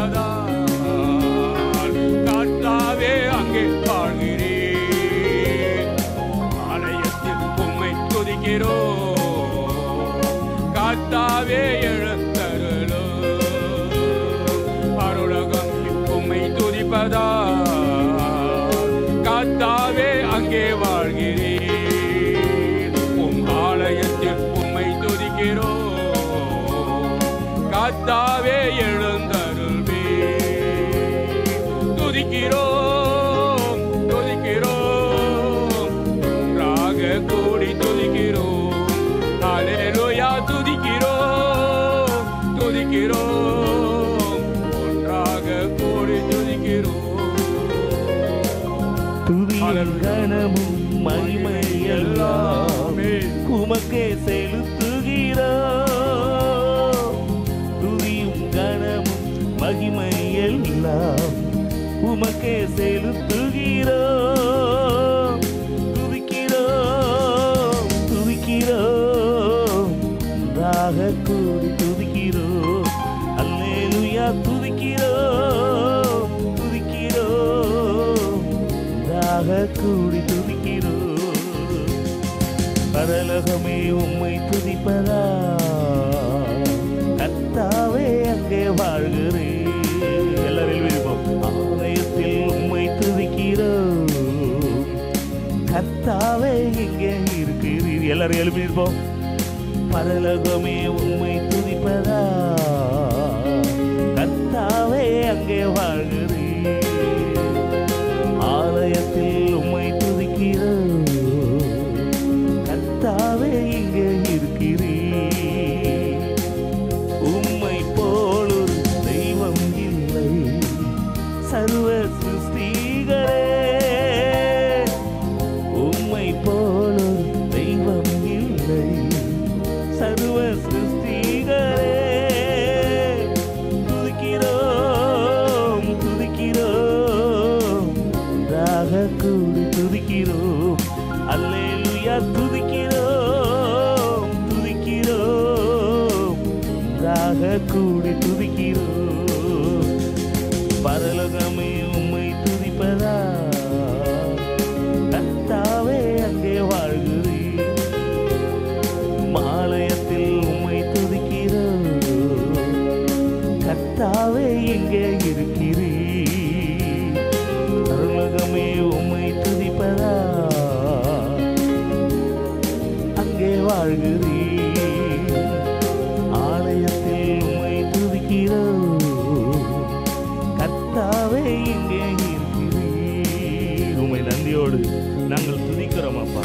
துதிப்பதால் கர்த்தாவே அங்கே வாழ்கிறேன். ஆலயத்தில் உம்மை துதிக்கிறோம் கர்த்தாவே எழுந்தருளும். பரலோகம் உம்மை துதிப்பதால் கர்த்தாவே அங்கே வாழ்கிறேன். உம் ஆலயத்தில் உம்மை துதிக்கிறோம் கர்த்தாவே எழுந்தருள்வே. துதிக்கிறோம் துதிக்கிறோம் ஒன்றாக கூடி துதிக்கிறோம். ஹல்லேலூயா துதிக்கிறோம் துதிக்கிறோம் ஒன்றாக கூடி துதிக்கிறோம். துதியும் கனமும் மகிமை எல்லாமே உமக்கே செலுத்துகிறோம். துதியும் கனமும் மகிமை எல்லாம் உமக்கே செலுத்துகிறோம். துதிக்கிறோம் துதிக்கிறோம் ஒன்றாக கூடி துதிக்கிறோம். அல்லேலூயா துதிக்கிறோம் துதிக்கிறோம் ஒன்றாக கூடி துதிக்கிறோம். பரலோகமே உம்மை துதிப்பதா கர்த்தாவே அங்கே வாழ்கிறேன். எல்லாரும் விருப்பம். ஆலயத்தில் உம்மை துதிக்கிறோம் கர்த்தாவே இங்கே இருக்கிறீர். எல்லாரும் எழுப்பியிருப்போம். பரலோகமே உம்மை துதிப்பதா கர்த்தாவே அங்கே வாழ்கிறீர். ஆலயத்தில் உம்மை துதிக்கிறோம் கர்த்தாவே இங்கே இருக்கிறீர். உம்மை போல் ஒரு தெய்வம் இல்லை சர்வ சிருஷ்டிகளே. உம்மை போல் ஒரு தெய்வம் இல்லை சர்வ சிருஷ்டிகளே. துதிக்கிறோம் துதிக்கிறோம் ஒன்றாக கூடி துதிக்கிறோம். அல்லேலூயா துதிக்கிறோம் துதிக்கிறோம் ஒன்றாக கூடி துதிக்கிறோம். பரலோகமே உம்மை துதிப்பதா கர்த்தாவே அங்கே வாழ்கிறீர். ஆலயத்தில் உம்மை துதிக்கிறோம் கர்த்தாவே எங்கே இருக்கிறீர். பரலோகமே உம்மை துதிப்பதா அங்கே வாழ்கிறீர். ஆலயத்தில் உம்மை துதிக்கிறோம் கர்த்தாவே எங்கே இருக்கிறீர். உம்மை நன்றியோடு நாங்கள் துதிக்கிறோம் அப்பா.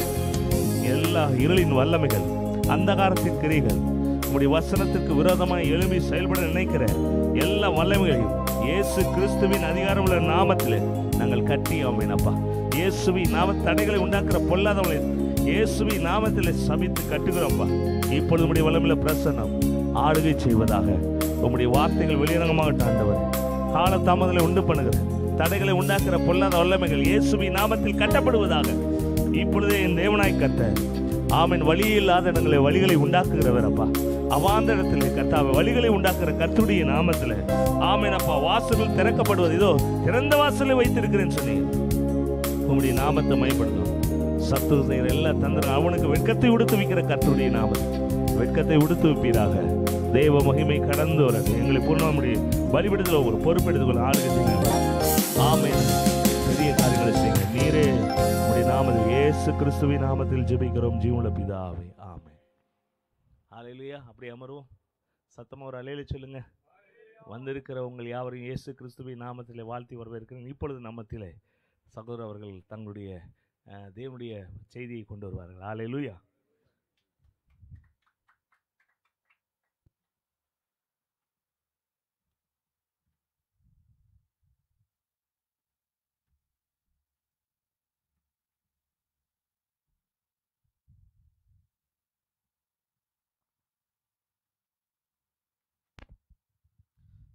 எல்லா இருளின் வல்லமைகள் அந்தகாரத்தின் கிரிகள் உம்முடைய வசனத்திற்கு விரோதமாக எழும்பி செயல்பட நினைக்கிற எல்லா வல்லமைகளையும் இயேசு கிறிஸ்துவின் அதிகாரமுள்ள நாமத்திலே நாங்கள் கட்டி ஆமேனப்பா. இயேசுவின் நாம தடைகளை உண்டாக்குற பொல்லாதவளை இயேசுவின் நாமத்திலே சபித்து கட்டுகிறோம்ப்பா. இப்பொழுது உம்முடைய வல்லமையில பிரசன்னம் ஆளுகை செய்வதாக. உம்முடைய வார்த்தைகள் வெளியரங்கமாக ஆண்டவர் காலதாமதங்களை உண்டு பண்ணுகிற தடைகளை உண்டாக்குற பொல்லாத வல்லமைகள் இயேசுவின் நாமத்தில் கட்டப்படுவதாக. இப்பொழுதே என் தேவனாய் கர்த்தர் ஆமென். வழி இல்லாத இடங்களை வழிகளை உண்டாக்குகிறவர் அப்பா. அவாந்த இடத்துல கர்த்தாவை வழிகளை உண்டாக்குற கர்த்தருடைய நாமத்தில் ஆமென் அப்பா. வாசல்கள் திறக்கப்படுவது இதோ திறந்த வாசலை வைத்திருக்கிறேன்னு சொன்னீங்க. உங்களுடைய நாமத்தை மைப்படுத்தும். சத்துரு செய்கிற எல்லா தந்திரம் அவனுக்கு வெட்கத்தை உடுத்து வைக்கிற கர்த்தருடைய நாமத்தில் வெட்கத்தை உடுத்து வைப்பீராக. தேவ மகிமை கடந்து வர எங்களை பூர்ணமுடைய பலிபிடுதல ஒரு பொறுப்பெடுத்துக்கொள்ள ஆளுகை செய்யுங்க. ஆமென். பெரிய காரியங்களை செய்யுங்க. நீரே உடைய நாமத்தில் இயேசு கிறிஸ்துவின் நாமத்தில் ஜெபிக்கிறோம் ஜீவனுள்ள பிதாவே. ஆமென். ஹல்லேலூயா. அப்படி அமருவோம். சத்தமா ஒரு அல்லேலூயா சொல்லுங்க. வந்திருக்கிற உங்கள் யாவரையும் இயேசு கிறிஸ்துவின் நாமத்திலே வாழ்த்தி வரவேற்கிறேன். இப்பொழுது நம்மத்திலே சகோதரர் அவர்கள் தங்களுடைய தேவனுடைய செய்தியை கொண்டு வருவார்கள். ஹல்லேலூயா.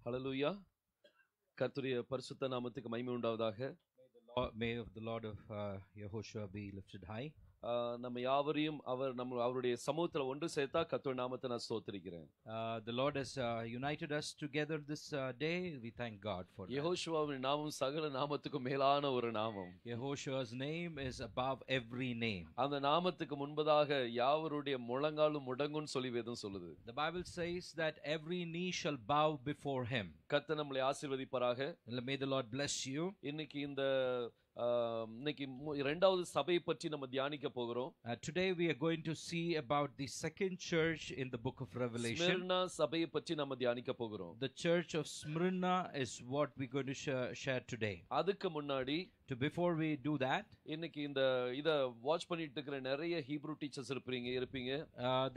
ஹல்லேலூயா. கர்த்தருடைய பரிசுத்த நாமத்துக்கு மகிமை உண்டாவதாக. May of the Lord of Yehoshua be lifted high. நம்ம யாவரையும் அவர் அவருடைய சமூகத்துல ஒன்று சேர்த்தா கர்த்தருடைய நாமத்தை நான் ஸ்தோத்திரிக்கிறேன். The Lord has united us together this day. We thank God for that. யெகோஷுவாவின் நாமம் சகல நாமத்துக்கும் மேலான ஒரு நாமம். Yehoshua's name is above every name. அந்த நாமத்துக்கு முன்பதாக யாவருடைய முழங்காலும் முடங்கும்னு சொல்லி வேதம் சொல்லுது. The Bible says that every knee shall bow before him. கர்த்தர் நம்மளை ஆசீர்வதிப்பாராக. May the Lord bless you. இன்னைக்கு இந்த இன்னைக்கு இரண்டாவது சபையை பற்றி நம்ம தியானிக்க போகிறோம். Today we are going to see about the second church in the book of Revelation. Smyrna சபையை பற்றி நம்ம தியானிக்க போகிறோம். The church of Smyrna is what we're going to share today. அதுக்கு முன்னாடி before we do that, இன்னைக்கு இந்த இத வாட்ச் பண்ணிட்டு இருக்கிற நிறைய ஹீப்ரூ டீச்சர்ஸ் இருப்பீங்க.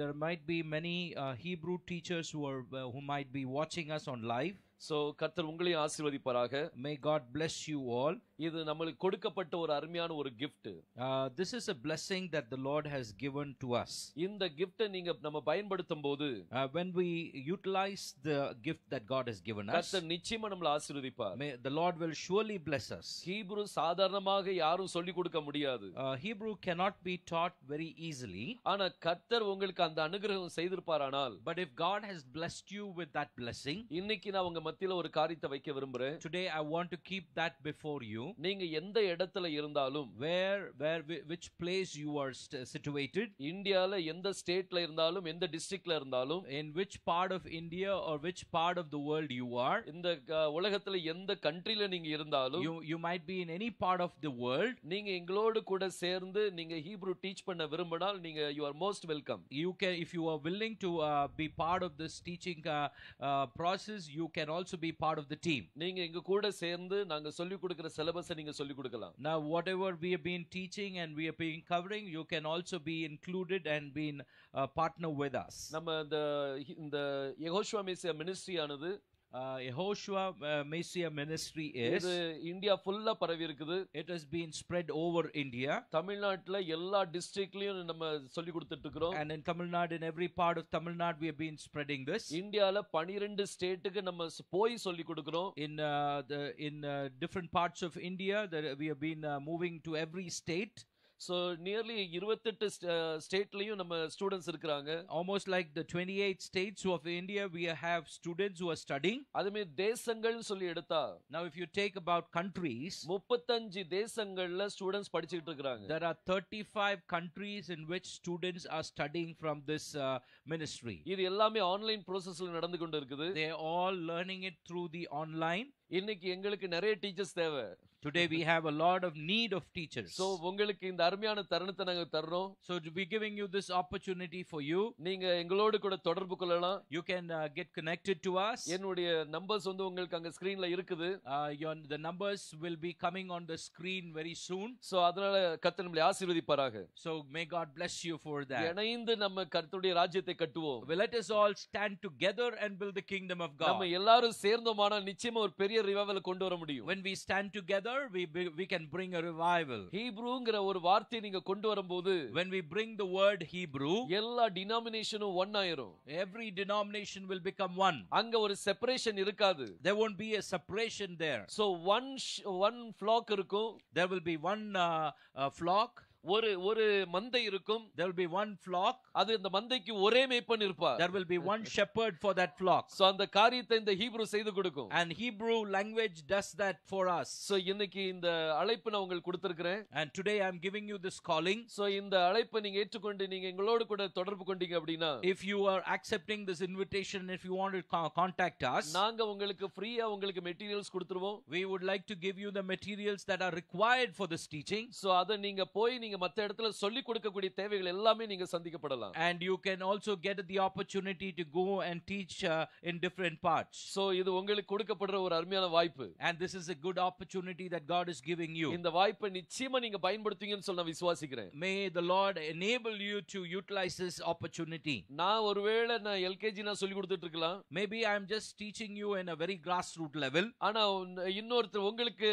There might be many Hebrew teachers who might be watching us on live. So கர்த்தர் உங்களையும் ஆசீர்வதிப்பாராக. May God bless you all. இது நமக்கு கொடுக்கப்பட்ட ஒரு அருமையான ஒரு gift. This is a blessing that the Lord has given to us. இந்த gift-ஐ நம்ம பயன்படுத்தும்போது when we utilize the gift that God has given us, கர்த்தர் நிச்சயமா நம்மளை ஆசீர்வதிப்பார். the Lord will surely bless us. Hebrew சாதாரணமாக யாரும் சொல்லி கொடுக்க முடியாது. Hebrew cannot be taught very easily. ஆனா கர்த்தர் உங்களுக்கு அந்த அனுகிரகம் செய்திருப்பாரானால், but if God has blessed you with that blessing, இன்னைக்கு நான் உங்க மத்தியில ஒரு காரியத்தை வைக்க விரும்புறேன். Today I want to keep that before you. நீங்க எந்த இடத்துல இருந்தாலும், which place you are situated, இந்தியால எந்த ஸ்டேட்ல இருந்தாலும், எந்த டிஸ்ட்ரிக்ட்ல இருந்தாலும், in which part of India or which part of the world you are, இந்த உலகத்துல எந்த கண்ட்ரில நீங்க இருந்தாலும், you might be in any part of the world, நீங்க எங்களோடு கூட சேர்ந்து நீங்க ஹீப்ரூ டீச் பண்ண விரும்பினால் நீங்க you are most welcome. You can, if you are willing to be part of this teaching process, you can also be part of the team. நீங்க எங்க கூட சேர்ந்து நாங்க சொல்லி கொடுக்கிற சிலபஸை நீங்க சொல்லி கொடுக்கலாம். Now whatever we have been teaching and we have been covering, you can also be included and be partner with us. நம்ம இந்த யெகோஷுவா மேசியா மினிஸ்ட்ரி ஆனது Yehoshua Messiah ministry is India ஃபுல்லா பரவி இருக்குது. It has been spread over India. தமிழ்நாட்டுல எல்லா டிஸ்ட்ரிக்ட்லயும் நம்ம சொல்லி கொடுத்துட்டு இருக்கோம். And in Tamil Nadu, in every part of Tamil Nadu, we have been spreading this. இந்தியால 12 ஸ்டேட்டுக்கு நம்ம போய் சொல்லி கொடுக்கிறோம். In different parts of India, we have been moving to every state. So nearly 28 ஸ்டேட்லயும் நம்ம ஸ்டூடண்ட்ஸ் இருக்காங்க. Almost like the 28 states of India, we have students who are studying. அதுமே தேசங்கள் சொல்லி எடுத்தா, now if you take about countries, 35 தேசங்கள்ல students படிச்சிட்டு இருக்காங்க. There are 35 countries in which students are studying from this ministry. இது எல்லாமே online processல நடந்து கொண்டு இருக்குது. They are all learning it through the online. இன்னைக்கு எங்களுக்கு நிறைய டீச்சர்ஸ் தேவை. Today we have a lot of need of teachers. So உங்களுக்கு இந்த அருமையான தருணத்தை நாங்க தர்றோம். So to be giving you this opportunity for you. நீங்க எங்களோடு கூட தொடர்பு கொள்ளலாம். You can get connected to us. என்னுடைய நம்பர்ஸ் உங்களுக்கு அங்க ஸ்கிரீன்ல இருக்குது. The numbers will be coming on the screen very soon. So அதனால கர்த்தர் நம்மை ஆசீர்வதிப்பாராக. So may God bless you for that. இணைந்து நம்ம கர்த்தருடைய ராஜ்யத்தை கட்டுவோம். Well, let us all stand together and build the kingdom of God. நம்ம எல்லாரும் சேர்ந்தோமானா நிச்சயமா ஒரு பெரிய ரிவைவல் கொண்டு வர முடியும். When we stand together, we can bring a revival. ஹீப்ரூங்கற ஒரு வார்த்தை நீங்க கொண்டு வரும்போது, when we bring the word Hebrew, எல்லா டினாமினேஷனும் ஒண்ணா ஆயிரும். Every denomination will become one. அங்க ஒரு செப்பரேஷன் இருக்காது. There won't be a separation there. So one flock இருக்கும். There will be one flock. ஒரு மந்தை இருக்கும். There will be one flock. அது அந்த மந்தைக்கு ஒரே மேய்ப்பன் இருப்பார். There will be one shepherd for that flock. So அந்த காரியத்தை இந்த ஹீப்ரூ செய்து கொடுக்கும். And Hebrew language does that for us. So இன்னைக்கு இந்த அழைப்பு நான் உங்களுக்கு கொடுத்திருக்கிறேன். And today I am giving you this calling. So இந்த அழைப்பை நீங்க ஏற்றுக்கொண்டு நீங்க எங்களோடு கூட தொடர்பு கொண்டீங்க அப்படினா, if you are accepting this invitation, if you want to contact us, நாங்க உங்களுக்கு ஃப்ரீயா உங்களுக்கு மெட்டீரியல்ஸ் கொடுத்துருவோம். We would like to give you the materials that are required for this teaching. So அத நீங்க போய் நீங்க மத்த இடத்துல சொல்லி கொடுக்கக்கூடிய தேவைகள் எல்லாமே நீங்க சந்திக்கப்படலாம். And you can also get the opportunity to go and teach in different parts. So இது உங்களுக்கு கொடுக்கப்படுற ஒரு அருமையான வாய்ப்பு. And this is a good opportunity that God is giving you. இந்த வாய்ப்பை நிச்சயமா நீங்க பயன்படுத்துவீங்கன்னு சொல்ல விசுவாசிக்கிறேன். May the Lord enable you to utilize this opportunity. நான் ஒருவேளை நான் எல்கேஜி நான் சொல்லி கொடுத்துட்டு இருக்கலாம். Maybe I am just teaching you in a very grassroots level. ஆனா இன்னொருத்தர் உங்களுக்கு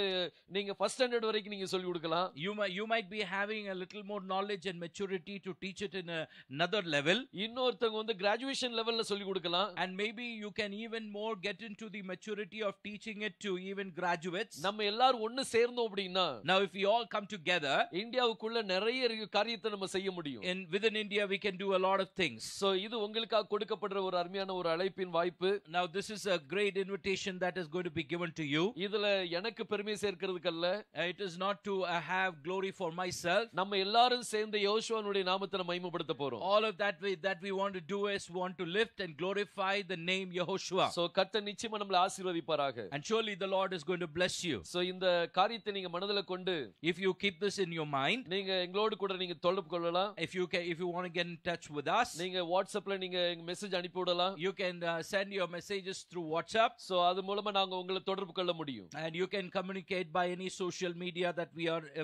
நீங்க ஃபர்ஸ்ட் ஸ்டாண்டர்ட் வரைக்கும் நீங்க சொல்லி கொடுக்கலாம். You might be having a little more knowledge and maturity to teach it in another level. இன்னொருத்தங்க வந்து கிராஜுவேஷன் லெவல்ல சொல்லி கொடுக்கலாம். And maybe you can even more get into the maturity of teaching it to even graduates. நம்ம எல்லாரும் ஒன்னு சேர்ந்தோம் அப்படினா, Now if we all come together, இந்தியாவுக்குள்ள நிறைய காரியத்தை நம்ம செய்ய முடியும். within India we can do a lot of things. So இது உங்களுக்காக கொடுக்கப்படுற ஒரு அருமையான ஒரு அழைப்பின் வாய்ப்பு. Now this is a great invitation that is going to be given to you. இதுல எனக்கு பெருமை சேர்க்கிறதுக்கல்ல, It is not to have glory for myself. நம்ம எல்லாரும் சேர்ந்து யோசுவாவுடைய நாமத்தை மகிமைப்படுத்த போறோம். All of that we want to do is want to lift and glorify the name Yehoshua. So கர்த்தர் நிச்சயமா நம்மளை ஆசீர்வதிப்பாராக. And surely the Lord is going to bless you. So இந்த காரியத்தை நீங்க மனதில கொண்டு, if you keep this in your mind, நீங்க எங்களோடு கூட நீங்க தொடர்பு கொள்ளலாம். if you want to get in touch with us, நீங்க வாட்ஸ்அப்ல நீங்க மெசேஜ் அனுப்பி விடலாம். you can send your messages through WhatsApp. So அது மூலமா நாங்க உங்களை தொடர்பு கொள்ள முடியும். And you can communicate by any social media that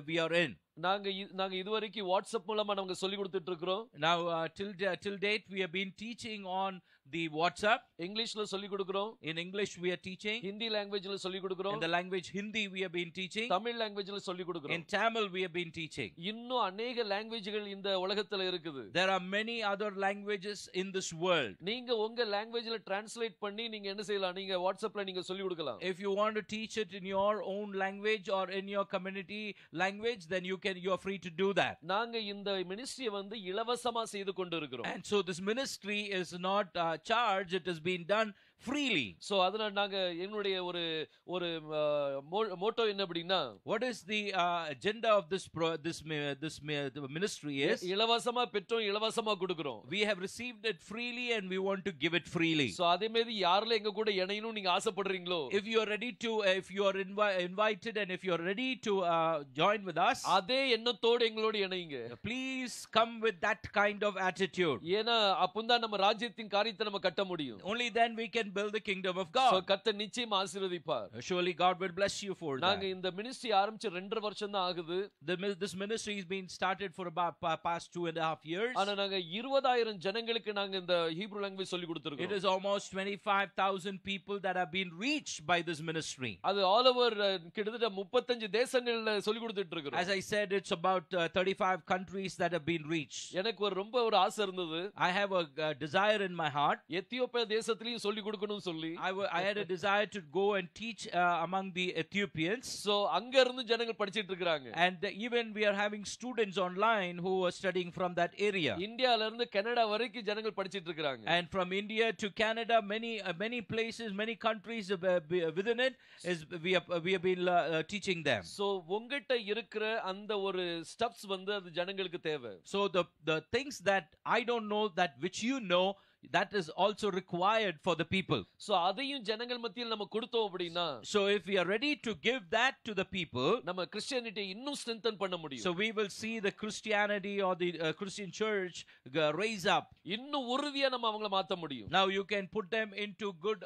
we are in. நாங்க இதுவரைக்கும் வாட்ஸ்அப் மூலமா நாங்க சொல்லி கொடுத்துட்டு இருக்கோம். Now till date we have been teaching on the WhatsApp. இங்கிலீஷ்ல சொல்லி கொடுக்கிறோம். In English we are teaching. Hindi லாங்குவேஜ்ல சொல்லி கொடுக்கிறோம். In the language Hindi we have been teaching. Tamil லாங்குவேஜ்ல சொல்லி கொடுக்கிறோம். In Tamil we have been teaching. இன்னும் अनेक லாங்குவேஜ்கள் இந்த உலகத்துல இருக்குது. There are many other languages in this world. நீங்க உங்க லாங்குவேஜ்ல டிரான்ஸ்லேட் பண்ணி நீங்க என்ன செய்யலாம்? நீங்க வாட்ஸ்அப்ல நீங்க சொல்லி கொடுக்கலாம். If you want to teach it in your own language or in your community language, then you are free to do that. நாங்க இந்த மினிஸ்ட்ரியை வந்து இலவசமா செய்து கொண்டிருக்கிறோம். And so this ministry is not charged, it has been done freely. So அதனால நாங்க என்னுடைய ஒரு மோட்டோ என்ன அப்படினா, what is the agenda of this ministry is, இலவசமா பெற்றோம் இலவசமா கொடுக்கிறோம். we have received it freely and we want to give it freely. So அதே மாதிரி யாரெல்லாம் எங்க கூட இணையணும் நீங்க ஆசைப்படுறீங்களோ, if you are ready to if you are invited and if you are ready to join with us, அதே எண்ணத்தோட எங்களோட இணையுங்க. please come with that kind of attitude. ஏனா அப்பதான் நம்ம ராஜ்யத்தின் காரியத்தை நம்ம கட்ட முடியும். Only then we can build the kingdom of God. So கர்த்தர் நிச்சயமா ஆசீர்வதிப்பார். Surely God will bless you for that. நாங்க இந்த மினிஸ்ட்ரி ஆரம்பிச்சு 2.5 வருஷம் தான் ஆகுது. This ministry has been started for about past 2.5 years. ஆனா நாங்க 20,000 ஜனங்களுக்கு நாங்க இந்த ஹீப்ரு லாங்குவேஜ் சொல்லி கொடுத்திருக்கோம். It is almost 25,000 people that have been reached by this ministry. அது all over கிட்டத்தட்ட 35 தேசங்கள்ல சொல்லி கொடுத்துட்டு இருக்கோம். As I said, it's about 35 countries that have been reached. எனக்கு ரொம்ப ஒரு ஆசை இருந்தது. I have a desire in my heart. Ethiopia தேசத்திலயும் சொல்லி கொடுக்கணும்னு சொல்லி I had a desire to go and teach among the Ethiopians. So அங்க இருந்து ஜனங்கள் படிச்சிட்டு இருக்காங்க. And even we are having students online who are studying from that area. இந்தியால இருந்து கனடா வரைக்கும் ஜனங்கள் படிச்சிட்டு இருக்காங்க. And from India to Canada, many places, many countries within it is we have been teaching them. So உங்கிட்ட இருக்கிற அந்த ஒரு ஸ்டெப்ஸ் வந்து அது ஜனங்களுக்கு தேவை. So the things that I don't know, that which you know, that is also required for the people. So அதையும் ஜனங்கள் மத்தியில் நம்ம கொடுத்தோம் அப்படினா, so if we are ready to give that to the people, நம்ம கிறிஸ்டியானிட்டி இன்னும் strengthen பண்ண முடியும். so we will see the Christianity or the Christian church raise up. இன்னும் உறுதியா நம்ம அவங்கள மாத்த முடியும். Now you can put them into good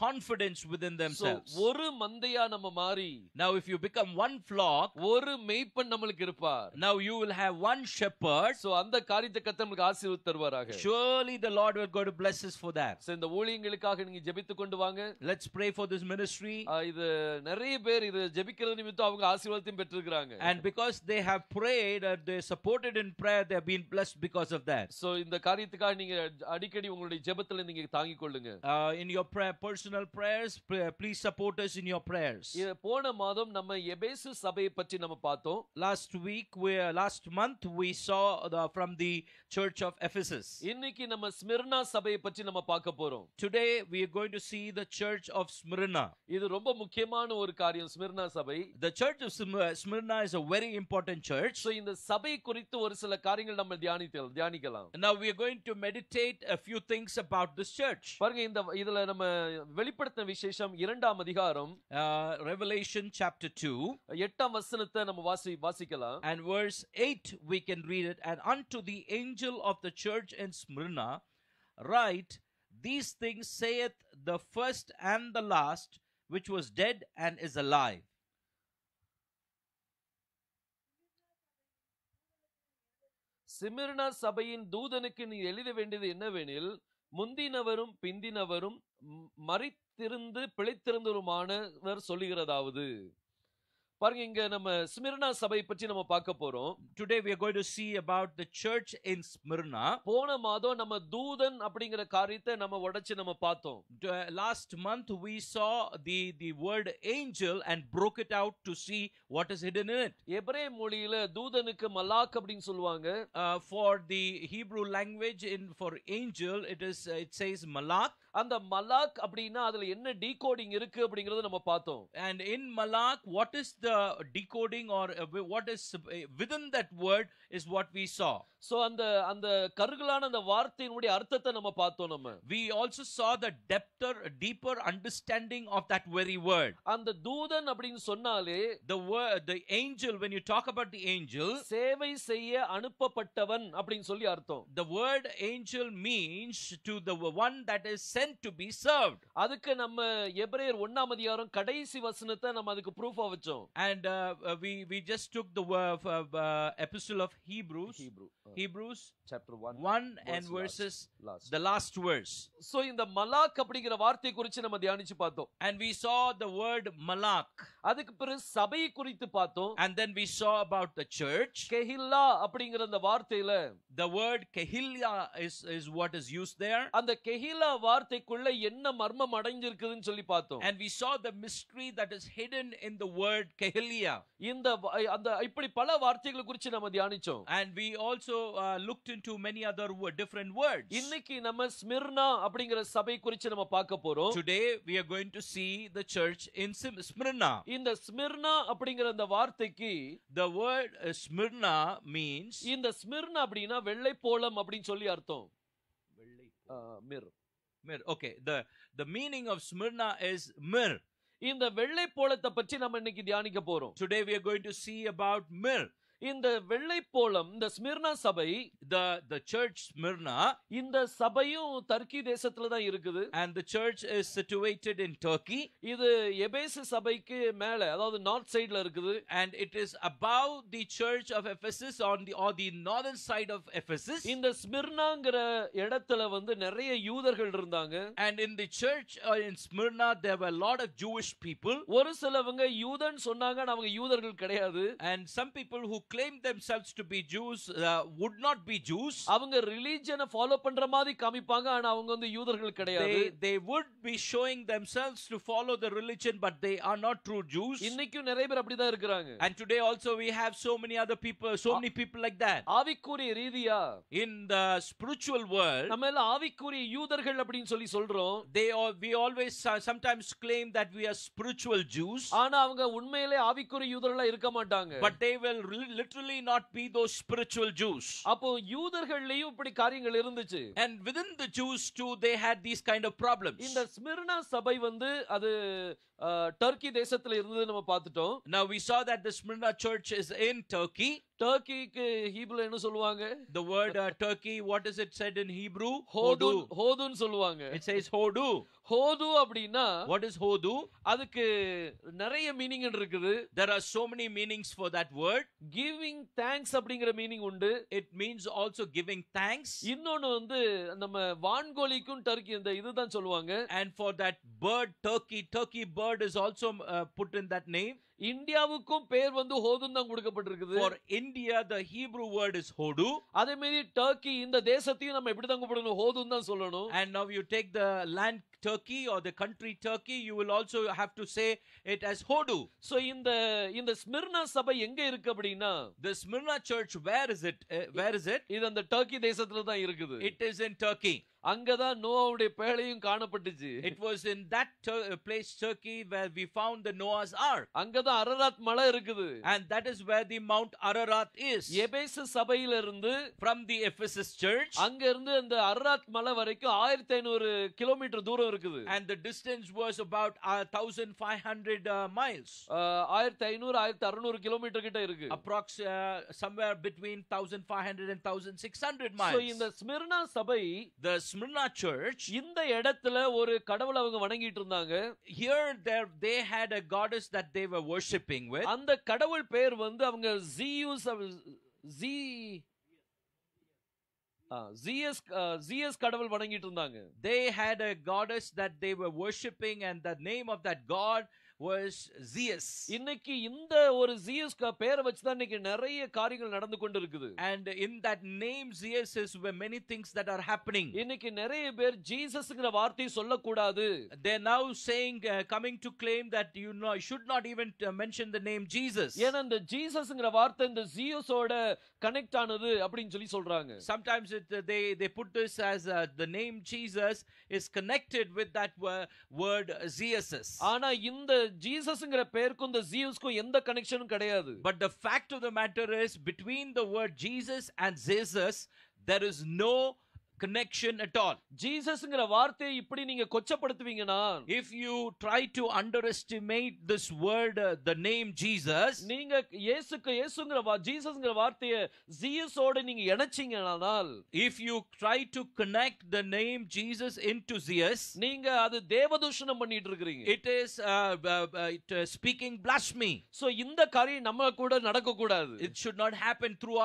confidence within themselves. So ஒரு மந்தையா நம்ம மாறி, now if you become one flock, ஒரு மேய்ப்பன் நமக்கு இருப்பார். now you will have one shepherd. So அந்த காரியத்தை கர்த்தர் நமக்கு ஆசீர்வதித்து தருவாராக. Surely the Lord will go to bless us for that. So இந்த ஊழியங்களுக்காக நீங்க ஜெபித்து கொண்டு வாங்க. Let's pray for this ministry. இது நிறைய பேர் இது ஜெபிக்கிறது நிமித்தம் அவங்க ஆசீர்வாதத்தையும் பெற்றிருக்காங்க. And because they have prayed and they supported in prayer, they have been blessed because of that. So இந்த காரியத்துக்காக நீங்க அடிக்கடி உங்களுடைய ஜெபத்துல நீங்க தாங்கிக் கொள்ளுங்க. In your personal prayers, please support us in your prayers. போன மாதம் நம்ம எபேசு சபையை பற்றி நம்ம பார்த்தோம். Last month we saw from the church of Ephesus. இன்னைக்கு நம்ம ஸ்மிர்னா சபையை பற்றி நம்ம பார்க்க போறோம். Today we are going to see the church of Smyrna. இது ரொம்ப முக்கியமான ஒரு காரியம் ஸ்மிர்னா சபை. The church of Smyrna is a very important church. So இந்த சபை குறித்து ஒரு சில காரியங்கள் நம்ம தியானிக்கலாம். Now we are going to meditate a few things about this church. பாருங்க, இதுல நம்ம வெளிப்படுத்தின விசேஷம் 2ஆம் அதிகாரம், Revelation chapter 2, 8ஆம் வசனத்தை நம்ம வாசிக்கலாம். and verse 8 we can read it. And unto the angel of the church in Smyrna write, these things saith the first and the last, which was dead and is alive. Smyrna சபையின் தூதனுக்கு நீ எழுத வேண்டியது என்னவெனில், முந்தினவரும் பிந்தினவரும் மரித்திருந்து பிழைத்திருந்தவருமானவர் சொல்லுகிறதாவது. பாருங்க, இங்க நம்ம ஸ்மிர்னா சபை பற்றி நம்ம பார்க்க போறோம். Today we are going to see about the church in Smyrna. போன மாதம் நம்ம தூதன் அப்படிங்கிற காரியத்தை நம்ம உடைச்சு நம்ம பார்த்தோம். Last month we saw the word angel and broke it out to see what is hidden in it. எபிரேய மொழியில தூதனுக்கு மலாக் அப்படின்னு சொல்லுவாங்க. For the Hebrew language, for angel it says malak. அந்த மலாக் அப்படின்னா அதுல என்ன டீகோடிங் இருக்கு அப்படிங்கறத நம்ம பார்த்தோம். And in malak, what is the decoding or what is within that word is what we saw. So அந்த கருகலான அந்த வார்த்தையினுடைய அர்த்தத்தை நம்ம பார்த்தோம். நம்ம we also saw the deeper understanding of that very word. அந்த தூதன் அப்படின்னு சொன்னாலே the angel, when you talk about the angel, சேவை செய்ய அனுப்பப்பட்டவன் அப்படின்னு சொல்லி அர்த்தம். the word angel means to the one that is sent to be served. அதுக்கு நம்ம எபிரேயர் 1ஆம் அதிகாரம் கடைசி வசனத்தை நம்ம அதுக்கு ப்ரூஃபா வச்சோம். And we just took the epistle of Hebrews chapter 1 and verses last. the last verse. So இந்த மலாக் அப்படிங்கிற வார்த்தை குறித்து நம்ம தியானிச்சு பார்த்தோம். And we saw the word malak. அதுக்கு பிறகு சபை குறித்து பார்த்தோம். And then we saw about the church. கெஹில்லா அப்படிங்கிற அந்த வார்த்தையில the word kehillah is what is used there. அந்த கெஹில்லா வார்த்தைக்குள்ள என்ன மர்மம் அடங்கியிருக்குதுன்னு சொல்லி பார்த்தோம். And we saw the mystery that is hidden in the word kehillah. இந்த அந்த இப்படி பல வார்த்தைகளை குறித்து நம்ம தியானிச்சோம். And we also looked into many other different words. இன்னைக்கு நம்ம ஸ்மிர்னா அப்படிங்கிற சபை குறித்து நம்ம பார்க்க போறோம். Today we are going to see the church in Smyrna. இந்த ஸ்மிர்னா அப்படிங்கிற அந்த வார்த்தைக்கு the word Smyrna means, இந்த ஸ்மிர்னா அப்படினா வெள்ளை போலம் அப்படினு சொல்லி அர்த்தம். mir. Okay, the meaning of Smyrna is mir. இந்த வெள்ளை போலத்தை பற்றி நம்ம இன்னைக்கு தியானிக்க போறோம். Today we are going to see about mir. இந்த வெள்ளை போலம், இந்த ஸ்மிர்னா சபை, the church Smyrna, இந்த சபையும் டர்க்கி தேசத்துல தான் இருக்குது. and the church is situated in Turkey. இது எபேசு சபைக்கு மேல, அதாவது நார்த் சைடுல இருக்குது. And it is above the church of Ephesus on the northern side of Ephesus. இந்த ஸ்மிர்னாங்கற இடத்துல வந்து நிறைய யூதர்கள் இருந்தாங்க. And in the church in Smyrna there were a lot of Jewish people. ஒரு சிலவங்க யூதன் சொன்னாங்க, அவங்க யூதர்கள் கிடையாது. And some people who claim themselves to be Jews would not be Jews. அவங்க ரிலிஜனை ஃபாலோ பண்ற மாதிரி காமிப்பாங்க, ஆனா அவங்க வந்து யூதர்கள் கிடையாது. They would be showing themselves to follow the religion, but they are not true Jews. இன்னைக்கும் நிறைய பேர் அப்படி தான் இருக்காங்க. And today also we have so many people like that. ஆவிக்குரிய ரீதியா, in the spiritual world, நம்ம எல்லாம் ஆவிக்குரிய யூதர்கள் அப்படினு சொல்லி சொல்றோம். we always sometimes claim that we are spiritual Jews. ஆனா அவங்க உண்மையிலே ஆவிக்குரிய யூதர்களா இருக்க மாட்டாங்க. But they will literally not be those spiritual Jews. அப்போ யூதர்களையும் இப்படி காரியங்கள் இருந்துச்சு. And within the Jews too they had these kind of problems. இந்த ஸ்மிர்னா சபை வந்து அது டர்க்கி தேசத்துல இருந்தது நம்ம பார்த்துட்டோம். Now we saw that the Smyrna church is in Turkey. டர்க்கிக்கு ஹீப்ரூல என்ன சொல்வாங்க? The word Turkey, what is it said in Hebrew? ஹோதுன்னு சொல்லுவாங்க. It says hodu. ஹோது அப்படினா, what is hodu? அதுக்கு நிறைய மீனிங் இருக்குது. There are so many meanings for that word. Giving thanks அப்படிங்கற meaning உண்டு. It means also giving thanks. இன்னொன்னு வந்து நம்ம வான்கோழிக்கும் டர்க்கி இந்த இதுதான் சொல்லுவாங்க. And for that bird, turkey bird is also put in that name. இந்தியாவுக்கும் பேர் வந்து ஹோதுன்னு தான் கொடுக்கப்பட்டிருக்குது. For India the Hebrew word is hodu. அதே மாதிரி டர்க்கி இந்த தேசத்தையும் நம்ம எப்படி தான் கூப்பிடணும்? ஹோதுன்னு தான் சொல்லணும். And now you take the land Turkey or the country Turkey, you will also have to say it as hodu. So இந்த ஸ்மிர்னா சபை எங்க இருக்கு அப்படினா, the Smyrna church, where is it? இது அந்த டர்க்கி தேசத்துல தான் இருக்குது. It is in Turkey. அங்கதான் நோவாவுடைய பேழையும் காணப்பட்டுச்சு. It was in that place Turkey where we found the Noah's ark. அங்கதான் அரராத் மலை இருக்குது. And that is where the Mount Ararat is. எபேசு சபையில இருந்து, from the Ephesus church, அங்க இருந்து அந்த அரராத் மலை வரைக்கும் 1500 கிலோமீட்டர் தூரம் இருக்குது. and the distance was about 1500 miles. 1500 1600 kilometre கிட்ட இருக்கு. Approx somewhere between 1500 and 1600 miles. So இந்த ஸ்மிர்னா சபை, the Smyrna church, இந்த இடத்துல ஒரு கடவுளை அவங்க வணங்கிட்டு இருந்தாங்க. here they had a goddess that they were worshipping with. அந்த கடவுள் பேர் வந்து அவங்க ஜிஎஸ் கடவுள் வணங்கிட்டு இருந்தாங்க. They had a goddess that they were worshipping, and the name of that god was Zeus. இன்னைக்கு இந்த ஒரு ஜியஸ் பேரை வச்சு தான் இன்னைக்கு நிறைய காரியங்கள் நடந்து கொண்டு இருக்குது. And in that name Zeus is where many things that are happening. இன்னைக்கு நிறைய பேர் ஜீசஸ்ங்கற வார்த்தையை சொல்லக்கூடாது. They're now saying, coming to claim that you should not even mention the name Jesus. ஏன்னா இந்த ஜீசஸ்ங்கற வார்த்தை இந்த ஜியோஸோட கனெக்ட் ஆனது அப்படினு சொல்லி சொல்றாங்க. Sometimes they put this as the name Jesus is connected with that word Zeus. ஆனா இந்த ஜீசஸ்ங்கற பேருக்கும் இந்த ஜியோஸ்க்கும் எந்த கனெக்ஷனும் கிடையாது. But the fact of the matter is, between the word Jesus and Zeus there is no connection at all. ஜீசஸ்ங்கற வார்த்தையை இப்படி நீங்க கொச்சப்படுத்துவீங்கனா, if you try to underestimate this word, the name Jesus, நீங்க இயேசுங்கற ஜீசஸ்ங்கற வார்த்தையை ஜியஸோட நீங்க இணைச்சீங்கனானால், if you try to connect the name Jesus into Zeus, நீங்க அது தேவதூஷணம் பண்ணிட்டு இருக்கீங்க. it is speaking blasphemy. So இந்த காரியம் நம்ம கூட நடக்க கூடாது. It should not happen through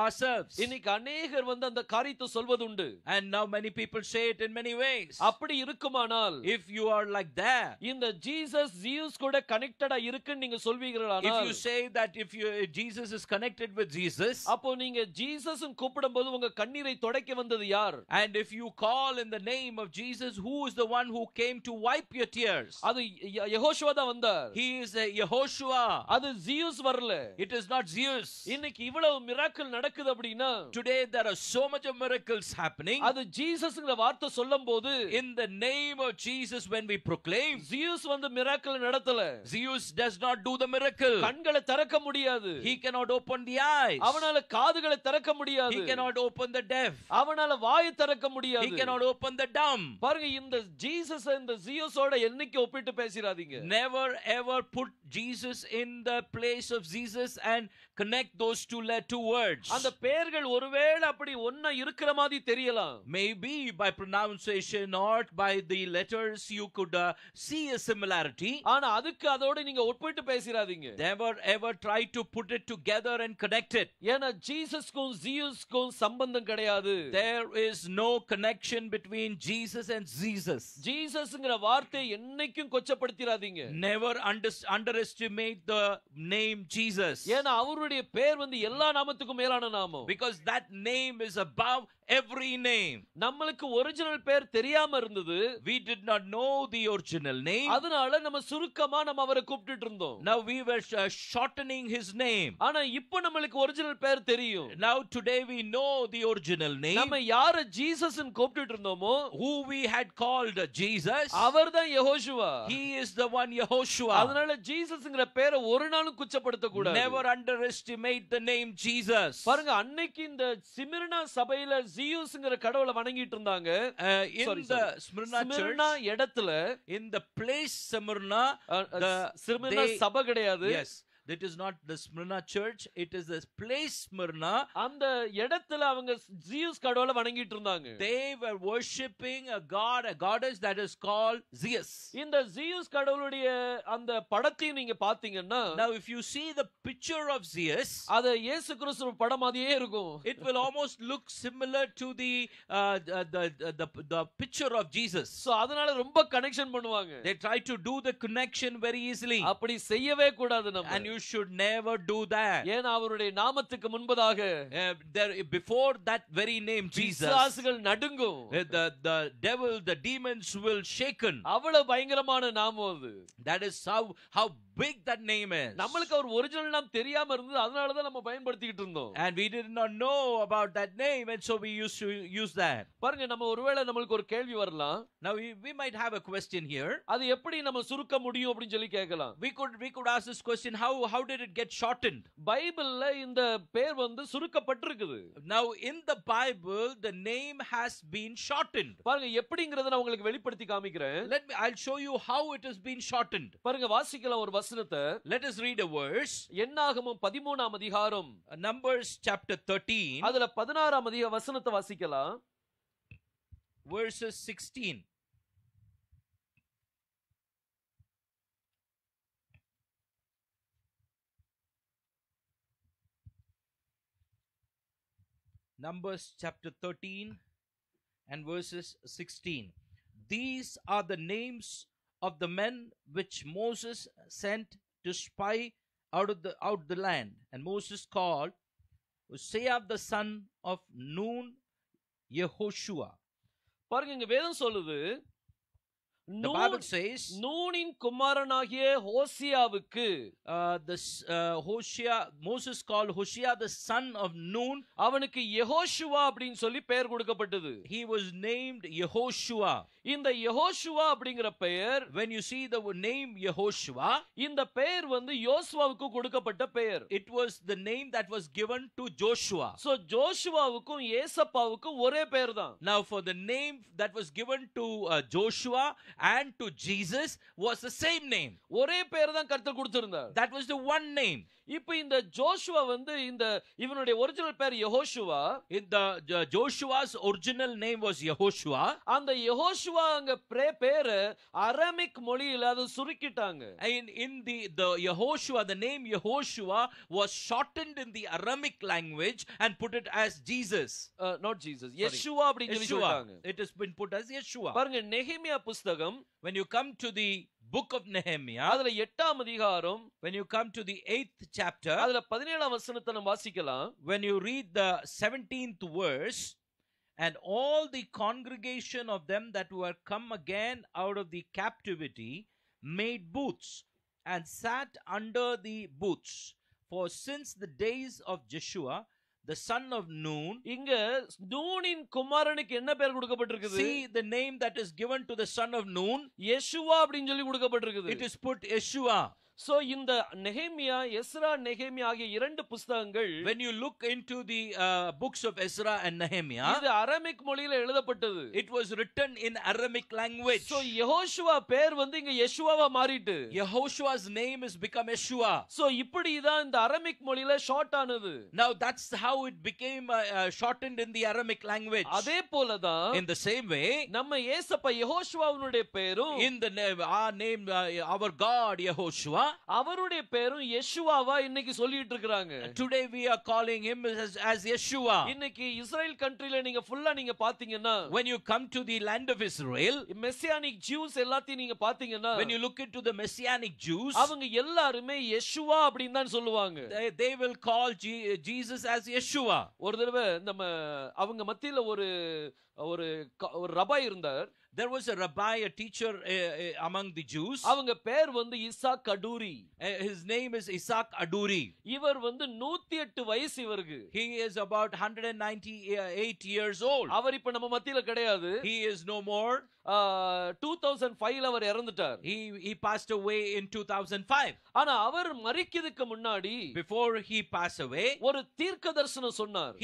ourselves. இன்னைக்கு अनेகர் வந்து அந்த காரியத்தை சொல்வதுண்டு. And now many people say it in many ways. அப்படி இருக்குமானால், if you are like that, இந்த ஜீசஸ் ஜியூஸ் கூட கனெக்டடா இருக்குன்னு நீங்க சொல்வீங்களானால், if you say that if Jesus is connected with Jesus, அப்போ நீங்க ஜீசஸ்னு கூப்பிடும்போது உங்க கண்ணீரை துடைக்க வந்தது யார்? and if you call in the name of Jesus, who is the one who came to wipe your tears? அது யெகோஷுவா தான் வந்தார். He is Yehoshua. அது ஜியூஸ் வரல. It is not Zeus. இன்னைக்கு இவ்வளவு மிராக்கிள் நடக்குது அப்படினா, today there are so much of miracles happening. அது ஜீசஸ்ங்கற வார்த்தை சொல்லும்போது, in the name of Jesus when we proclaim, Zeus வந்து miracle நடத்தல. Zeus does not do the miracle. கண்களை திறக்க முடியாது. He cannot open the eyes. அவனால காதுகளை திறக்க முடியாது. He cannot open the deaf. அவனால வாயை திறக்க முடியாது. He cannot open the dumb. பாருங்க, இந்த ஜீசஸ் இந்த ஜியோஸோட என்னைக்கு ஒப்பிட்டு பேசிராதீங்க. Never ever put Jesus in the place of Jesus and connect those two words. அந்த பெயர்கள் ஒருவேளை அப்படி ஒண்ணா இருக்கிற மாதிரி தெரியலாம். Maybe by pronunciation or by the letters you could see a similarity. ஆனா அதுக்கு அதோட நீங்க ஒப்பிட்டு பேசிராதீங்க. Never ever try to put it together and connect it. ஏன்னா ஜீசஸ்க்கும் ஜியூஸ்க்கும் சம்பந்தம் கிடையாது. There is no connection between Jesus and Jesus. ஜீசஸ்ங்கற வார்த்தை என்னைக்கும் கொச்சப்படுத்திராதீங்க. Never underestimate the name Jesus. ஏன்னா அவருடைய பேர் வந்து எல்லா நாமத்துக்கும் மேலான நாமம். Because that name is above every name. நம்மளுக்கு ஒரிஜினல் பேர் தெரியாம இருந்தது. We did not know the original name. அதனால நம்ம சுருக்கமா நம்ம அவரை கூப்பிட்டுட்டு இருந்தோம். Now we were shortening his name. ஆனா இப்போ நம்மளுக்கு ஒரிஜினல் பேர் தெரியும். Now today we know the original name. நம்ம யாரை ஜீசஸ்னு கூப்பிட்டுட்டு இருந்தோமோ, who we had called Jesus, அவர்தான் யெகோஷுவா. he is the one Yehoshua. அதனால ஜீசஸ்ங்கற பேரை ஒரு நாளும் குச்சப்படுத்த கூடாது. Never underestimate the name Jesus. பாருங்க, அன்னைக்கு இந்த ஸ்மிர்னா சபையில ஜியூஸ்ங்கற கடவுளை வணங்கிட்டு இருந்தாங்க. In the Smyrna church, இடத்துல, in the place Smyrna, Smyrna சபை கிடையாது. Yes, that is not the Smyrna church, it is the place Smyrna. அந்த இடத்துல அவங்க ஜியூஸ் கடவுளை வணங்கிட்டு இருந்தாங்க. They were worshiping a goddess that is called Zeus. இந்த ஜியூஸ் கடவுளுடைய அந்த படத்தை நீங்க பாத்தீங்கன்னா, now if you see the picture of Zeus, அது இயேசு கிறிஸ்து படம் மாதிரியே இருக்கும். it will almost look similar to the picture of Jesus. So அதனால ரொம்ப கனெக்ஷன் பண்ணுவாங்க. They try to do the connection very easily. அப்படி செய்யவே கூடாது நம்ம. And you should never do that. ஏன்னா அவருடைய நாமத்துக்கு முன்பதாக, before that very name Jesus, பிசாசுகள் நடுங்கும். the devil, the demons will shaken. அவ்வளவு பயங்கரமான நாமம் அது. That is how big that name is. நம்மளுக்கு அவர் ஒரிஜினல் நாமம் தெரியாம இருந்தது. அதனால தான் நம்ம பயன்படுத்திட்டு இருந்தோம். And we did not know about that name, and so we used to use that. பாருங்க, நம்ம ஒருவேளை நமக்கு ஒரு கேள்வி வரலாம். Now we might have a question here. அது எப்படி நம்ம சுருக்க முடியும் அப்படினு சொல்லி கேட்கலாம். We could ask this question, how did it get shortened? பைபிள்ல இந்த பேர் வந்து சுருக்கப்பட்டிருக்குது. Now in the Bible the name has been shortened. பாருங்க, எப்படிங்கறத நான் உங்களுக்கு வெளிப்படுத்தி காமிக்கிறேன். I'll show you how it has been shortened. பாருங்க, வாசிக்கலாம் ஒரு வசனத்தை. Let us read a verse. என்னாகமம் 13ஆம் அதிகாரம், Numbers chapter 13, அதுல 16ஆம் வசனத்தை வாசிக்கலாம். verses 16. Numbers chapter 13 and verses 16. These are the names of the men which Moses sent to spy out the land. And Moses called Hosea the son of Nun Yehoshua. பாருங்க இங்க வேதம் சொல்லுது, The Bible says நூனின் குமாரனாகிய ஹோசியாவுக்கு, Moses called Hosea the son of Nun. அவனுக்கு யெகோஷுவா அப்படின்னு சொல்லி பெயர் கொடுக்கப்பட்டது. He was named Yehoshua. இந்த யெகோஷுவா அப்படிங்கிற பெயர், when you see the name Yehoshua, இந்த பெயர் வந்து யோசுவாவுக்கு கொடுக்கப்பட்ட பெயர். it was the name that was given to Joshua. So ஜோஷுவாவுக்கும் ஏசப்பாவுக்கும் ஒரே பெயர் தான். Now for the name that was given to Joshua and to Jesus was the same name. ஒரே பெயர் தான் கர்த்தர் கொடுத்திருந்தார். That was the one name. இப்போ இந்த ஜோஷுவா வந்து இவனுடைய ஒரிஜினல் பெயர் யெகோஷுவா. The Joshua's original name was Yehoshua. அந்த யெகோஷுவா அங்க பேரு அரமிக் மொழியில அது சுருக்கிட்டாங்க. In the Yehoshua, the name Yehoshua was shortened in the Aramic language and put it as Jesus. Not Jesus. Yeshua அப்படினு சொல்லி சொல்றாங்க. It has been put as Yeshua. பாருங்க நெகேமியா புத்தகம், when you come to the book of Nehemiah, அதுல 8ஆம் அதிகாரம், when you come to the 8th chapter, அதுல 17ஆம் வசனத்தை நம்ம வாசிக்கலாம். when you read the 17th verse, and all the congregation of them that were come again out of the captivity made booths and sat under the booths, for since the days of Joshua the son of Nun. இங்க நூனின் குமாரனுக்கு என்ன பெயர் கொடுக்கப்பட்டிருக்குது? See the name that is given to the son of Nun, Yeshua அப்படினு சொல்லி கொடுக்கப்பட்டிருக்குது. it is put Yeshua. So இந்த நெகேமியா, Ezra, நெகேமியா ஆகிய இரண்டு புத்தகங்கள், when you look into the books of Ezra and Nehemiah, இது அரமிக் மொழியில எழுதப்பட்டது. it was written in Aramic language. So Yehoshua பேர் வந்து இங்க யெஷுவாவா மாறிட்டு, Yehoshua's name is become Yeshua. So இப்படி தான் இந்த அரமிக் மொழியில ஷார்ட் ஆனது. Now that's how it became shortened in the Aramic language. அதே போல தான் in the same way, நம்ம இயேசப்பா யெகோஷுவாவுடைய பேரும், in the name our name our God Yehoshua, அவருடைய பேரும் யெஷுவாவா இன்னைக்கு சொல்லிட்டு இருக்காங்க. today we are calling him as Yeshua. இன்னைக்கு இஸ்ரேல் கண்ட்ரில நீங்க ஃபுல்லா நீங்க பாத்தீங்கன்னா, when you come to the land of Israel, messianic juice எல்லாத்தையும் நீங்க பாத்தீங்கன்னா, when you look into the Messianic Jews, அவங்க எல்லாருமே யெஷுவா அப்படினு தான் சொல்லுவாங்க. they will call Jesus as Yeshua. ஒரு தடவை நம்ம அவங்க மத்தியில ஒரு ரபாய் இருந்தார். There was a rabbi, a teacher among the Jews. அவங்க பேர் வந்து Ishaq அடூரி. His name is Isaac Aduri. இவர் வந்து 108 வயசு இவருக்கு. He is about 198 years old. அவர் இப்ப நம்ம மத்தியில கிடையாது. He is no more. 2005ல அவர் இறந்துட்டார். He passed away in 2005. ஆனா அவர் மரிக்கிறதுக்கு முன்னாடி, before he passed away, ஒரு தீர்க்கதரிசனம் சொன்னார்.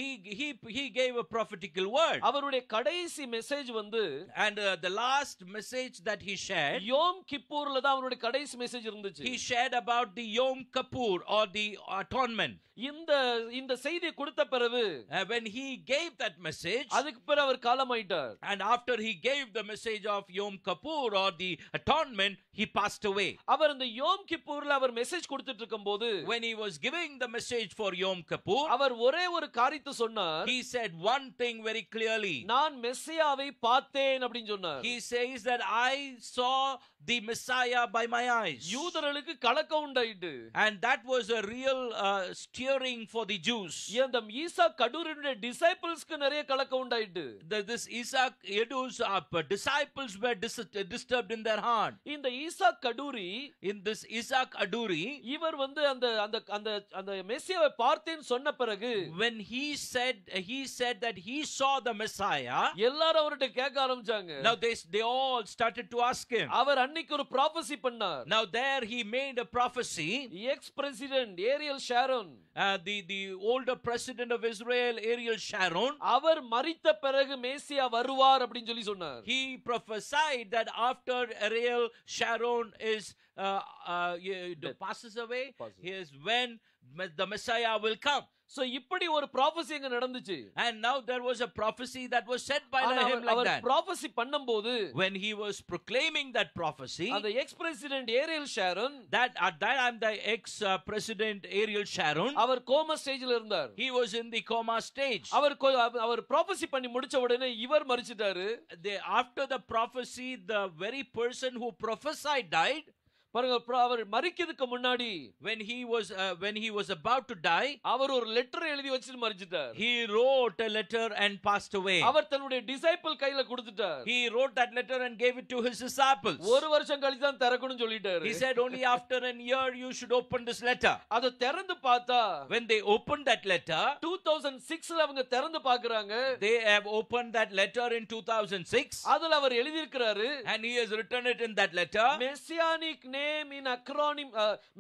he gave a prophetical word. அவருடைய கடைசி மெசேஜ் வந்து, and the last message that he shared, யோம் கிப்பூர்ல தான் அவருடைய கடைசி மெசேஜ் இருந்துச்சு. he shared about the Yom Kippur or the atonement. இந்த செய்தியை கொடுத்த பிறகு, when he gave that message, அதுக்கு பிறகு அவர் காலமாயிட்டார். and after he gave the message of Yom Kippur or the atonement, he passed away. அவர் இந்த யோம் கிப்பூர்ல அவர் மெசேஜ் கொடுத்துட்டு இருக்கும்போது, when he was giving the message for Yom Kippur, அவர் ஒரே ஒரு காரியத்தை சொன்னார். he said one thing very clearly. நான் மெசியாவை பார்த்தேன் அப்படினு சொன்னார். he says that I saw the Messiah by my eyes. யூதர்களுக்கு கலக்கம் உண்டாயிட்டு, and that was a real steering for the Jews. இந்த ஈசாக் கடூரினுடைய டிசைபிள்ஸ்க்கு நிறைய கலக்கம் உண்டாயிட்டு. this Isaac Edu's disciples were disturbed in their heart. இந்த Isaac Koduri, in this Isaac Aduri, இவர் வந்து அந்த மெசியாவை பார்த்தேன்னு சொன்ன பிறகு, when he said that he saw the Messiah, எல்லாரும் அவர்ட்ட கேட்க ஆரம்பிச்சாங்க. now they all started to ask him. அவர் அன்னைக்கு ஒரு ப்ராபசி பண்ணார். now there he made a prophecy. Ex president Ariel Sharon, the older president of Israel, Ariel Sharon, அவர் மரித்த பிறகு மேசியா வருவார் அப்படினு சொல்லி சொன்னார். he prophesied that after Ariel Sharon is passes away, is when the Messiah will come. So இப்படி ஒரு prophecy அங்க நடந்துச்சு. And now there was a prophecy that was said by him like our that. prophecy பண்ணும்போது When he was proclaiming that prophecy, அந்த ex-president Ariel Sharon, that at that time the ex-president Ariel Sharon, அவர் coma ஸ்டேஜ்ல இருந்தார். he was in the coma stage. Our prophecy பண்ணி முடிச்ச உடனே இவர் மரிச்சிட்டாரு. After the prophecy, the very person who prophesied died. பாருங்க, அவர் மரிக்கிறதுக்கு முன்னாடி when he was about to die, அவர் ஒரு லெட்டர் எழுதி வச்சிட்டு மரிச்சிட்டார். he wrote a letter and passed away. அவர் தன்னுடைய டிசைபிள் கையில கொடுத்துட்டார். He wrote that letter and gave it to his disciples. ஒரு வருஷம் கழிச்சு தான் திறக்கணும்னு சொல்லிட்டாரு. He said only after a year you should open this letter. அத திறந்து பார்த்தா, when they opened that letter, 2006ல அவங்க திறந்து பார்க்கறாங்க. they have opened that letter in 2006. அதுல அவர் எழுதி இருக்கிறாரு, and he has written it in that letter. Messianic name in acronym,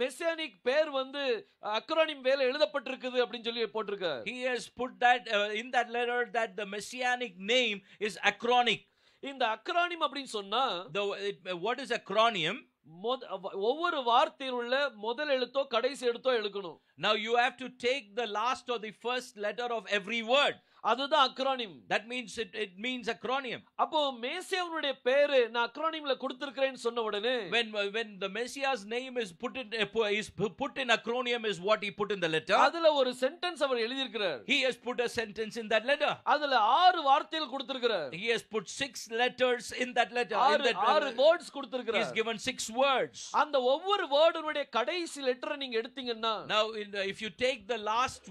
Messianic பேர் வந்து acronym வேல எழுதப்பட்டிருக்குது அப்படினு சொல்லி போட்டுருக்கார். He has put that in that letter that the Messianic name is acronic. இந்த acronym அப்படினு சொன்னா, what is acronym? ஒவ்வொரு வார்த்தையில் உள்ள முதல் எழுத்தோ கடைசி எழுத்தோ எழுதணும். Now you have to take the last or the first letter of every word. அதுதான் acronym. That means it means acronym. அப்போ மேசியாவுடைய பேரு நான் acronymல கொடுத்திருக்கிறேன்னு சொன்ன உடனே, when the Messiah's name is put in acronym is what he put in the letter. அதுல ஒரு sentence அவர் எழுதி இருக்கிறார். He has put a sentence in that letter. அதுல 6 வார்த்தைகள் கொடுத்திருக்கிறார். He has put 6 letters in that letter. 6 words கொடுத்திருக்கிறார். He has given 6 words. அந்த ஒவ்வொரு வேர்டுனுடைய கடைசி லெட்டரை நீங்க எடுத்தீங்கன்னா, now if you take the last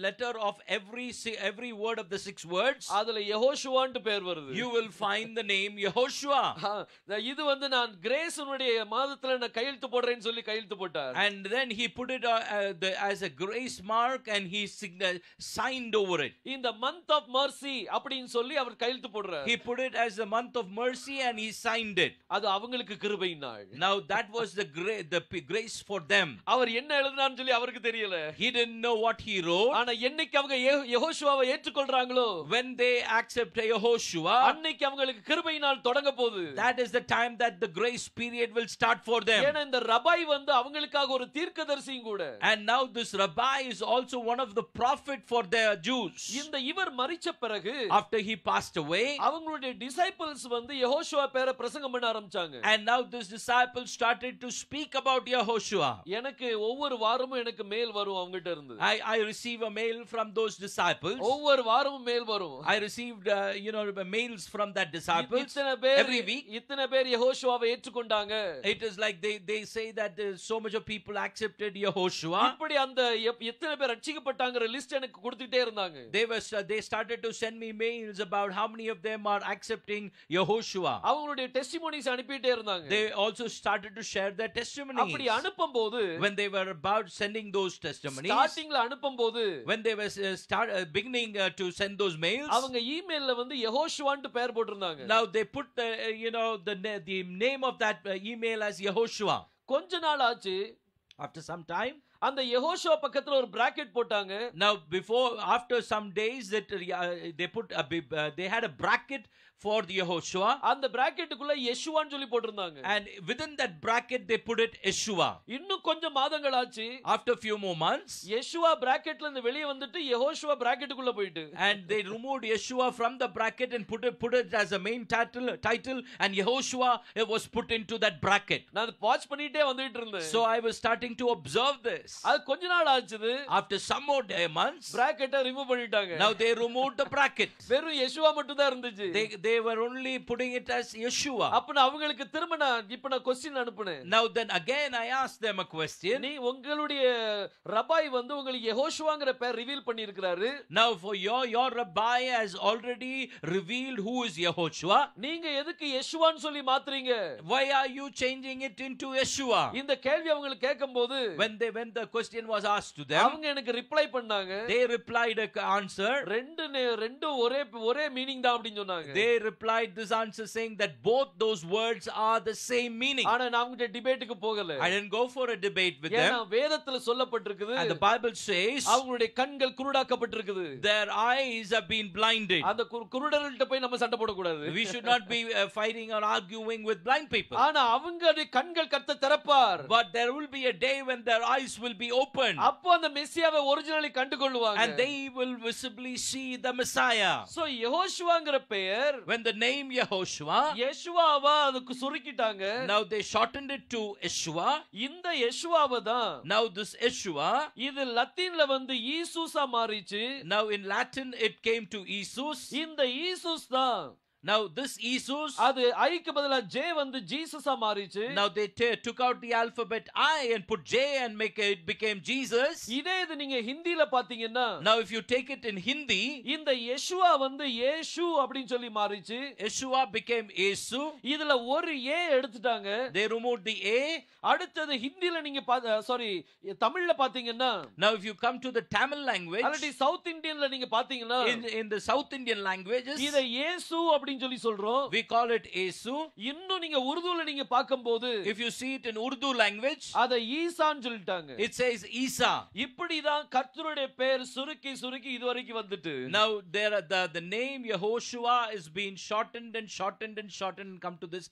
letter of every word of the 6 words, அதுல யெகோஷுவான்னு பேர் வருது. you will find the name Yehoshua. இது வந்து நான் கிரேஸ்னுடைய மாதத்துல நான் கையெழுத்து போடுறேன்னு சொல்லி கையெழுத்து போட்டார். and then he put it as a grace mark and he signed over it. in the month of mercy அப்படினு சொல்லி அவர் கையெழுத்து போடுறார். he put it as the month of mercy and he signed it. அது அவங்களுக்கு கிருபையின் நாள். now that was the grace for them. அவர் என்ன எழுதினான்னு சொல்லி அவருக்கு தெரியல. he didn't know what he wrote. ஆனா என்னைக்கு அவங்க யெகோஷுவாவை ஏற்றுக்கொள்றாங்களோ, when they accept Yehoshua, அன்னைக்கு அவங்களுக்கு கிருபையின் நாள் தொடங்க போகுது. that is the time that the grace period will start for them. ஏன்னா இந்த ரபாய் வந்து அவங்களுக்காக ஒரு தீர்க்கதரிசியும் கூட. and now this rabbi is also one of the prophet for the Jews. இந்த இவர் மரிச்ச பிறகு, after he passed away, அவங்களுடைய டிசைபிள்ஸ் வந்து யெகோஷுவா பேரை பிரசங்கம் பண்ண ஆரம்பிச்சாங்க. and now this disciples started to speak about Yehoshua. எனக்கு ஒவ்வொரு வாரமும் எனக்கு மெயில் வரும் அவங்ககிட்ட இருந்து. I receive a mail from those disciples. ஒவ்வொரு வாரமும் மெயில் வரும். I received mails from that disciples every week. இத்தனை பேர் யெகோஷுவாவை ஏற்றுக்கொண்டாங்க. it is like they say that so much of people accepted Yehoshua. இப்படி அந்த எத்தனை பேர் ரட்சிக்கப்பட்டாங்கற லிஸ்ட் எனக்கு கொடுத்துட்டே இருந்தாங்க. they started to send me mails about how many of them are accepting Yehoshua. அவங்களுடைய டெஸ்டிமோனிஸ் அனுப்பிட்டே இருந்தாங்க. they also started to share their testimonies. அப்படி அனுப்பும்போது, when they were about sending those testimonies, ஸ்டார்டிங்ல அனுப்பும்போது, when they were beginning to send those mails, அவங்க இமெயில்ல வந்து யெகோஷுவான்னு பேர் போட்டிருந்தாங்க. now they put the name of that email as Yehoshua. கொஞ்ச நாள் ஆச்சு. after some time, அந்த யெகோஷுவா பக்கத்துல ஒரு பிராக்கெட் போட்டாங்க. now after some days that they had a bracket for the Yehoshua. அந்த பிராக்கெட்டுக்குள்ள யெஷுவான்னு சொல்லி போட்டிருந்தாங்க. and within that bracket they put it Yeshua. இன்னும் கொஞ்சம் மாதங்கள் ஆச்சு. after few more months, Yeshua பிராக்கெட்ல இருந்து வெளிய வந்துட்டு யெகோஷுவா பிராக்கெட்டுக்குள்ள போயிட்டு, and they removed Yeshua from the bracket and put it as a main title and Yehoshua was put into that bracket. நான் வாட்ச் பண்ணிட்டே வந்துட்டு இருந்தேன். so I was starting to observe this. அது கொஞ்ச நாள் ஆச்சு. after some more months, பிராக்கெட்டை remove பண்ணிட்டாங்க. now they removed the bracket. வெறும் யெஷுவா மட்டும் தான் இருந்துச்சு. they were only putting it as Yeshua. அப்ப நான் அவங்களுக்கு திரும்ப நான் क्वेश्चन அனுப்புனேன். now then again I asked them a question. நீ உங்களுடைய ரபாய் வந்து உங்களுக்கு யெகோஷுவாங்கற பேர் ரிவீல் பண்ணியிருக்காரு. now for your rabbi has already revealed who is Yehoshua. நீங்க எதுக்கு யெஷுவான்னு சொல்லி மாத்துறீங்க? why are you changing it into Yeshua? இந்த கேள்வி அவங்க கேக்கும்போது, when the question was asked to them, அவங்க எனக்கு ரிப்ளை பண்ணாங்க. they replied a answer. ரெண்டு ஒரே மீனிங் தான் அப்படி சொன்னாங்க. they replied this answer saying that both those words are the same meaning. ஆனா நான் அவங்க டிபேட்டுக்கு போகல. I didn't go for a debate with them. ஏன்னா வேதத்துல சொல்லப்பட்டிருக்குது, and the Bible says அவங்களுடைய கண்கள் குருடாக்கப்பட்டிருக்குது. their eyes have been blinded. அந்த குருடர்கள்ட்ட போய் நம்ம சண்டை போட கூடாது. we should not be fighting or arguing with blind people. ஆனா அவங்களுடைய கண்கள் கர்த்தர் திறப்பார். but there will be a day when their eyes will be opened. அப்போ அந்த மெசியாவை ஒரிஜினலி கண்டுகொள்வாங்க. And they will visibly see the Messiah. So யெகோஷுவாங்கற பெயர் When the name Yehoshua, யெஷுவாவா அதுக்கு சுருக்கிட்டாங்க. now they shortened it to Yeshua. இந்த யெஷுவாவை தான் Now this Yeshua, இது லத்தீன்ல வந்து ஈசூஸா மாறிச்சு. now in Latin it came to Jesus. இந்த ஈசூஸ் தான் Now this Jesus, அது ஐக்கு பதிலா ஜே வந்து ஜீசஸா மாறிச்சு. now they took out the alphabet I and put J and it became Jesus. இதே இது நீங்க ஹிந்தில பாத்தீங்கன்னா, Now if you take it in Hindi, இந்த யெஷுவா வந்து இயேசு அப்படினு சொல்லி மாறிச்சு. Yeshua became Yesu. இதுல ஒரு ஏ எடுத்துட்டாங்க. They removed the A. அடுத்தது ஹிந்தில நீங்க சாரி தமிழ்ல பாத்தீங்கன்னா, Now if you come to the Tamil language, அல்லது சவுத் இந்தியன்ல நீங்க பாத்தீங்கன்னா, in the South Indian languages, இத இயேசு அப்படினு சொல்லி சொல்றோம். we call it Yesu. இன்னும் நீங்க உருதுல நீங்க பாக்கும்போது, If you see it in Urdu language, அத ஈசான்னு சொல்லிட்டாங்க. it says Isa. இப்படிதான் கர்த்தருடைய பெயர் சுருக்கி சுருக்கி இதுவரைக்கும் வந்துட்டு. Now there the name Yehoshua is being shortened and shortened and shortened and come to this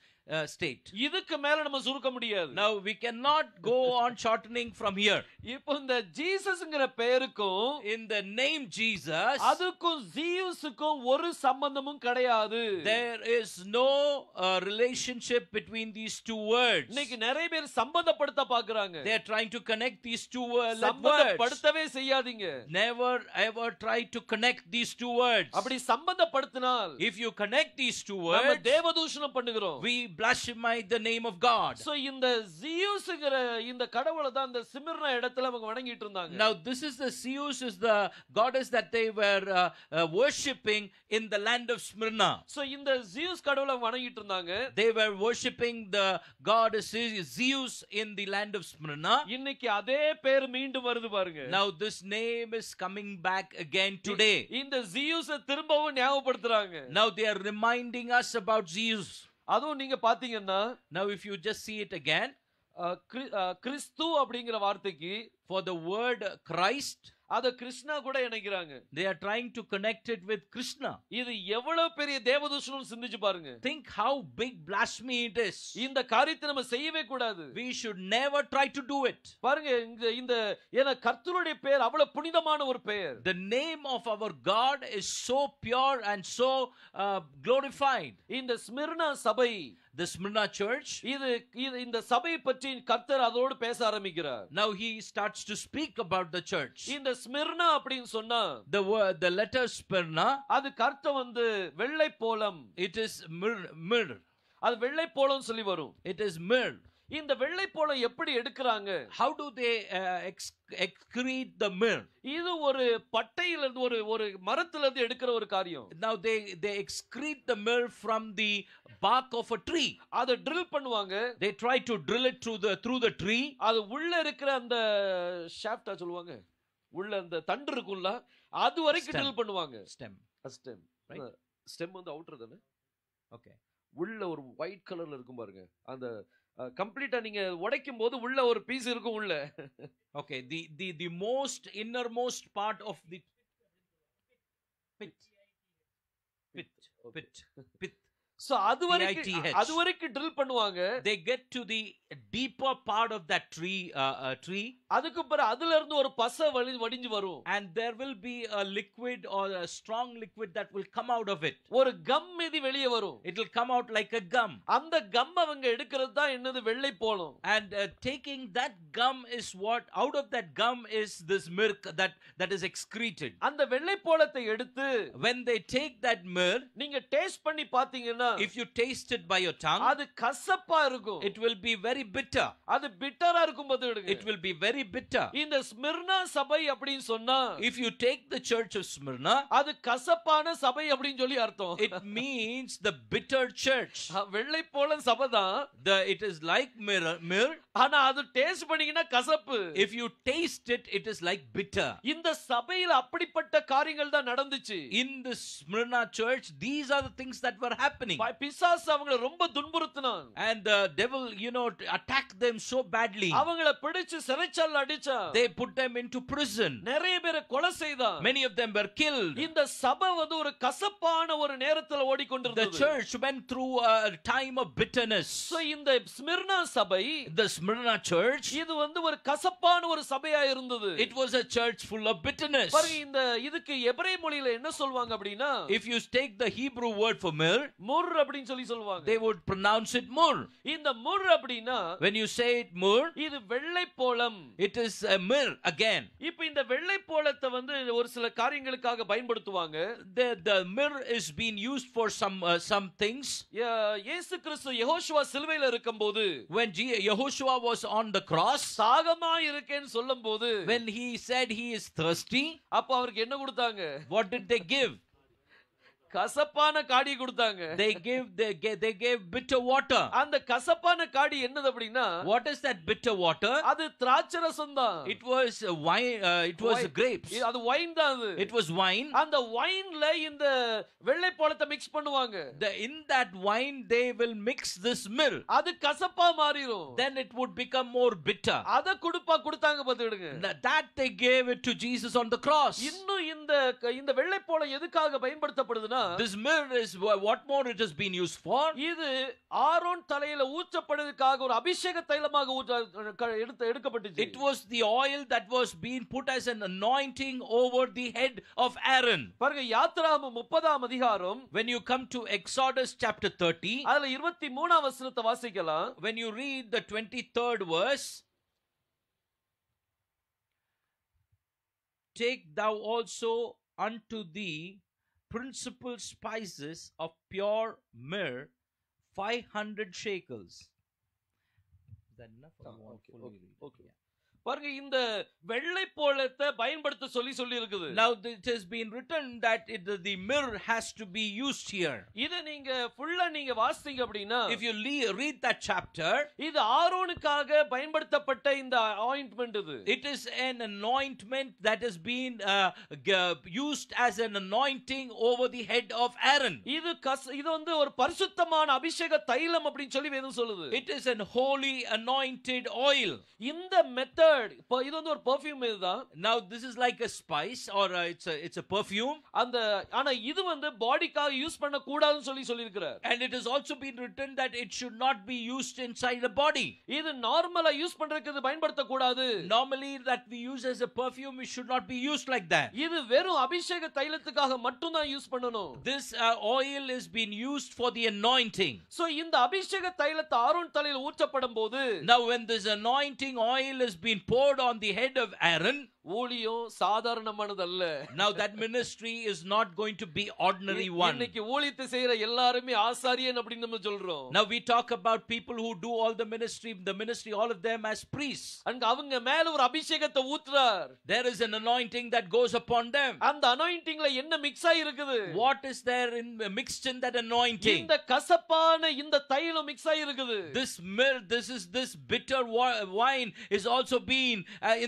state. இதுக்கு மேல நம்ம சுருக்க முடியாது. Now we cannot go on shortening from here. இப்போ இந்த ஜீசஸ்ங்கற பெயருக்கும் In the name Jesus, அதுக்கும் ஜீயுஸ்க்கும் ஒரு சம்பந்தமும் கிடையாது. there is no relationship between these two words. இன்னைக்கு நிறைய பேர் சம்பந்தப்படுத்த பார்க்கறாங்க. They are trying to connect these two words. சம்பந்தப்படுத்தவே செய்யாதீங்க. Never ever try to connect these two words. அப்படி சம்பந்தப்படுத்தினால், If you connect these two நம்ம words, தேவதூஷணம் பண்ணுகிறோம். we blaspheme the name of God. So இந்த ஜீயுஸ்ங்கற இந்த கடவுளை தான் இந்த சிமிர்னா இடத்துல அவங்க வணங்கிட்டு இருந்தாங்க. Now this is the Zeus is the goddess that they were worshipping in the land of Smyrna. So இந்த ஜீயுஸ் கடவுளை வணங்கிட்டு இருந்தாங்க. They were worshipping the goddess Zeus in the land of Smyrna. இன்னைக்கு அதே பேர் மீண்டும் வருது பாருங்க. Now this name is coming back again today. இந்த ஜீயுஸை திரும்பவும் ஞாபகப்படுத்துறாங்க. Now they are reminding us about Zeus. அதுவும் நீங்க பாத்தீங்கன்னா, Now if you just see it again, கிறிஸ்து அப்படிங்கிற வார்த்தைக்கு for the word Christ, அத கிருஷ்ணா கூட இணைக்கிறாங்க. they are trying to connect it with Krishna. இது எவ்வளவு பெரிய தேவதூஷணம் சிந்திச்சு பாருங்க. Think how big blasphemy it is. இந்த காரியத்தை நம்ம செய்யவே கூடாது. We should never try to do it. பாருங்க, இந்த ஏன்னா கர்த்தருடைய பெயர் அவ்வளவு புனிதமான ஒரு பெயர். The name of our God is so pure and so glorified. இந்த ஸ்மிர்னா சபை, The Smyrna church, இந்த சபை பற்றி கர்த்தர் அதோடு பேச ஆரம்பிக்கிறார். now he starts to speak about the church. இந்த ஸ்மிர்னா அப்படினு சொன்னா, The letter Smyrna, அதுக்கு அர்த்தம் வந்து வெள்ளை போலம். it is myrrh. அது வெள்ளை போலம் சொல்லி வரும். It is myrrh. இந்த வெள்ளை போலம் எப்படி எடுக்கறாங்க? How do they excrete the myrrh? இது ஒரு பட்டையில இருந்து ஒரு மரத்துல இருந்து எடுக்கிற ஒரு காரியம். Now they excrete the myrrh from the bark of a tree. அத drill பண்ணுவாங்க. They try to drill it through the tree. அது உள்ள இருக்கிற அந்த ஷாஃப்டா சொல்லுவாங்க, உள்ள அந்த தண்டு இருக்குல்ல, அது வரைக்கும் drill பண்ணுவாங்க. Stem. Right? ஸ்டெம் வந்து அவுட்டர் தானே. Okay. உள்ள ஒரு ஒயிட் கலர்ல இருக்கும் பாருங்க. அந்த கம்ப்ளீட்டா நீங்க உடைக்கும் போது உள்ள ஒரு பீஸ் இருக்கும் உள்ள. Okay, the most innermost part of the pith. So அது வரைக்கும் drill பண்ணுவாங்க. They get to the deeper part of that tree. அதுக்கு பிறகு அதுல இருந்து ஒரு பசை வடிஞ்சு வரும். And there will be a liquid or a strong liquid that will come out of it. ஒரு கம் மீதி வெளியே வரும். It will come out like a gum. அந்த கம் அவங்க எடுக்கிறது தான் என்னது வெள்ளை போலம். And taking that gum is what out of that gum is this milk that is excreted. அந்த வெள்ளை போலத்தை எடுத்து when they take that myrrh, நீங்க டேஸ்ட் பண்ணி பாத்தீங்கன்னா, if you taste it by your tongue, அது கசப்பா இருக்கும். it will be very bitter. அது பிட்டரா இருக்கும் போது எடுங்க. It will be very bitter. இந்த ஸ்மிர்னா சபை அப்படினு சொன்னா, if you take the church of Smyrna, அது கசப்பான சபை அப்படினு சொல்லி அர்த்தம். it means the bitter church. வெள்ளை போலம் சபை தான். It is like myrrh, ஆனா அது டேஸ்ட் பண்ணீங்கன்னா கசப்பு. if you taste it, it is like bitter. இந்த சபையில அப்படிப்பட்ட காரியங்கள் தான் நடந்துச்சு. In the Smyrna church, these are the things that were happening. பிசாசு அவங்களை ரொம்ப துன்புறுத்தினான். And the devil, attacked them so badly. அவங்களை பிடிச்சு சிறைச்சாலையில் அடிச்சான். They put them into prison. நிறைய பேரை கொலை செய்தான். Many of them were killed. இந்த சபை வந்து ஒரு கசப்பான ஒரு நேரத்துல ஓடிக்கொண்டிருந்தது. The church went through a time of bitterness. So இந்த ஸ்மிர்னா சபை, The Smyrna church, இது வந்து ஒரு கசப்பான ஒரு சபையா இருந்தது. it was a church full of bitterness. பாருங்க, இந்த இதுக்கு எபிரேய மொழியில என்ன சொல்வாங்க அப்படினா, If you take the Hebrew word for myrrh, Moore அப்படினு சொல்லுவாங்க. they would pronounce it myrrh. இந்த முர் அப்படினா, When you say it myrrh, இது வெள்ளை போளம். it is a myrrh again. இப்போ இந்த வெள்ளை போளத்தை வந்து ஒரு சில காரியங்களுக்காக பயன்படுத்துவாங்க. The myrrh is being used for some things. இயேசு கிறிஸ்து யெகோஷுவா சிலுவையில இருக்கும்போது, When Yehoshua was on the cross, தாகமா இருக்கேன்னு சொல்லும்போது, when he said he is thirsty, அப்ப அவருக்கு என்ன கொடுத்தாங்க? what did they give? கசப்பான காடி கொடுத்தாங்க. They gave bitter water. அந்த கசப்பான காடி என்னது அப்படினா, What is that bitter water? அது திராட்சரசம் தான். It was wine. It was grapes. அது வைன் தான் அது. It was wine. அந்த வைன்ல இந்த வெள்ளை போளத்தை mix பண்ணுவாங்க. In that wine they will mix this myrrh. அது கசப்பா மாறிரும். Then it would become more bitter. அத கொடுத்தாங்க பாத்துடுங்க. That they gave it to Jesus on the cross. இன்னும் இந்த வெள்ளை போளம் எதுக்காக பயன்படுத்தப்படுதுன்னா, This myrrh is what more it has been used for. இது Aaron தலையில ஊற்றப்படுவதற்காக ஒரு அபிஷேக தைலமாக எடுக்கப்பட்டுச்சு. It was the oil that was being put as an anointing over the head of Aaron. பாருங்க, யாத்திராகமம் 30ஆம் அதிகாரம், When you come to Exodus chapter 30, அதுல 23ஆம் வசனத்தை வாசிக்கலாம். when you read the 23rd verse, take thou also unto thee principal spices of pure myrrh, 500 shekels. Is that enough? Okay. பாருங்க, இந்த வெள்ளை போளத்தை பயன்படுத்த சொல்லி இருக்குது. Now it has been written that the myrrh has to be used here. இத நீங்க ஃபுல்லா நீங்க வாசிங்க அப்படினா, If you read that chapter, இது ஆரோனுக்காக பயன்படுத்தப்பட்ட இந்த ஆயின்ட்மென்ட் இது. It is an anointment that has been used as an anointing over the head of Aaron. இது வந்து ஒரு பரிசுத்தமான அபிஷேக தைலம் அப்படினு சொல்லி வேதம் சொல்லுது. It is an holy anointed oil. இந்த மெத்தட், இது வந்து ஒரு பெர்ஃப்யூம் இதுதான். Now this is like a spice or it's a perfume. ஆனா இது வந்து பாடிக்காக யூஸ் பண்ண கூடாதுன்னு சொல்லியிருக்கிறார். And it has also been written that it should not be used inside the body. இது நார்மலா யூஸ் பண்றதுக்கு பயன்படுத்த கூடாது. Normally that we use as a perfume, it should not be used like that. இது வெறும் அபிஷேக தைலத்துக்காக மட்டும் தான் யூஸ் பண்ணணும். This oil is being used for the anointing. So இந்த அபிஷேக தைலத்தை ஆரோன் தலையில் ஊற்றப்படும்போது, Now when this anointing oil is being poured on the head of Aaron, ஊழியம் சாதாரணமானதல்ல. Now that ministry is not going to be ordinary one. இன்னைக்கு ஊழியத்தை செய்யற எல்லாரும் ஆசாரியன் அப்படி நம்ம சொல்றோம். Now we talk about people who do all the ministry all of them as priests. அங்க அவங்க மேல ஒரு அபிஷேகத்தை ஊத்துறார். There is an anointing that goes upon them. அந்த அனாயிண்டிங்ல என்ன மிக்ஸ் ஆகி இருக்குது? What is there mixed in that anointing? இந்த கசப்பான இந்த தைலம் மிக்ஸ் ஆகி இருக்குது. This bitter wine is also being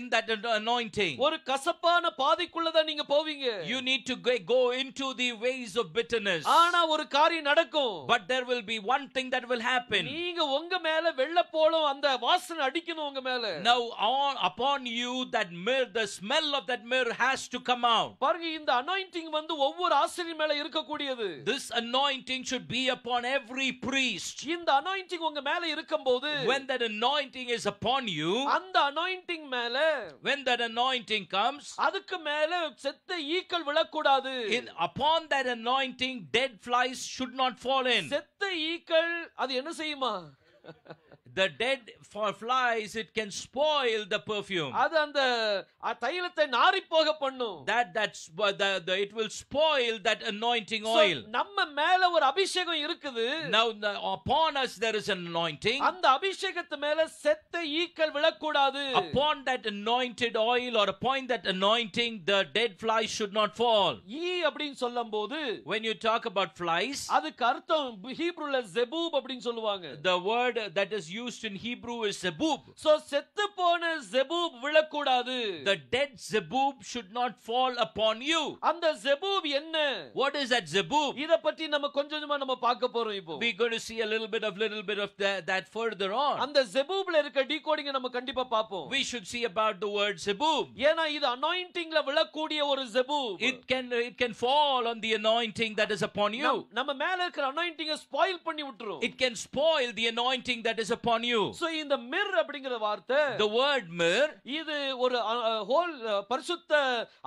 in that anointing. ஒரு கசப்பான பாதைக்குள்ள தான் நீங்க போவீங்க. You need to go into the ways of bitterness. ஆனா ஒரு காரியம் நடக்கும். But there will be one thing that will happen. நீங்க உங்க மேல வெள்ளை போளம் அந்த வாசனை அடிக்கணும் உங்க மேல. Now upon you that myrrh, the smell of that myrrh has to come out. பாருங்க, இந்த anointing வந்து ஒவ்வொரு ஆசாரியன் மேல இருக்க கூடியது. This anointing should be upon every priest. இந்த anointing உங்க மேல இருக்கும்போது, when that anointing is upon you, அந்த anointing மேல, when that anointing comes, அதுக்கு மேல செத்த ஈக்கள் விழக்கூடாது. Upon that anointing dead flies should not fall in. செத்த ஈக்கள் அது என்ன செய்யுமா? The dead flies, it can spoil the perfume. அது அந்த தைலத்தை நாறி போக பண்ணும். It will spoil that anointing oil. நம்ம மேல ஒரு அபிஷேகம் இருக்குது. Now upon us there is an anointing. அந்த அபிஷேகத்து மேல செத்த ஈக்கள் விழக்கூடாது. Upon that anointed oil or upon that anointing the dead flies should not fall. ஈ அப்படினு சொல்லும்போது, when you talk about flies, அதுக்கு அர்த்தம் ஹீப்ரூல ஜெபூப் அப்படினு சொல்லுவாங்க. the word that is used in Hebrew is zebub. So செத்து போன ஜெபூப் விழக்கூடாது. The dead Zebub should not fall upon you. அந்த ஜெபூப் என்ன? What is that Zebub? இத பத்தி நம்ம கொஞ்சமா நம்ம பார்க்க போறோம் இப்போ. We're going to see a little bit of that further on. அந்த ஜெபூப்ல இருக்க டீகோடிங் நம்ம கண்டிப்பா பாப்போம். We should see about the word Zebub. ஏனா இது அனாயிண்டிங்ல விழக்கூடிய ஒரு ஜெபூப். It can fall on the anointing that is upon you. நம்ம மேல இருக்கிற அனாயிண்டிங்கை ஸ்பாயில் பண்ணி விட்டுரும். It can spoil the anointing that is upon you. So இந்த மிர் அப்படிங்கற வார்த்தை, the word mir, இது ஒரு ஹோல் பரிசுத்த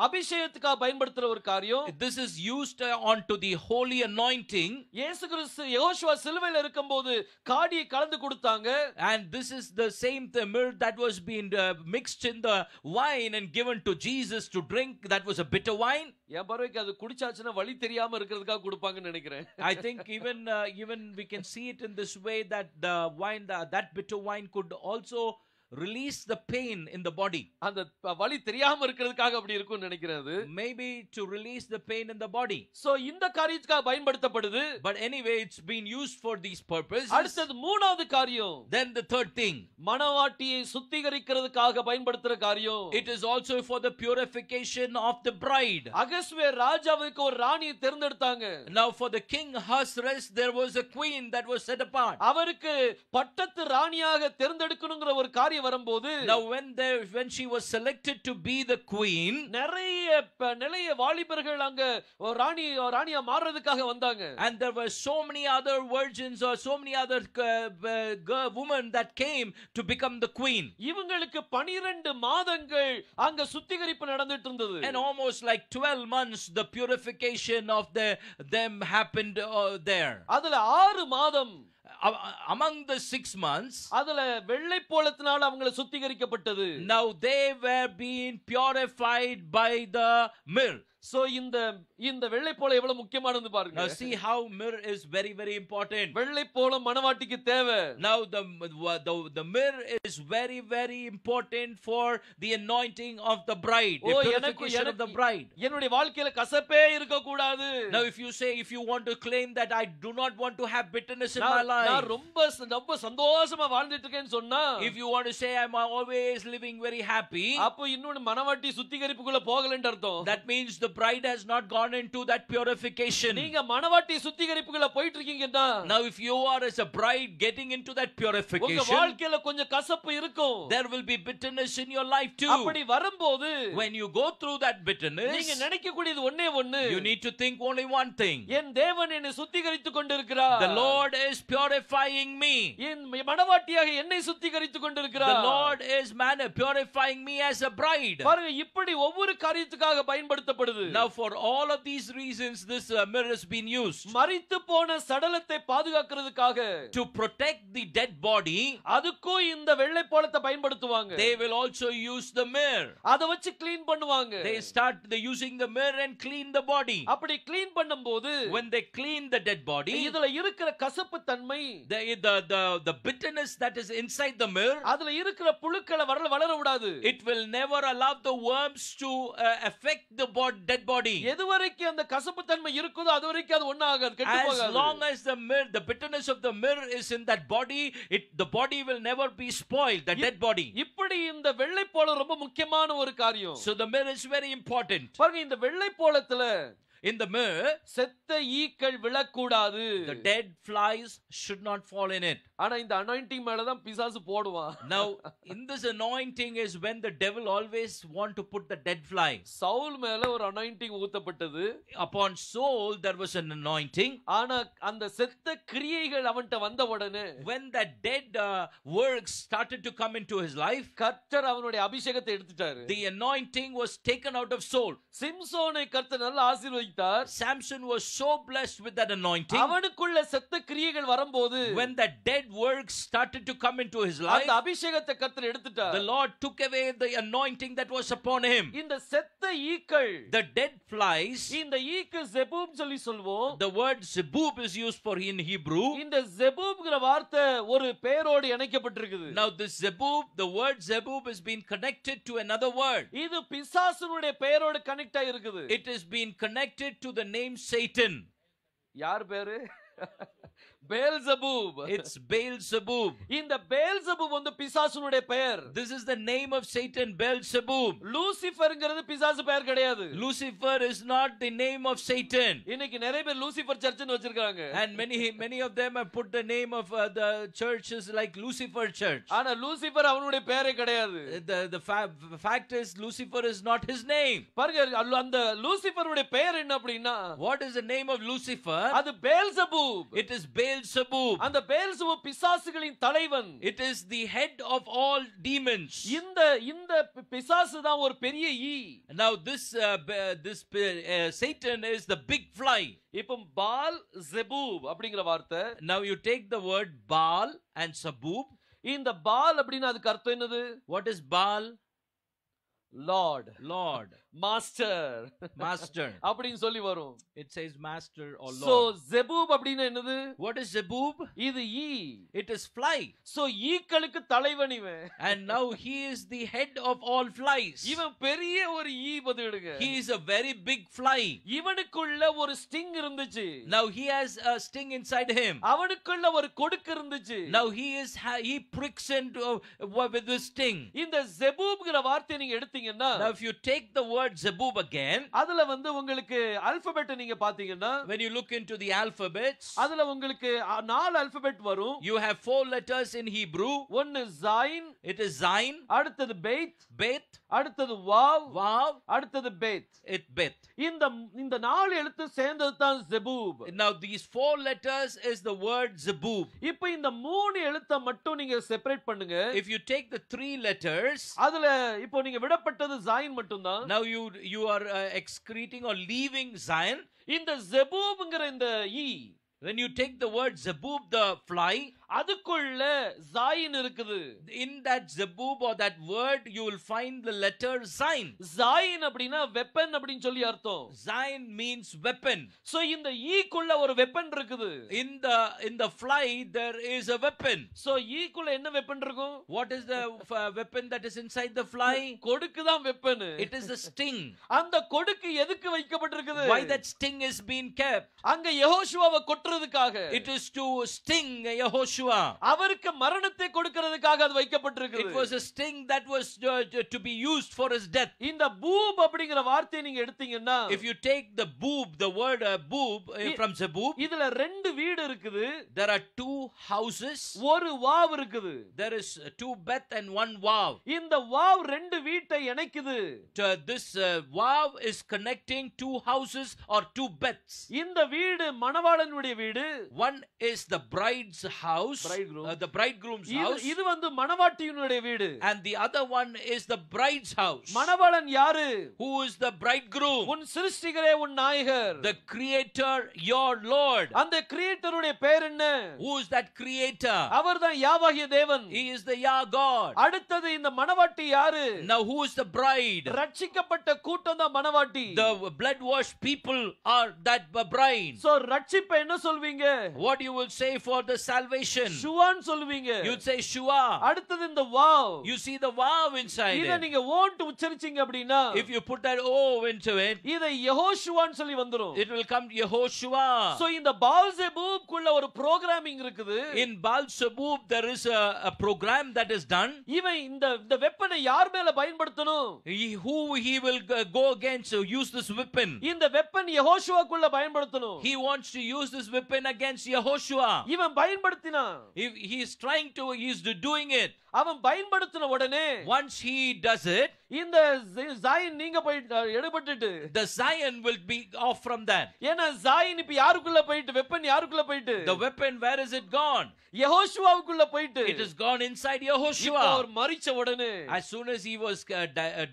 அபிஷேகத்துக்காக பயன்படுத்துற ஒரு காரியம். This is used onto the holy anointing. இயேசு கிறிஸ்து யோசுவா சிலுவையில இருக்கும்போது காடியை கலந்து கொடுத்தாங்க. And this is the same mir that was being mixed in the wine and given to Jesus to drink. That was a bitter wine. என் பார்வைக்கு அது குடிச்சாச்சுன்னா வழி தெரியாம இருக்கிறதுக்காக கொடுப்பாங்கன்னு நினைக்கிறேன். I think even we can see it in this way that the wine, that bitter wine could also release the pain in the body. அந்த வலி தெரியாம இருக்கிறதுக்காக அப்படி இருக்கும்னு நினைக்கிறது. Maybe to release the pain in the body. So இந்த காரியத்துக்காக பயன்படுத்தப்படுது. But anyway, it's been used for these purposes. அடுத்து மூணாவது காரியம். Then the third thing. மணவாட்டியை சுத்திகரிக்கிறதுக்காக பயன்படுத்துற காரியம். It is also for the purification of the bride. அகஸ்வே ராஜாவுக்கு ஒரு ராணியை தேர்ந்தெடுத்தாங்க. Now for the king Ahasuerus there was a queen that was set apart. அவருக்கு பட்டத்து ராணியாக தேர்ந்தெடுக்கணும்ங்கற ஒரு காரியம் வரும்போது, now when she was selected to be the queen, நிறைய வாலிபர்கள் அங்க ராணியா மாறதுக்காக வந்தாங்க. and there were so many other virgins or so many other women that came to become the queen. இவங்களுக்கு 12 மாதங்கள் அங்க சுத்திகரிப்பு நடந்துட்டு இருந்தது. And almost like 12 months the purification of them happened there. அதுல 6 மாதம் among the 6 months, அதுல வெள்ளை போலத்தினால அவங்களை சுத்திகரிக்கப்பட்டது. now they were being purified by the myrrh. So இந்த வெள்ளை போல எவ்வளவு முக்கியமானது பாருங்க. Now see how myrrh is very very important. வெள்ளை போல மணவாட்டிக்கு தேவை. Now the myrrh is very very important for the anointing of the bride, the purification of the bride. என்னுடைய வாழ்க்கையில கசப்பே இருக்க கூடாது. Now if you want to claim that I do not want to have bitterness in my life, நான் ரொம்ப சந்தோஷமா வாழ்ந்துட்டு இருக்கேன்னு சொன்னா, if you want to say I'm always living very happy, அப்ப இன்னொரு மணவாட்டி சுத்திகரிப்புக்குள்ள போகலன்னு அர்த்தம். that means the bride has not gone into that purification. நீங்க மணவாட்டி சுத்திகரிப்புக்குள்ள போயிட்டு இருக்கீங்கன்னா, now if you are as a bride getting into that purification, உங்க வாழ்க்கையில கொஞ்சம் கசப்பு இருக்கும். there will be bitterness in your life too. அப்படி வரும்போது, when you go through that bitterness, நீங்க நினைக்க கூடியது ஒண்ணே ஒண்ணு, you need to think only one thing. என் தேவன் என்னை சுத்திகரித்துக் கொண்டிருக்கிறார். the Lord is purifying me. என் மணவாட்டியாக என்னை சுத்திகரித்துக் கொண்டிருக்கிறார். the Lord is purifying me as a bride. பாருங்க, இப்படி ஒவ்வொரு காரியத்துக்காக பயன்படுத்தப்படுது. now for all of these reasons this mirror has been used. மரித்து போன சடலத்தை பாதுகாக்கிறதுக்காக, to protect the dead body, அதுக்கும் இந்த வெள்ளை போலத்தை பயன்படுத்துவாங்க. they will also use the mirror. அத வச்சு க்ளீன் பண்ணுவாங்க. they using the mirror and clean the body. அப்படி க்ளீன் பண்ணும்போது, when they clean the dead body, இதுல இருக்கிற கசப்பு தன்மை, the bitterness that is inside the mirror, அதுல இருக்கிற புழுக்களை வளர விடாது. it will never allow the worms to affect the dead body. எதுவரைக்கும் அந்த கசப்பு தன்மை இருக்குதோ அதுவரைக்கும் அது ஒண்ணு ஆகாது, கெட்டு போகாது. as long as the bitterness of the mirror is in that body, the body will never be spoiled, the dead body. இப்படி இந்த வெள்ளை போல ரொம்ப முக்கியமான ஒரு காரியம். so the mirror is very important. பாருங்க, இந்த வெள்ளை போலத்துல in the mirror செத்த ஈக்கள் விழக்கூடாது. the dead flies should not fall in it. ஆனா இந்த அனாயிண்டிங் மேல தான் பிசாசு போடுவான். now in this anointing is when the devil always want to put the dead fly. Saul மேல ஒரு anointing ஊத்தப்பட்டது. upon Saul there was an anointing. ஆனா அந்த செத்த கிரியைகள் அவன்ட்ட வந்த உடனே, when that dead works started to come into his life, கர்த்தர் அவனுடைய அபிஷேகத்தை எடுத்துட்டாரு. the anointing was taken out of Saul. சிம்சோனை கர்த்தர் நல்லா ஆசீர்வதித்தார். Samson was so blessed with that anointing. அவனுக்குள்ள செத்த கிரியைகள் வரும்போது, when that dead works started to come into his life, அந்த அபிஷேகத்தை கர்த்தர் எடுத்துட்டார். the Lord took away the anointing that was upon him. இந்த செத்த ஈக்கள், the dead flies, இந்த ஈக்கு ஜெபூப் சொல்லி சொல்வோம். the word zebub is used for in Hebrew. இந்த ஜெபூப்ங்கற வார்த்தை ஒரு பெயரோடு இணைக்கப்பட்டிருக்குது. now this zebub, the word zebub has been connected to another word. இது பிசாசுனுடைய பெயரோடு கனெக்ட் ஆகி இருக்குது. it has been connected to the name Satan. யார் பேரு? பெயல்செபூப். It's Beelzebub. இந்த பெயல்செபூப் வந்து பிசாசுனுடைய பெயர். This is the name of Satan, Beelzebub. லூசிஃபர்ங்கிறது பிசாசு பெயர் கிடையாது. Lucifer is not the name of Satan. இன்னைக்கு நிறைய பேர் லூசிஃபர் சர்ச்னு வச்சிருக்காங்க. And many of them have put the name of the churches like Lucifer Church. ஆனா லூசிஃபர் அவனுடைய பெயரே கிடையாது. The fact is Lucifer is not his name. பாருங்க அந்த லூசிஃபருடைய பெயர் என்ன அப்படினா, what is the name of Lucifer? அது பெயல்செபூப். It is Beelzebub. அந்த பெயல்செபூப் பிசாசுகளின் தலைவன். It is the head of all demons. இந்த பிசாசு தான் ஒரு பெரிய ஈ. Now this Satan is the big fly. இப்போ பால் ஜெபூப் அப்படிங்கிற வார்த்தை. Now you take the word Baal and Zebub. இந்த பால் அப்படினா அதுக்கு அர்த்தம் என்னது? What is Baal? Lord. Master. அப்படின்னு சொல்லி வரும். It says master or lord. So Zebub அப்படினா என்னது? What is Zebub? இது ஈ. It is fly. So ஈக்களுக்கு தலைவன் இவன். And now he is the head of all flies. இவன் பெரிய ஒரு ஈ பதுடுங்க. He is a very big fly. இவனுக்குள்ள ஒரு ஸ்டிங் இருந்துச்சு. Now he has a sting inside him. அவனுக்குள்ள ஒரு கொடுக்கு இருந்துச்சு. Now he pricks into with the sting. இந்த ஜெபூப்ங்கற வார்த்தையை நீங்க எடுத்தீங்கன்னா, now if you take the word Zebub again, அதுல வந்து உங்களுக்கு ஆல்பபெட் நீங்க பாத்தீங்கன்னா, when you look into the alphabets, அதுல உங்களுக்கு 4 ஆல்பபெட் வரும். you have 4 letters in Hebrew. ஒன்னு Zain, it is Zain. அடுத்தது Bet, அடுத்தது Vav, அடுத்தது Bet. Bet. இந்த 4 எழுத்து சேர்ந்தது தான் Zebub. Now these 4 letters is the word Zebub. இப்போ இந்த 3 எழுத்தை மட்டும் நீங்க செப்பரேட் பண்ணுங்க. If you take the 3 letters, அதுல இப்போ நீங்க விடப்பட்டது Zain மட்டும் தான். now you are excreting or leaving Zain. இந்த Zebubங்கற இந்த ஈ, when you take the word Zebub the fly, அதுக்குள்ள Zain இருக்குது. in that Zebub or that word you will find the letter Zain. Zain அப்படினா வெப்பன் அப்படினு சொல்லி அர்த்தம். Zain means weapon. So இந்த ஈக்குள்ள ஒரு வெப்பன் இருக்குது. In the fly there is a weapon. So ஈக்குள்ள என்ன வெப்பன் இருக்கும்? What is the weapon that is inside the fly? கொடுக்கு தான் weapon. It is the sting. அந்த கொடுக்கு எதுக்கு வைக்கப்பட்டிருக்குது? Why that sting is being kept? அங்க யெகோஷுவாவை கொட்றதுக்காக. It is to sting Yehoshua. அவருக்கு மரணத்தை கொடுக்கிறதுக்காக அது வைக்கப்பட்டிருக்குது. It was a sting that was to be used for his death. இந்த பூப் அப்படிங்கற வார்த்தையை நீங்க எடுத்தீங்கன்னா, if you take the boob, the word boob from Zebub, இதுல 2 வீடு இருக்குது. there are 2 houses. ஒரு வாவ் இருக்குது. there is 2 Beth and 1 Vav. இந்த வாவ் 2 வீட்டை இணைக்குது. This Vav is connecting 2 houses or 2 Beths. இந்த வீடு மணவாளனுடைய வீடு. One is the bride's house, the bridegroom's house. இது வந்து மணவாட்டியினுடைய வீடு. And the other one is the bride's house. மணவாளன் யாரு? Who is the bridegroom? உன் சிருஷ்டிகரே உன் நாயகர். The creator, your Lord. அந்த கிரியேட்டருடைய பேர் என்ன? Who is that creator? அவர்தான் யாவாகிய தேவன். He is the Yah God. அடுத்தது இந்த மணவாட்டி யாரு? Now who is the bride? ரட்சிக்கப்பட்ட கூட்டம் தான் மணவாட்டி. The blood washed people are that bride. So ரட்சிப்பை என்ன சொல்வீங்க? What you will say for the salvation? Schwann சொல்வீங்க. You would say Shua. அடுத்தது இந்த wow. You see the Vav inside இத it. நீங்க ஓன்ட் உச்சரிச்சீங்க அப்படினா, if you put that O into it, இத யெகோஷுவான்னு சொல்லி வந்துரும். it will come Yehoshua. So இந்த பால்செபூப் குள்ள ஒரு புரோகிராமிங் இருக்குது. In Baal-Zebub there is a program that is done. இவன் இந்த வெப்பனை யார் மேல பயன்படுத்தணும்? He will go against use this weapon. இந்த வெப்பன் யெகோஷுவாக்குள்ள பயன்படுத்தணும். He wants to use this weapon against Yehoshua. இவன் பயன்படுத்தினா, he is doing it. அவன் பயன்படுத்தின உடனே, once he does it, இந்த Zain நீங்க போய் எடுபட்டுட்டு, the Zion will be off from that. ஏனா Zain இப்ப யாருக்குள்ள போயிட்டு, வெப்பன் யாருக்குள்ள போயிட்டு? The weapon, where is it gone? யெகோஷுவாவுக்குள்ள போயிட்டு. It is gone inside Yehoshua. அவர் மரிச்ச உடனே, as soon as he was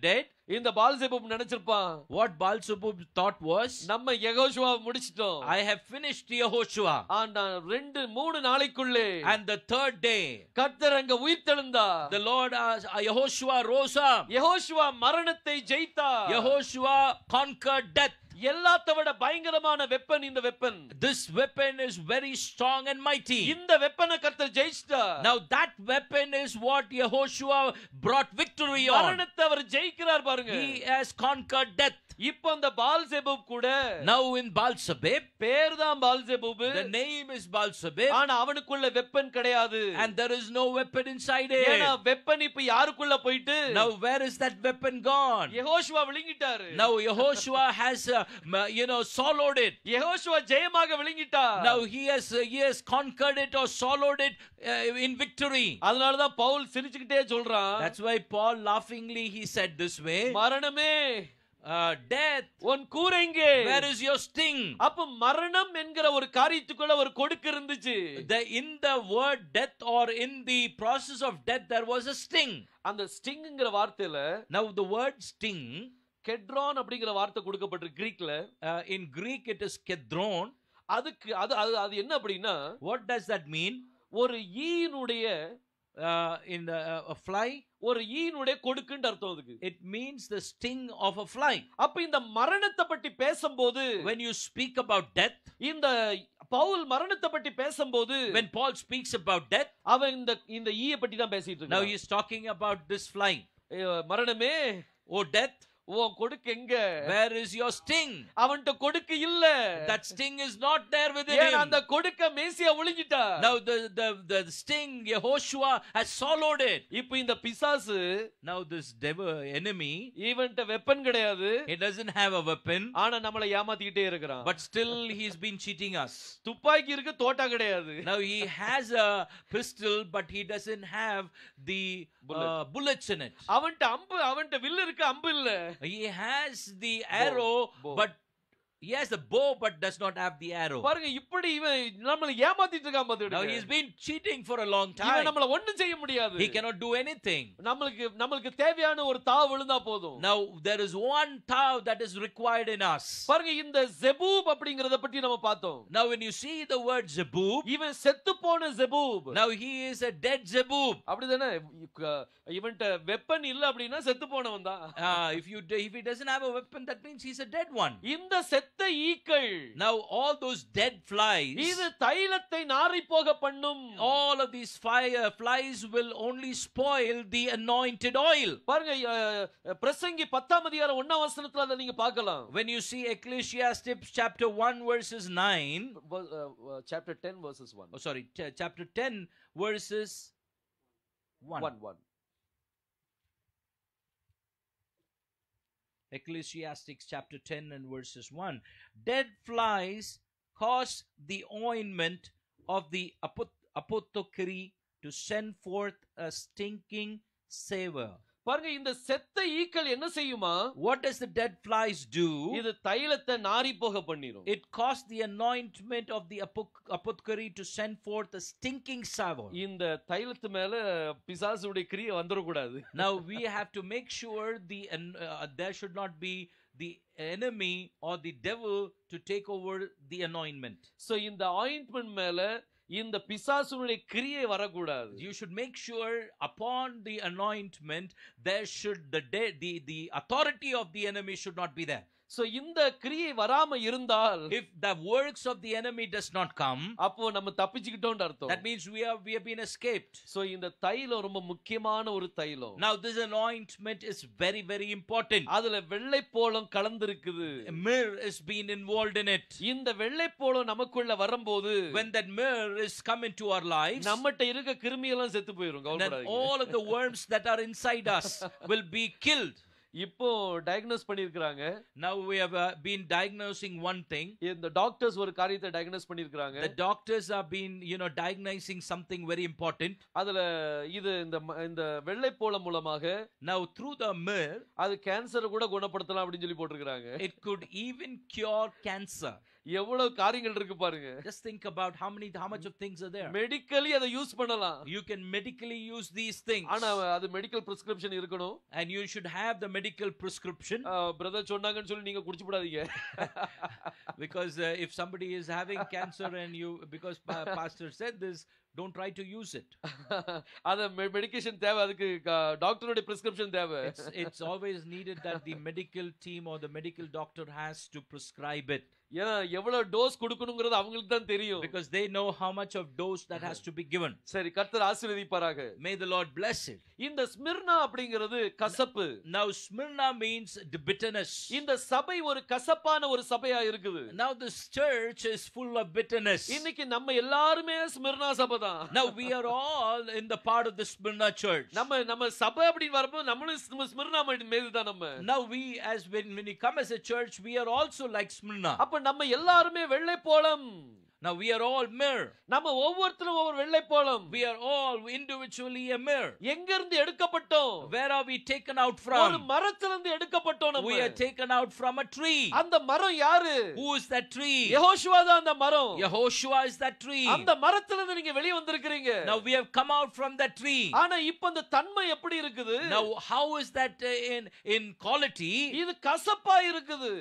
dead, இந்த பால்செபூப் நினைச்சிருப்பான், what Baal-Zebub thought was, நம்ம யெகோஷுவாவை முடிச்சிட்டோம். I have finished Yehoshua. ஆனா 2-3 நாளைக்குள்ளே, and the 3rd day, கர்த்தர் அங்க உயிர்த்தெழுந்தார். the Lord Yehoshua rose up. யெகோஷுவா மரணத்தை ஜெயித்தார். Yehoshua conquered death. எல்லாத்தவிட பயங்கரமான வெப்பன் இந்த weapon. This weapon is very strong and mighty. இந்த வெப்பனை கர்த்தர் ஜெயிச்சார். Now that weapon is what Yehoshua brought victory on. மரணத்தை அவர் ஜெயிக்கிறார் பாருங்க. He has conquered death. இப்போ அந்த பால்செபூப் கூட Now in Baal-zebub, பேர் தான் பால்செபூப், the name is Baal-zebub, ஆனா அவனுக்குள்ள வெப்பன் கிடையாது. and there is no weapon inside ஏன்னா it. வெப்பன் இப்ப யாருக்குள்ள போயிட்டு Now where is that weapon gone? யெகோஷுவா விழுங்கிட்டாரு. Now Yehoshua has swallowed it. யெகோஷுவா ஜெயமாக விழுங்கிட்டார். Now he has conquered it or swallowed it in victory. அதனால தான் பவுல் சிரிச்சுக்கிட்டே சொல்றான். That's why Paul laughingly he said this way, மரணமே, death, உன் கூரை எங்கே? where is your sting? அப்ப மரணம் என்கிற ஒரு காரியத்துக்குள்ள ஒரு கொடுக்கு இருந்துச்சு. In the word death or in the process of death there was a sting. அந்த ஸ்டிங்ங்கிற வார்த்தையில Now the word sting, கெட்ரான் அப்படிங்கிற வார்த்தை கொடுக்கப்பட்டிருக்கு கிரீக்ல. in Greek it is kedron. அதுக்கு அது என்ன அப்படின்னா, What does that mean? ஒரு ஈனுடைய In the a fly, ஒரு ஈனுடைய கொடுக்குன்னு அர்த்தம் அதுக்கு. it means the sting of a fly. அப்ப இந்த மரணத்தை பற்றி பேசும்போது, When you speak about death, இந்த பவுல் மரணத்தை பற்றி பேசும்போது, when Paul speaks about death, அவன் இந்த ஈயை பற்றி தான் பேசிட்டு now இருக்கான். he is talking about this fly. மரணமே, Oh death, உன் கொடுக்கு எங்க? where is your sting? அவன்கிட்ட கொடுக்கு இல்ல. That sting is not there within ஏன் him. அந்த கொடுக்க மேசியா விழுங்கிட்டா. Now the sting, Yehoshua has swallowed it. இப்போ இந்த பிசாசு, Now this devil enemy, இவன்ட்ட வெப்பன் கிடையாது, he doesn't have a weapon, ஆனா நம்மளை ஏமாத்திக்கிட்டே இருக்கிறான். but still he's been cheating us. துப்பாக்கி இருக்கு, தோட்டா கிடையாது. Now he has a pistol, but he doesn't have the bullets in it. அவன்ட்ட வில்லு இருக்கு, அம்பு இல்ல. He has the arrow, bow. but he has the bow but does not have the arrow. பாருங்க, இப்படி இவன் நம்மளை ஏமாத்திட்டு இருக்கான் Now பாத்துக்கிட்டு. he's been cheating for a long இவன் time. நம்மள ஒண்ணும் செய்ய முடியாது. He cannot do anything. நமக்கு தேவையான ஒரு தாவ் விழுந்தா போதும். Now there is one tav that is required in us. பாருங்க, இந்த ஜெபூப் அப்படிங்கறத பத்தி நம்ம பார்த்தோம். Now when you see the word Zebub, இவன் செத்து போன ஜெபூப். now he is a dead Zebub. அப்படிதானே? இவன்ட்ட வெப்பன் இல்ல அப்படின்னா செத்து போனவன் தான். If he doesn't have a weapon, that means he's a dead one. இந்த செத்த ஈக்கள், Now all those dead flies, இது தைலத்தை நாறி போக பண்ணும். all of these flies will only spoil the anointed oil. பாருங்க, பிரசங்கி 10ஆம் அதிகாரம் 1ஆம் வசனத்துல அத நீங்க பார்க்கலாம். When you see Ecclesiastes chapter 1 verses 9, chapter 10 verses 1. oh sorry, chapter 10 verses 1. Ecclesiastes chapter 10 and verses 1. Dead flies cause the ointment of the apothecary to send forth a stinking savor. பாருங்க, இந்த செத்த ஈக்கள் என்ன செய்யுமா? What does the dead flies do? இது தைலத்தை நாறி போக பண்ணிரும். It caused the anointment of the apothecary to send forth a stinking savor. இந்த தைலத்து மேல பிசாசுடைய கிரியை வந்துர கூடாது. Now we have to make sure there should not be the enemy or the devil to take over the anointment. So இந்த ஆயின்ட்மென்ட் மேல இந்த பிசாசுடைய கிரியை வரக்கூடாது. You should make sure upon the anointment there should the authority of the enemy should not be there. So இந்த கிரியை வராம இருந்தால், if the works of the enemy does not come, அப்போ நம்ம தப்பிச்சிட்டோம்னு அர்த்தம். that means we have been escaped. So இந்த தைலம் ரொம்ப முக்கியமான ஒரு தைலம். Now this anointment is very very important. அதுல வெள்ளைப்போளம் கலந்திருக்குது. Myrrh is been involved in it. இந்த வெள்ளைப்போளம் நமக்குள்ள வரும்போது, when that myrrh is come into our lives, நம்மட்ட இருக்க கிருமி எல்லாம் செத்து போயிடும். then all of the worms that are inside us will be killed. இப்போ டயக்னோஸ் பண்ணிருக்காங்க. Now we have been diagnosing one thing. இந்த டாக்டர்ஸ் ஒரு காரியத்தை டயக்னோஸ் பண்ணிருக்காங்க. The doctors have been diagnosing something very important. அதுல இது இந்த வெள்ளைப்போளம் மூலமாக, now through the myrrh, அது கேன்சரை கூட குணப்படுத்தலாம் அப்படின்னு சொல்லி போட்டுருக்காங்க. it could even cure cancer. எவ்வளவு காரியங்கள் இருக்கு பாருங்க. Just think about how much of things are there. Medically அதை யூஸ் பண்ணலாம். You can medically use these things. ஆனா அது மெடிக்கல் பிரிஸ்கிரிப்ஷன் இருக்கணும். and you should have the medical prescription. Brother சொன்னாங்கன்னு சொல்லி நீங்க குடிச்சு விடாதீங்க. because if somebody is having cancer and because pastor said this, don't try to use it. அத medication தேவை, அதுக்கு டாக்டரோட பிரிஸ்கிரிப்ஷன் தேவை. It's always needed that the medical team or the medical doctor has to prescribe it. ஏன்னா எவ்வளவு dose கொடுக்கணும்ங்கிறது அவங்களுக்கு தான் தெரியும். Because they know how much of dose that has to be given. சரி, கர்த்தர் ஆசீர்வதிப்பாராக. May the Lord bless it. இந்த Smyrna அப்படிங்கிறது கசப்பு. Now Smyrna means the bitterness. இந்த சபை ஒரு கசப்பான ஒரு சபையா இருக்குது. Now this church is full of bitterness. இன்னைக்கு நம்ம எல்லாருமே ஸ்மிர்னா சபை தான். Now we are all in the part of the Smyrna church. நம்ம சபை அப்படின்னு வரப்போ நம்மளும் ஸ்மிர்னா மேது தான். நம்ம Now we, as when we come as a church, we are also like Smyrna. அப்ப நம்ம எல்லாருமே வெள்ளை போலம். Now we are all myrrh. நம்ம ஒவ்வொருத்தரும் ஒவ்வொரு வெள்ளை போலம். We are all individually a myrrh. எங்க இருந்து எடுக்கப்பட்டோம்? Where are we taken out from? ஒரு மரத்திலிருந்து எடுக்கப்பட்டோம். நம்ம We are taken out from a tree. அந்த மரம் யாரு? Who is that tree? யெகோஷுவா தான் அந்த மரம். Yehoshua is that tree. அந்த மரத்திலிருந்து நீங்க வெளிய வந்திருக்கீங்க. Now we have come out from that tree. ஆனா இப்ப அந்த தன்மை எப்படி இருக்குது? Now how is that in quality? இது கசப்பா இருக்குது.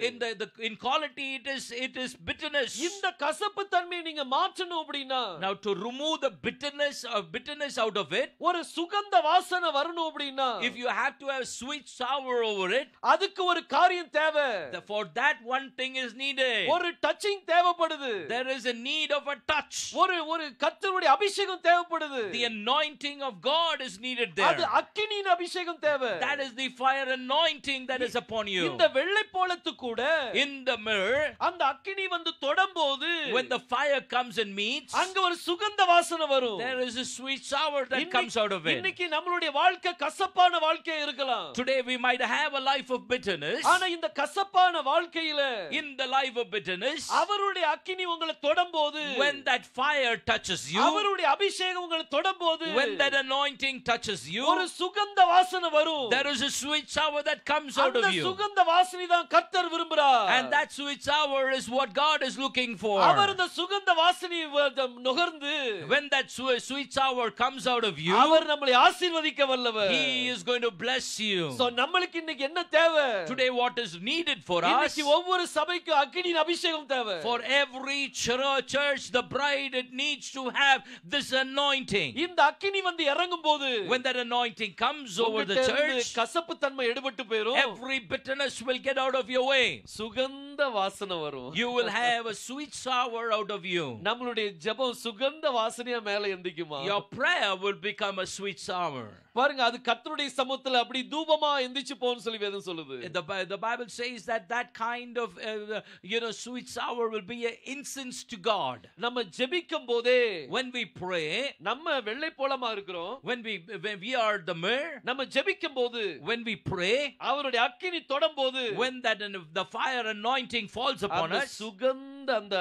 In quality it is bitterness. இந்த கசப்பு தன்மை நீங்க மாற்றணும் அப்படினா, now to remove the bitterness out of it, ஒரு சுகந்த வாசனை வரணும் அப்படினா, if you have to have sweet sour over it, அதுக்கு ஒரு காரியம் தேவை. for that one thing is needed. ஒரு டச்சிங் தேவைப்படுது. There is a need of a touch. ஒரு கர்த்தருடைய அபிஷேகம் தேவைப்படுது. The anointing of God is needed there. அது அக்கினியின் அபிஷேகம் தேவை. That is the fire anointing that is upon you. இந்த வெள்ளை போலத்து கூட in the mirror, அந்த அக்கினி வந்து தொடும்போது, when the fire comes and meets, அங்க ஒரு சுகந்த வாசனை வரும். there is a sweet sour that comes out of it. இன்னைக்கு நம்மளுடைய வாழ்க்கை கசப்பான வாழ்க்கையா இருக்கலாம். Today we might have a life of bitterness. ஆனா இந்த கசப்பான வாழ்க்கையில, in the life of bitterness, அவருடைய அக்கினி உங்களை தொடும்போது, when that fire touches you, அவருடைய அபிஷேகம் உங்களை தொடும்போது, when that anointing touches you, ஒரு சுகந்த வாசனை வரும். there is a sweet sour that comes out of அந்த you. சுகந்த வாசனை தான் கர்த்தர் விரும்புறார். And that sweet sour is what God is looking for. அவர் அந்த சுகந்த வாசனை நுகர்ந்து, when that sweet sour comes out of you, அவர் நம்மை ஆசீர்வதிக்க வல்லவர். He is going to bless you. So நம்மளுக்கு இன்னைக்கு என்ன தேவை? Today what is needed for us? இன்னைக்கு ஒவ்வொரு சபைக்கு அக்கினியின் அபிஷேகம் தேவை. For every church, the bride, it needs to have this anointing. இந்த அக்கினி வந்து இறங்கும்போது, when that anointing comes over the church, கசப்பு தன்மை எடுபட்டு போயிடும். every bitterness will get out of your way. சுகந்த வாசனை வரும். You will have a sweet sour out of you. நம்மளுடைய ஜெபம் சுகந்த வாசனையா மேல எந்திக்குமா? Your prayer will become a sweet sour. பாருங்க, அது கர்த்தருடைய சமூகத்துல அப்படி தூபமா எந்திச்சு போன்னு சொல்லி வேதம் சொல்லுது. The Bible says that kind of sweet sour will be an incense to God. நம்ம ஜெபிக்கும் போதே, when we pray, நம்ம வெள்ளை போலமா இருக்கிறோம். when we are the myrrh, நம்ம ஜெபிக்கும் போது, when we pray, அவருடைய அக்கினி தொடும்போது, when the fire anointing falls upon us, சுகந்த அந்த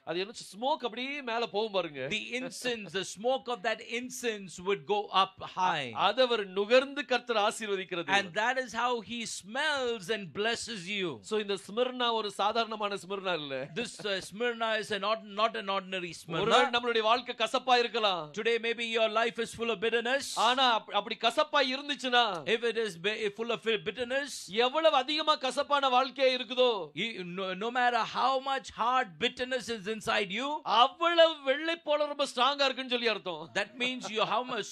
அது என்ன ஸ்மோக் அப்படியே மேல போகும் பாருங்க. the incense, the smoke of that incense would go up high. அது அவர் நுகர்ந்து கர்த்தர் ஆசீர்வதிக்கிறது. And that is how he smells and blesses you. So இந்த ஸ்மிர்னா ஒரு சாதாரணமான ஸ்மிர்னா இல்ல. This Smyrna is not an ordinary Smyrna. ஒருவேளை நம்மளுடைய வாழ்க்கை கசப்பா இருக்கலாம். Today maybe your life is full of bitterness. ஆனா அப்படி கசப்பா இருந்துச்சுனா, if it is full of bitterness, எவ்வளவு அதிகமா கசப்பான வாழ்க்கையா இருக்குதோ, no matter how much hard bitterness is inside you, அவ்வளவு வெள்ளை போல ரொம்ப ஸ்ட்ராங்கா இருக்குன்னு சொல்லி அர்த்தம். that means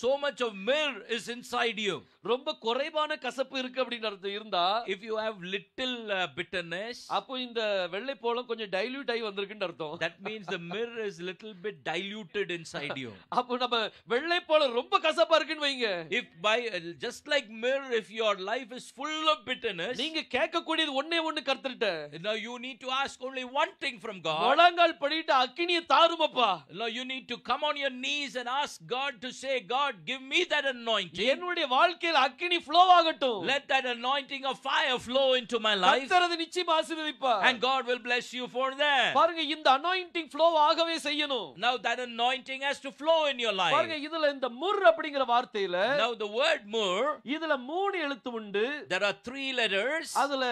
so much of myrrh is inside you. ரொம்ப குறைவான கசப்பு இருக்கு அப்படின்னு அர்த்தம் இருந்தா, if you have little bitterness, அப்போ இந்த வெள்ளை போலம் கொஞ்சம் டைல்யூட் ஆகி வந்திருக்குன்னு அர்த்தம். that means the myrrh is little bit diluted inside you. அப்போ நம்ம வெள்ளை போலம் ரொம்ப கசப்பா இருக்குன்னு வைங்க, if by just like myrrh, if your life is full of bitterness, நீங்க கேட்க கூடியது ஒண்ணே ஒண்ணு கர்த்தர்ட்ட. now you need to ask only one thing from God. முழங்கால் படிட்டு அக்கினியை தாருமப்பா. now you need to come on your knees and ask God to say, God, give me that anointing. என்னுடைய வாழ்க்கையில அக்கினி flow ஆகட்டும். let that anointing of fire flow into my life. கர்த்தர் அதை நிச்சயமா ஆசீர்வதிப்பார். and God will bless you for that. பாருங்க, இந்த anointing flow ஆகவே செய்யணும். now that anointing has to flow in your life. பாருங்க, இதுல இந்த முர் அப்படிங்கிற வார்த்தையில, now the word myrrh, இதுல 3 எழுத்து உண்டு. there are 3 letters. அதுல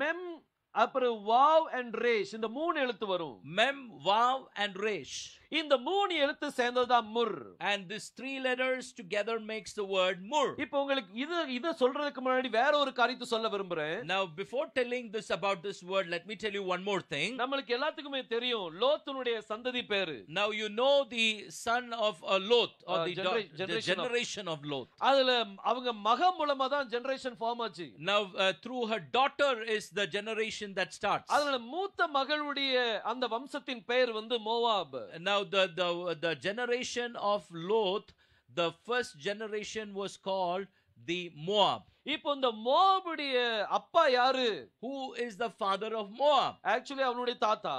மெம், அப்புறம் வாவ் அண்ட் ரேஷ், இந்த 3 எழுத்து வரும். mem, vav and resh. இந்த 3 எழுத்து சேர்ந்ததுதான் Moore. And these 3 letters together makes the word mur. இப்போ உங்களுக்கு இத சொல்றதுக்கு முன்னாடி வேற ஒரு காரியத்தை சொல்ல விரும்புறேன். Now before telling this about this word, let me tell you one more thing. நமக்கு எல்லாத்துக்குமே தெரியும் லோத்துனுடைய சந்ததி பேரு. Now you know the son of Lot, or the generation of Lot. அதுல அவங்க மக மூலமா தான் ஜெனரேஷன் ஃபார்ம் ஆச்சு. Now through her daughter is the generation that starts. அதுல மூத்த மகளுடைய அந்த வம்சத்தின் பெயர் வந்து Moab. Now the generation of Lot, the first generation was called the Moab. இப்போ இந்த மோவாபுடைய அப்பா யாரு? Who is the father of Moab? Actually அவனுடைய தாத்தா.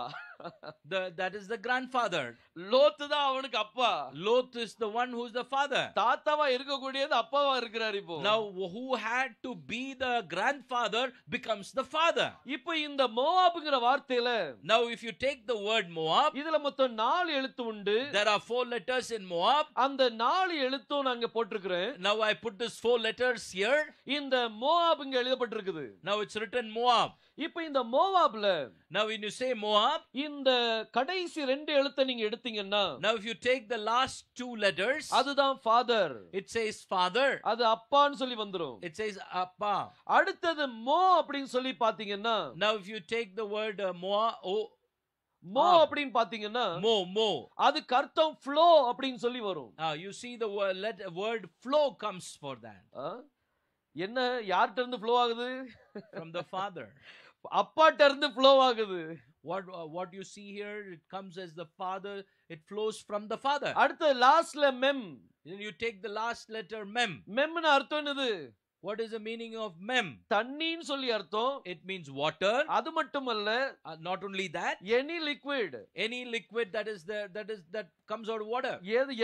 That is the grandfather. லோத்து தான் அவனுக்கு அப்பா. Lot is the one who is the father. தாத்தாவா இருக்க கூடியது அப்பாவா இருக்கிறார் இப்போ. Now who had to be the grandfather becomes the father. இப்போ இந்த மோவாப்ங்கற வார்த்தையில, now if you take the word Moab, இதுல மொத்தம் 4 எழுத்து உண்டு. there are 4 letters in Moab. அந்த 4 எழுத்தும் நான் இங்க போட்டுக்கிறேன். Now I put this 4 letters here. இந்த மோவாப் இங்க எழுதப்பட்டிருக்குது. Now it's written Moab. இப்போ இந்த மோவாப்ல, now when you say Moab, இந்த கடைசி 2 எழுத்தை நீங்க எடுத்தீங்கன்னா, now if you take the last 2 letters, அதுதான் father. it says father. அது அப்பான்னு சொல்லி வந்துரும். it says appa. அடுத்தது மோ அப்படினு சொல்லி பாத்தீங்கன்னா, now if you take the word மோ அப்படினு பாத்தீங்கன்னா, mo அதுக்கு அர்த்தம் flow அப்படினு சொல்லி வரும். you see the word flow comes for that. என்ன யார்ட்ட இருந்து flow ஆகுது? from the father. அப்பாட்ட இருந்து flow ஆகுது. what you see here, it comes as the father, it flows from the father. அடுத்து லாஸ்ட்ல மெம். then you take the last letter mem. மெம்னா அர்த்தம் என்னது? what is the meaning of mem? தண்ணின்னு சொல்லி அர்த்தம். it means water. அது மட்டுமல்ல, not only that, any liquid that comes out of water.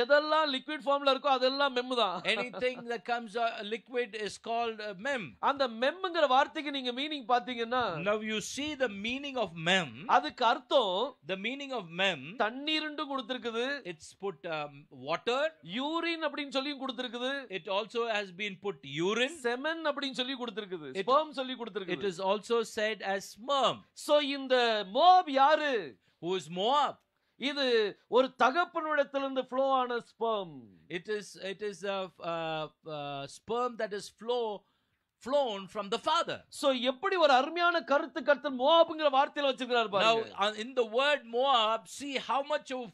எதெல்லாம் liquid formல இருக்கோ அதெல்லாம் மெம் தான். anything that comes liquid is called mem. அந்த மெம்ங்கற வார்த்தைக்கு நீங்க மீனிங் பாத்தீங்கன்னா, now you see the meaning of mem. அதுக்கு அர்த்தம், the meaning of mem, தண்ணீர்னு கொடுத்திருக்குது. it's put water. urine அப்படினு சொல்லியும் கொடுத்திருக்குது. it also has been put urine. semen அப்படினு சொல்லி கொடுத்திருக்குது. sperm சொல்லி கொடுத்திருக்குது. it is also said as sperm. so இந்த Moab யாரு? who is Moab? இது ஒரு தகப்பனிடத்திலிருந்து ஃப்ளோ ஆன sperm. it is a sperm that is flown from the father. so எப்படி ஒரு அருமையான கருத்து கர்த்தர் மோவாப்ங்கற வார்த்தையில வச்சிருக்கார் பாருங்க. now in the word Moab, see how much of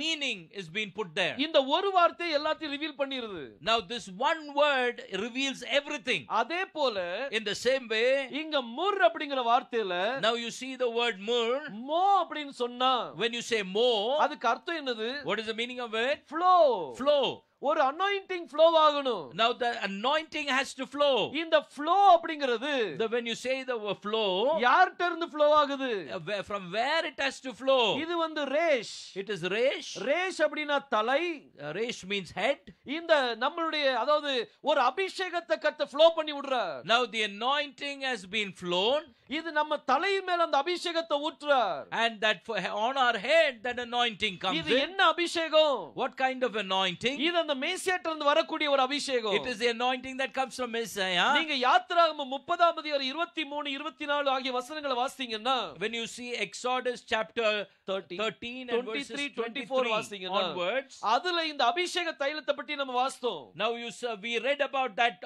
meaning is being put there. இந்த ஒரு வார்த்தை எல்லாத்தையும் reveal பண்ணிருது. now this one word reveals everything. அதே போல in the same way, இங்க முர் அப்படிங்கற வார்த்தையில, now you see the word mur. மோ அப்படினு சொன்னா, when you say mo, அதுக்கு அர்த்தம் என்னது? what is the meaning of it? flow. ஒரு anointing flow ஆகணும். now the anointing has to flow. இந்த flow அப்படிங்கிறது, when you say the flow, யார்ட்ட இருந்து flow ஆகுது? from where it has to flow? இது வந்து ரேஷ். it is resh. ரேஷ் அப்படினா தலை. resh means head. இந்த நம்மளுடைய, அதாவது ஒரு அபிஷேகத்தை கர்த்தர் flow பண்ணி விடுறார். now the anointing has been flown. இது நம்ம தலையின் மேல அந்த அபிஷேகத்தை ஊற்றுறார். and that on our head that anointing comes. இது என்ன அபிஷேகம்? what kind of anointing? இது அந்த மேசியாட்ட இருந்து வரக்கூடிய ஒரு அபிஷேகம். it is the anointing that comes from Messiah. நீங்க யாத்திராகமம் 30ஆம் அதிகாரம் 23 24 ஆகிய வசனங்களை வாசித்தீங்கன்னா, when you see Exodus chapter 13 and 23 24 வாசித்தீங்கன்னா, onwards, அதுல இந்த அபிஷேக தைலத்தை பத்தி நம்ம வாசித்தோம். now we read about that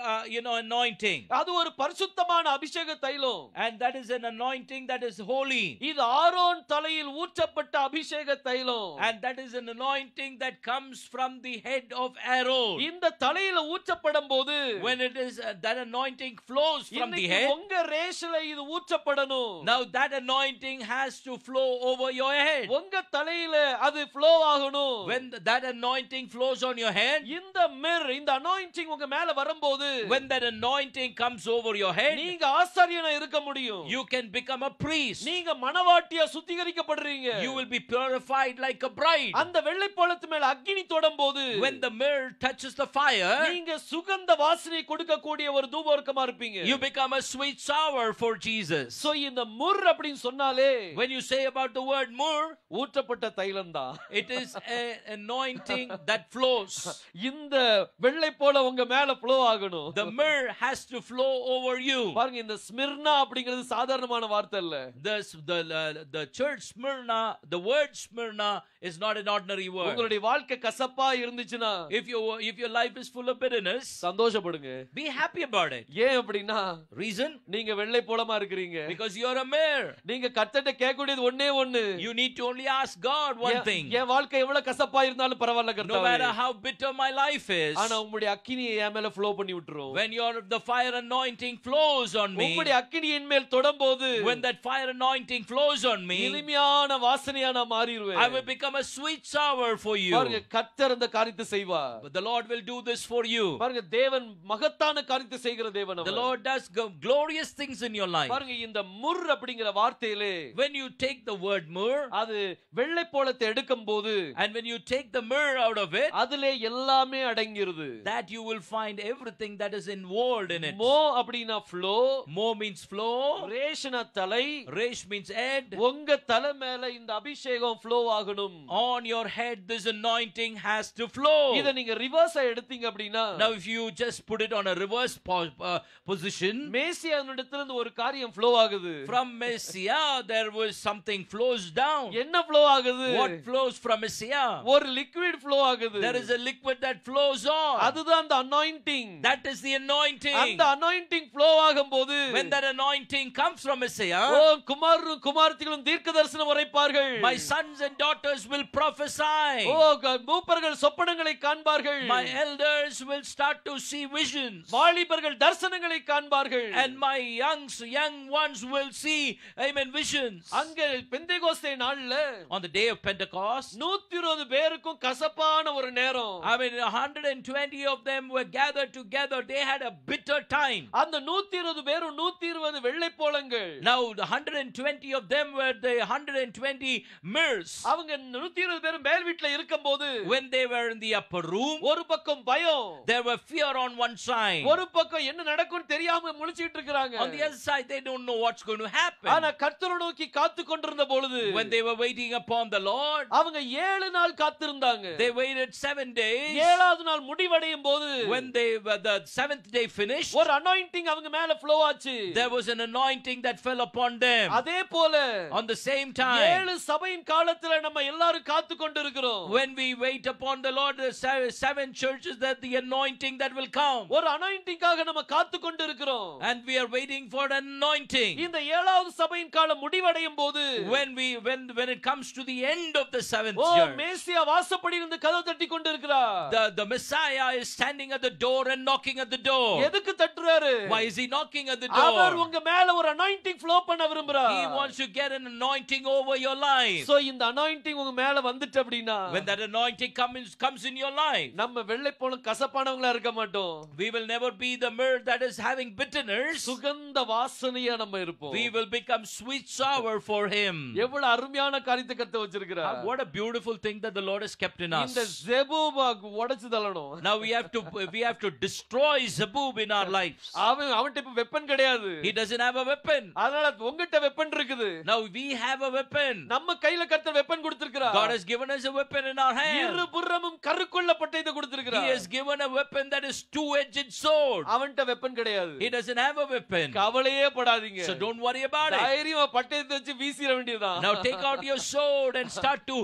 anointing. அது ஒரு பரிசுத்தமான அபிஷேக தைலம். and that is an anointing that is holy. இது ஆரோன் தலையில் ஊற்றப்பட்ட அபிஷேக தைலம். and that is an anointing that comes from the head of Aaron. இந்த தலையில ஊற்றப்படும்போது, when it is that anointing flows from the head, உங்க ரேஷ்ல இது ஊற்றப்படணும். now that anointing has to flow over your head. உங்க தலையில அது flow ஆகணும். when that anointing flows on your head, இந்த anointing உங்க மேல வரும்போது, when that anointing comes over your head, நீங்க ஆசாரியனா இருக்க முடியும். you can become a priest. நீங்க மணவாட்டியா சுத்திகரிக்கப்படுறீங்க. you will be purified like a bride. அந்த வெள்ளைப்பழத்து மேல அக்கினி தொடும்போது, when the myrrh touches the fire, நீங்க சுகந்த வாசனை கொடுக்கக்கூடிய ஒரு தூபவர்க்கமா இருப்பீங்க. you become a sweet sour for Jesus. So இந்த முர் அப்படினு சொன்னாலே, When you say about the word myrrh, ஊற்றப்பட்ட தைலம் தான். it is an anointing that flows. இந்த வெள்ளை போல உங்க மேல flow ஆகணும். The myrrh has to flow over you. பாருங்க, இந்த ஸ்மிர்னா அப்படிங்கிறது சாதாரணமான வார்த்தை இல்ல. The church Smyrna, the word Smyrna is not an ordinary word. உங்களுடைய வாழ்க்கை கசப்பா இருந்துச்சுனா, If your life is full of bitterness, சந்தோஷப்படுங்க. be happy about it. ஏன் அப்படினா, Reason? நீங்க வெள்ளை போலமா இருக்கீங்க. Because you are a myrrh. நீங்க கர்த்தர்ட்ட கேட்கக்கூடியது ஒண்ணே ஒண்ணு. You need to only ask God one thing. என் வாழ்க்கை எவ்வளவு கசப்பா இருந்தாலும் பரவாயில்லை கர்த்தாவே. No matter how bitter my life is, ஆனா உம்முடைய அக்கினியை என் மேல flow பண்ணி விட்டுரும். when the fire anointing flows on me, உம்முடைய அக்கினியின் மேல் தொடும்போது, when that fire anointing flows on me, இனிமையான வாசனையா நான் மாறிடுவேன். I will become a sweet sour for you. பாருங்க, கர்த்தர் அந்த காரியத்தை செய்வார். But the Lord will do this for you. பாருங்க, தேவன் மகத்தான காரியத்தை செய்கிற தேவன் அவர். The Lord does glorious things in your life. பாருங்க, இந்த முர் அப்படிங்கிற வார்த்தையிலே, when you take the word myrrh, அது வெள்ளை போலத்தை எடுக்கும்போது, and when you take the myrrh out of it, அதிலே எல்லாமே அடங்கிருது. that you will find everything that is involved in it. மோ அப்படினா flow, Mo means flow, ரேஷனா தலை, resh means head. உங்க தலை மேல இந்த அபிஷேகம் flow ஆகணும். On your head this anointing has to flow. இத நீங்க ரிவர்ஸா எடுத்தீங்க அப்படினா, Now if you just put it on a reverse position, மேசியாவினிடத்துல இருந்து ஒரு காரியம் flow ஆகுது. from Messiah there was something flows down. என்ன flow ஆகுது? What flows from Messiah? ஒரு liquid flow ஆகுது. There is a liquid that flows on. அதுதான் அந்த anointing. That is the anointing. அந்த anointing flow ஆகும்போது, when that anointing comes from Messiah, ஓ குமாரரும் குமாரத்திகளும் தீர்க்கதரிசனம் உரைப்பார்கள். my sons and daughters will prophesy. ஓ மூப்பர்கள் சொப்பனங்களை காண்பார்கள். My elders will start to see visions. வாலிபர்கள் தரிசனங்களை காண்பார்கள். And my young ones will see, amen, visions. அங்க பெந்தேகோஸ்தே நாள்ல, on the day of Pentecost, 120 பேருக்கும் கசப்பான ஒரு நேரம். I mean 120 of them were gathered together. They had a bitter time. அந்த 120 பேரும் 120 வெள்ளை போலங்கள். Now the 120 of them were the 120 myrrhs. அவங்க 120 பேரும் மேல் வீட்ல இருக்கும்போது, when they were in the upper room, ஒரு பக்கம் பயம், there were fear on one side. ஒரு பக்கம் என்ன நடக்கும்னு தெரியாம முழிச்சிட்டு இருக்காங்க. On the other side they don't know what's going to happen. ஆனா கர்த்தரை நோக்கி காத்து கொண்டிருந்த பொழுது, when they were waiting upon the Lord, அவங்க 7 நாள் காத்திருந்தாங்க. they waited 7 days. 7வது நாள் முடிவடையும் போது, when they were the 7th day finished, ஒரு anointing அவங்க மேல flow ஆச்சு. there was an anointing that fell upon them. அதே போல on the same time, 7 சபையின் காலத்துல நம்ம எல்லாரும் காத்து கொண்டிருக்கிறோம். when we wait upon the Lord, the 7 churches, that the anointing that will come, ஒரு anointingகாக நம்ம காத்து கொண்டிருக்கிறோம். and we are waiting for an anointing. இந்த 7வது சபையின் காலம் முடிவடையும் போது, when it comes to the end of the 7th O church, மேசியா வாசப்படி இருந்து கதவு தட்டி கொண்டிருக்கிறார். the Messiah is standing at the door and knocking at the door. எதுக்கு தட்டுறாரு? Why is he knocking at the door? அவர் உங்க மேல ஒரு anointing flow பண்ண விரும்புறார். He wants to get an anointing over your life. So இந்த anointing உங்க மேல வந்துட்டு அப்படினா, when that anointing comes in your life, நம்ம வெள்ளை போல கசப்பானவங்களா இருக்க மாட்டோம். we will never be the myrrh that is having bitterness. சுகந்த வாசனையா நம்ம இருப்போம். we will become sweet sour for him. எவ்வளவு அருமையான காரியத்தை கர்த்தர் வச்சிருக்கிறார். What a beautiful thing that the Lord has kept in us. இந்த ஜெபூப உடைச்சு தள்ளணும். Now we have to destroy Zebub in our lives. அவன்ட்ட இப்ப வெப்பன் கிடையாது. He doesn't have a weapon. அதனால உங்ககிட்ட வெப்பன் இருக்குது. Now we have a weapon. நம்ம கையில கர்த்தர் வெப்பன் கொடுத்திருக்கிறார். God has given us a weapon in our hand. இருபுறமும் கருக்குள்ளப்பட்ட இத கொடுத்திருக்கிறார். He has given a weapon that is two-edged sword. அவன்ட்ட வெப்பன் கிடையாது. He doesn't have a weapon. கவலையே படாதீங்க. So don't worry about it. தைரியமா பட்டயத்தை வச்சு வீசிர வேண்டியதுதான். Now take out your sword and start to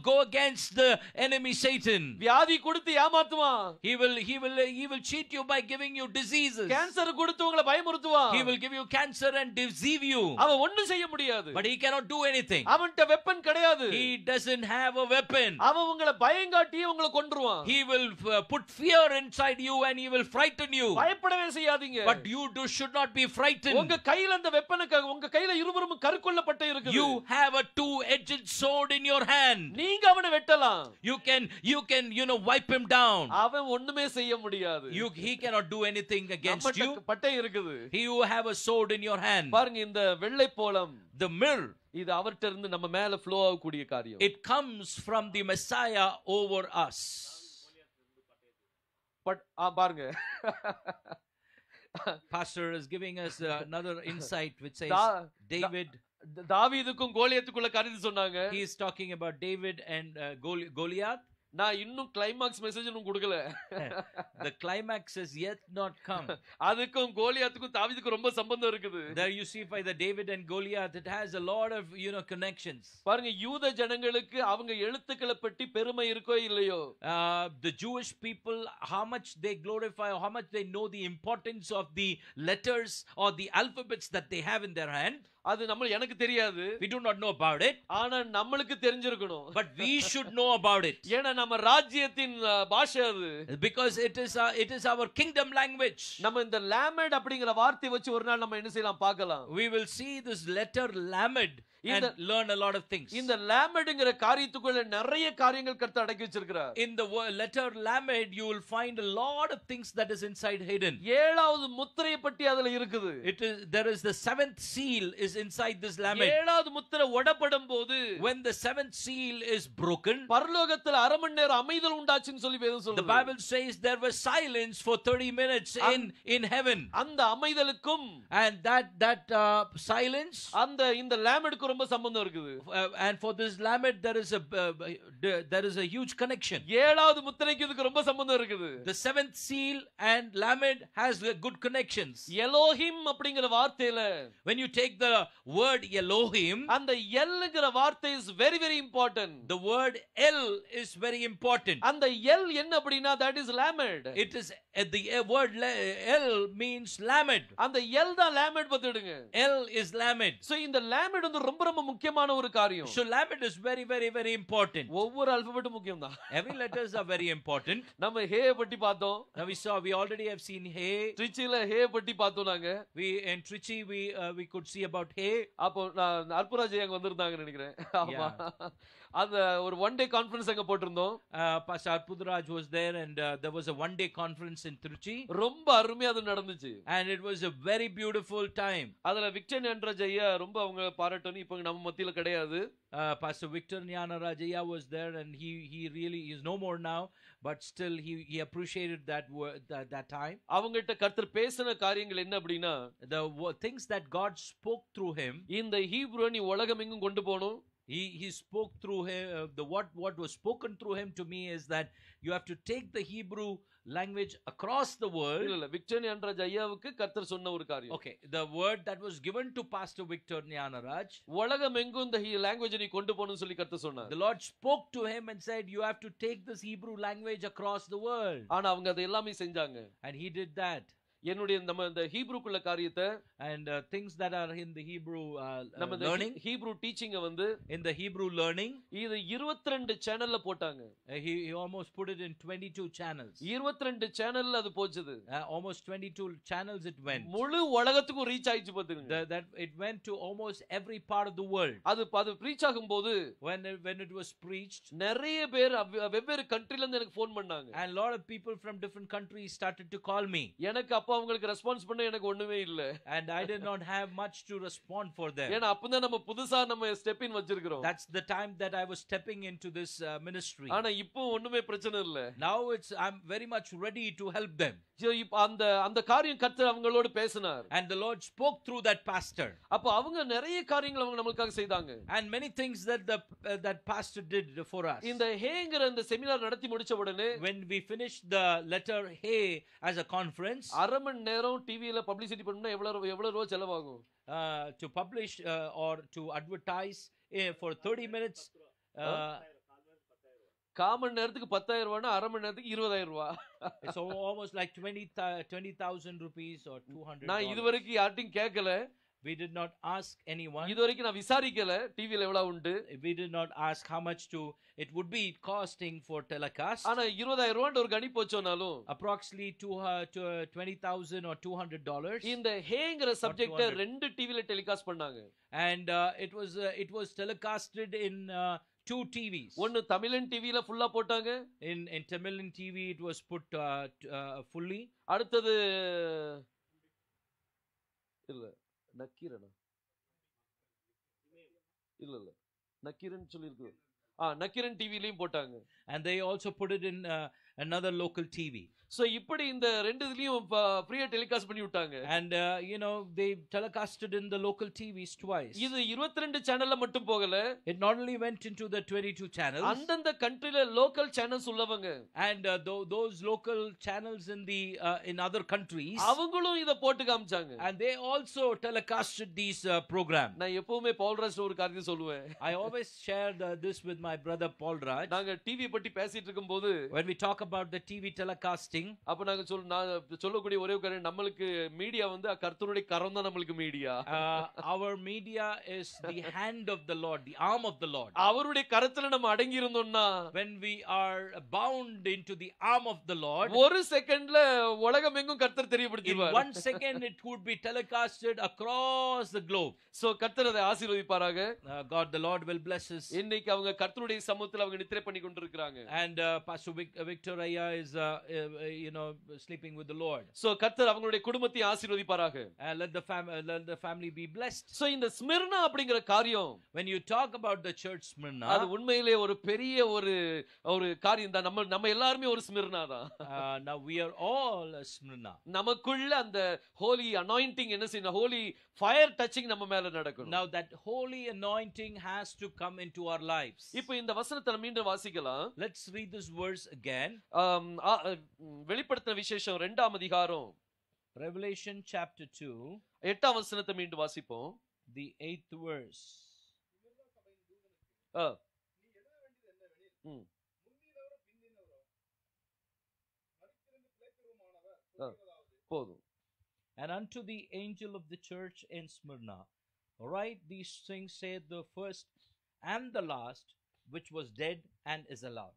go against the enemy Satan. வியாதி கொடுத்து ஏமாத்துவான். He will cheat you by giving you diseases. Cancer கொடுத்து உங்களை பயமுறுத்துவான். He will give you cancer and deceive you. அவன் ஒண்ணும் செய்ய முடியாது. But he cannot do anything. அவன்ட்ட weapon கிடையாது. He doesn't have a weapon. அவன் உங்களை பயங்காட்டி உங்களை கொன்றுவான். He will put fear inside you and he will frighten you. பயப்படவே செய்யாதீங்க. But you should not be frightened. உங்க கையில அந்த வெப்பனுக்கு உங்க கையில இருபுறமும் கருக்குள்ளப்பட்ட இருக்குது. You have a two-edged sword in your hand. நீங்க அவனை வெட்டலாம். You can wipe him down. அவன் ஒண்ணுமே செய்ய முடியாது. He cannot do anything against you. பட்டயம் இருக்குது. You have a sword in your hand. பாருங்க இந்த வெள்ளை போலம், the myrrh, இது அவர்ட்ட இருந்து நம்ம மேல flow ஆகக்கூடிய காரியம். it comes from the Messiah over us. பாருங்க. Pastor is giving us another insight which says David. தாவீதுக்கும் கோலியாத்துக்குள்ள கருத்து சொன்னாங்க. He is talking about David and Goliath. நான் இன்னும் கிளைமாக்ஸ் மெசேஜ் இன்னும் கொடுக்கல. The climax has yet not come. அதுக்கும் கோலியாத்துக்கும் தாவீதுக்கும் ரொம்ப சம்பந்தம் இருக்குது. There you see by the David and Goliath, it has a lot of connections. பாருங்க, யூத ஜனங்களுக்கு அவங்க எழுத்துக்களை பற்றி பெருமை இருக்கோ இல்லையோ, the Jewish people, how much they glorify or how much they know the importance of the letters or the alphabets that they have in their hand. அது எனக்கு தெரியாது. We do not know about it. ஆனா நம்மளுக்கு தெரிஞ்சிருக்கணும். But we should know about it. ஏன்னா நம்ம ராஜ்யத்தின் பாஷை அது. Because it is our kingdom language. நம்ம இந்த lamed அப்படிங்கற வார்த்தை வச்சு ஒரு நாள் நம்ம என்ன செய்யலாம் பார்க்கலாம். We will see this letter lamed and learn a lot of things. இந்த lamedங்கற காரியத்துக்குள்ள நிறைய காரியங்கள் கர்த்தர் அடக்கி வச்சிருக்கிறார். In the letter lamed you will find a lot of things that is inside hidden. ஏழாவது முத்திரையை பற்றி அதுல இருக்குது. There is the seventh seal is inside this lamed. ஏழாவது முத்திரை உடைபடும் போது, when the seventh seal is broken, பரலோகத்துல அரை மணி நேரம் அமைதல் உண்டாச்சுன்னு சொல்லி வேதம் சொல்லுது. The Bible says there was silence for 30 minutes in heaven. அந்த அமைதலுக்கும் and that silence இந்த lamedக்கு ரொம்ப சம்பந்தம் இருக்குது. And for this lamed there is a huge connection. ஏழாவது முத்திரைக்கு இதுக்கு ரொம்ப சம்பந்தம் இருக்குது. The seventh seal and lamed has good connections. Elohim அப்படிங்கற வார்த்தையில, when you take the word Elohim, அந்த எல்ங்கற வார்த்தை is very very important. The word El is very important. அந்த எல் என்ன அப்படினா that is lamed. It is the word El means lamed. அந்த L தான் lamed பத்திடுங்க. El is lamed. So இந்த lamed வந்து ரொம்ப ரொம்ப முக்கியமான ஒரு காரியம். So lamed is very very very important. ஒவ்வொரு ஆல்பபெட்டும் முக்கியம் தான். Every letters are very important. நம்ம ஹே பத்தி பார்த்தோம். Now we already have seen Hey. ட்ரிச்சில ஹே பத்தி பார்த்தோம் நாங்க. In Trichy we could see about Hey. அப்போ அற்புராஜ் அங்க வந்திருந்தாங்க நினைக்கிறேன். ஆமா. அந்த ஒரு one day கான்ஃபரன்ஸ் அங்க போட்டுருந்தோம். Pastor Arpuduraj was there and there was a one day conference in Trichy. ரொம்ப அருமையா அது நடந்துச்சு. And it was a very beautiful time. அதுல விக்டர் ஞானராஜ் ஐயா ரொம்ப அவங்க பாராட்டணும். இப்போ நம்ம மத்தியில கிடையாது. Pastor Victor Gnanaraj Ayya was there and he really is no more now, but still he appreciated that time. அவங்கட்ட கர்த்தர் பேசின காரியங்கள் என்ன அப்படினா, the things that God spoke through him. இந்த ஹீப்ரு நீ உலகமெங்கும் கொண்டு போணும். He spoke through him. What was spoken through him to me is that you have to take the Hebrew language across the world. இல்ல Victor Gnanaraj ஐயாவுக்கு கர்த்தர் சொன்ன ஒரு காரியம். Okay, the word that was given to Pastor Victor Gnanaraj, உலகமெங்கும் இந்த language நீ கொண்டு போணும்னு சொல்லி கர்த்தர் சொன்னார். The Lord spoke to him and said you have to take this Hebrew language across the world. ஆனா அவங்க அதை எல்லாமே செஞ்சாங்க. And he did that. என்னுடைய நம்ம இந்த ஹீப்ரூக்குள்ள காரியத்தை and things that are in the Hebrew learning, Hebrew teaching வந்து in the Hebrew learning, இது 22 சேனல்ல போட்டாங்க. He almost put it in 22 channels. 22 சேனல்ல அது போச்சுது. Almost 22 channels it went. முழு உலகத்துக்கும் ரீச் ஆயிச்சு பாத்துங்க. That it went to almost every part of the world. அது ரீச் ஆகும்போது when it was preached, நிறைய பேர் வெவ்வேறு கண்ட்ரில இருந்து எனக்கு ஃபோன் பண்ணாங்க. and a lot of people from different countries started to call me. எனக்கு அப்ப அவங்களுக்கு ரெஸ்பான்ஸ் பண்ண எனக்கு ஒண்ணுமே இல்ல. And I did not have much to respond for them. ஏன்னா அப்பதான் நம்ம புதுசா நம்ம ஸ்டெப் இன் வச்சிருக்கோம். That's the time that I was stepping into this ministry. ஆனா இப்போ ஒண்ணுமே பிரச்சனை இல்ல. Now I'm very much ready to help them. அந்த காரியம் கர்த்தர் அவங்களோட பேசினார். And the Lord spoke through that pastor. அப்ப அவங்க நிறைய காரியங்களை அவங்க நமக்காக செய்தாங்க. And many things that pastor did for us. இந்த ஹேங்கற இந்த செமினார் நடத்தி முடிச்ச உடனே, when we finished the letter Hey as a conference, அரை மணி நேரம் டிவில பப்ளிசிட்டி பண்ணா எவ்வளவு ரூபாய் செலவாகும்? To publish or to advertise for 30 minutes, common நேரத்துக்கு 10,000 ரூபாய், அரை மணி நேரத்துக்கு 20,000 ரூபாய். It's almost like 20,000 rupees or $200. நான் இதுவரைக்கும் யார்ட்டையும் கேட்கல. We did not ask anyone. இதுவரைக்கும் நான் விசாரிக்கல டிவில எவ்வளவு உண்டு. We did not ask how much it would be costing for telecast. ஆனா 20,000 ரூபாய் ஒரு கணிப்பு வச்சோனாலும் approximately $20,000 or $200. இந்த ஹேங்கற சப்ஜெக்ட்ட ரெண்டு டிவில டெலிகாஸ்ட் பண்ணாங்க. And it was telecasted in 2 TVs. ஒன்னு தமிழன் டிவில ஃபுல்லா போட்டாங்க. In Tamilian TV it was put fully. அடுத்தது இல்ல நக்கீரனா இல்ல நக்கீரன் சொல்லி இருக்கு. நக்கீரன் டிவிலயும் போட்டாங்க. And they also put it in another local TV. So இப்படி இந்த ரெண்டு இதுலயும் ஃப்ரீயா டெலிகாஸ்ட் பண்ணி விட்டாங்க. And they telecasted in the local TVs twice. இது 22 சேனல்ல மட்டும் போகல. It not only went into the 22 channels. அந்தந்த கண்ட்ரில லோக்கல் சேனல்ஸ் உள்ளவங்க And those local channels in other countries. அவங்களும் இத போட்டு காமிச்சாங்க. And they also telecasted these programs. நான் எப்பவுமே பால்ராஜ் ஒரு காரியம் சொல்லுவேன். I always share this with my brother Paul Raj. நாங்க டிவி பத்தி பேசிட்டு இருக்கும்போது When we talk about the TV telecasting, அப்ப நாங்க நான் சொல்லக்கூடிய ஒரே காரியம், நம்மளுக்கு மீடியா வந்து கர்த்தருடைய கரம் தான் நம்மளுக்கு media. our media is the hand of the Lord, the arm of the Lord. அவருடைய கரத்துல நம்ம அடங்கி இருந்தோம்னா, when we are bound into the arm of the Lord, ஒரு செகண்ட்ல உலகம் எங்கும் கர்த்தர் in தெரியப்படுத்திடுவார். 1 second it would be telecasted across the globe. So கர்த்தர் அதை ஆசீர்வதிப்பாராக. God the Lord will bless us. இன்னைக்கு அவங்க கர்த்தருடைய சமூகத்துல அவங்க நித்திரை பண்ணி கொண்டிருக்காங்க. And Pastor Victor Aya is sleeping with the Lord. So கர்த்தர் அவங்களுடைய குடும்பத்தை ஆசீர்வதிப்பாராக. Let the family be blessed. So இந்த ஸ்மிர்னா அப்படிங்கிற காரியம், when you talk about the church Smyrna, அது உண்மையிலே ஒரு பெரிய ஒரு காரியம் தான். நம்ம எல்லாரும் ஒரு ஸ்மிர்னா தான். now we are all a Smyrna. நமக்குள்ள அந்த holy anointing என்ன செய்யணும், holy fire touching நம்ம மேல நடக்கணும். Now that holy anointing has to come into our lives. இப்போ இந்த வசனத்தை மீண்டும் வாசிக்கலாம். Let's read this verse again. வெளிப்படுத்தின விசேஷம் 2ஆம் அதிகாரம், Revelation chapter 2, 8ஆம் வசனத்தை மீண்டும் வாசிப்போம். the 8th verse. போதும். And unto the angel of the church in Smyrna, write these things, saith the first and the last, which was dead and is alive.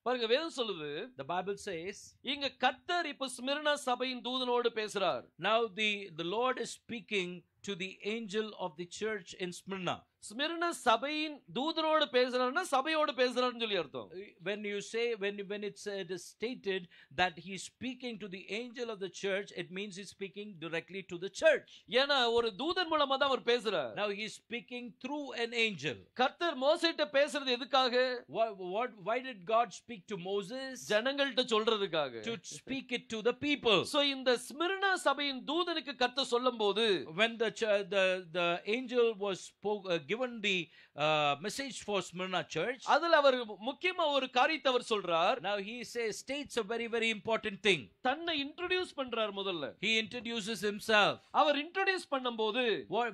பாருங்க, வேதம் சொல்லுது, The Bible says, இங்க கர்த்தர் இப்ப ஸ்மிர்னா சபையின் தூதனோடு பேசுறார். now the Lord is speaking to the angel of the church in Smyrna. Smyrna சபையின் தூதனோடு பேசுறாருன்னா சபையோடு பேசுறாருன்னு சொல்லி அர்த்தம். When you say, when it is stated that he is speaking to the angel of the church, it means he is speaking directly to the church. ஏன்னா ஒரு தூதன் மூலமா தான் அவர் பேசுறார். Now he is speaking through an angel. கர்த்தர் மோசேட்ட பேசுறது எதுக்காக? Why did God speak to Moses? ஜனங்கள்ட்ட சொல்றதுக்காக. To speak it to the people. So இந்த ஸ்மிர்னா சபையின் தூதனுக்கு கர்த்தர் சொல்லும்போது, when the angel was given the message for Smyrna church, அதுல அவர் முக்கியமா ஒரு காரியத்தை அவர் சொல்றார். now he states a very very important thing. தன்னை இன்ட்ரோ듀ce பண்றார் முதல்ல. He introduces himself. அவர் இன்ட்ரோ듀ce பண்ணும்போது,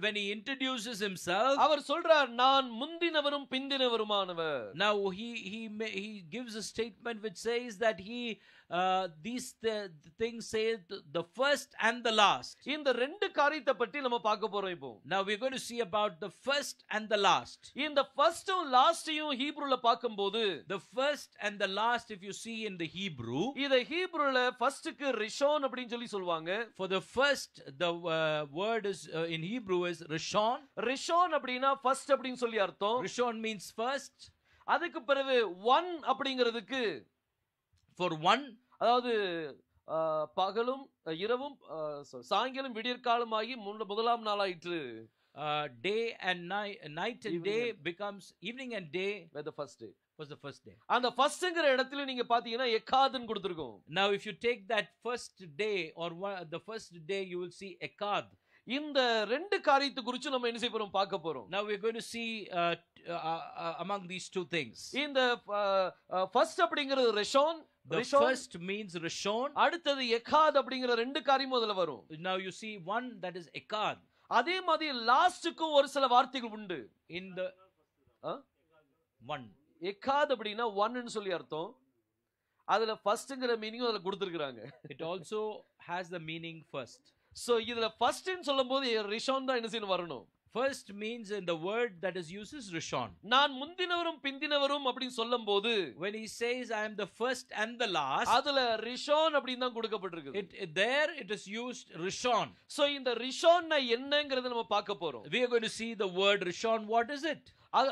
when he introduces himself, அவர் சொல்றார், நான் முந்தினவரும் பிந்தினவருமானவர். now he gives a statement which says that these things say the first and the last. இந்த ரெண்டு காரியத்தை பற்றி நம்ம பார்க்க போறோம் இப்போ. Now we're going to see about the first and the last. இந்த ஃபர்ஸ்டும் லாஸ்டையும் ஹீப்ரூல பாக்கும்போது, the first and the last, if you see in the Hebrew, இத ஹீப்ரூல ஃபர்ஸ்ட்க்கு ரிஷோன் அப்படினு சொல்லி சொல்வாங்க. for the first, the word is in Hebrew is Rishon. ரிஷோன் அப்படினா first அப்படினு சொல்லி அர்த்தம். Rishon means first. அதுக்கு பிறகு ஒன் அப்படிங்கிறதுக்கு for one, அதாவது பகலும் இரவும் சாயங்காலம் விடியற்காலமாகி முதலாம் நாளாயிற்று. day and night and day becomes evening and day. the first day was the first day. அந்த ஃபர்ஸ்ட்ங்கற இடத்துல நீங்க பாத்தீங்கன்னா எக்காத்னு கொடுத்திருக்கோம். Now if you take that first day or the first day, you will see ekad. இந்த ரெண்டு காரியத்தை குறித்து நம்ம என்ன செய்ய போறோம், பார்க்க போறோம். Now we're going to see among these two things. இந்த ஃபர்ஸ்ட் அப்படிங்கிறது ரிஷோன். The first means Rishon. அடுத்தது எக்காத் அப்படிங்கிற ரெண்டு காரியம் முதல்ல வரும். Now you see one that is ekad. அதே மாதிரி லாஸ்ட்க்கு ஒரு சில வார்த்தைகள் உண்டு. In the one, எக்காத் அப்படினா ஒன் ன்னு சொல்லி அர்த்தம். அதுல ஃபர்ஸ்ட்ங்கற மீனிங் அதுல கொடுத்திருக்காங்க. It also has the meaning first. So இதுல ஃபர்ஸ்ட் ன்னு சொல்லும்போது ரிஷோன் தான் என்ன செய்யணும் வரணும். First means in the word that is used is Rishon. நான் முந்தினவரும் பிந்தினவரும் அப்படி சொல்லும்போது, when he says I am the first and the last, அதுல ரிஷோன் அப்படி தான் கொடுக்கப்பட்டிருக்கு. There it is used Rishon. So இந்த ரிஷோன்னா என்னங்கறத நம்ம பார்க்க போறோம். We are going to see the word Rishon. What is it?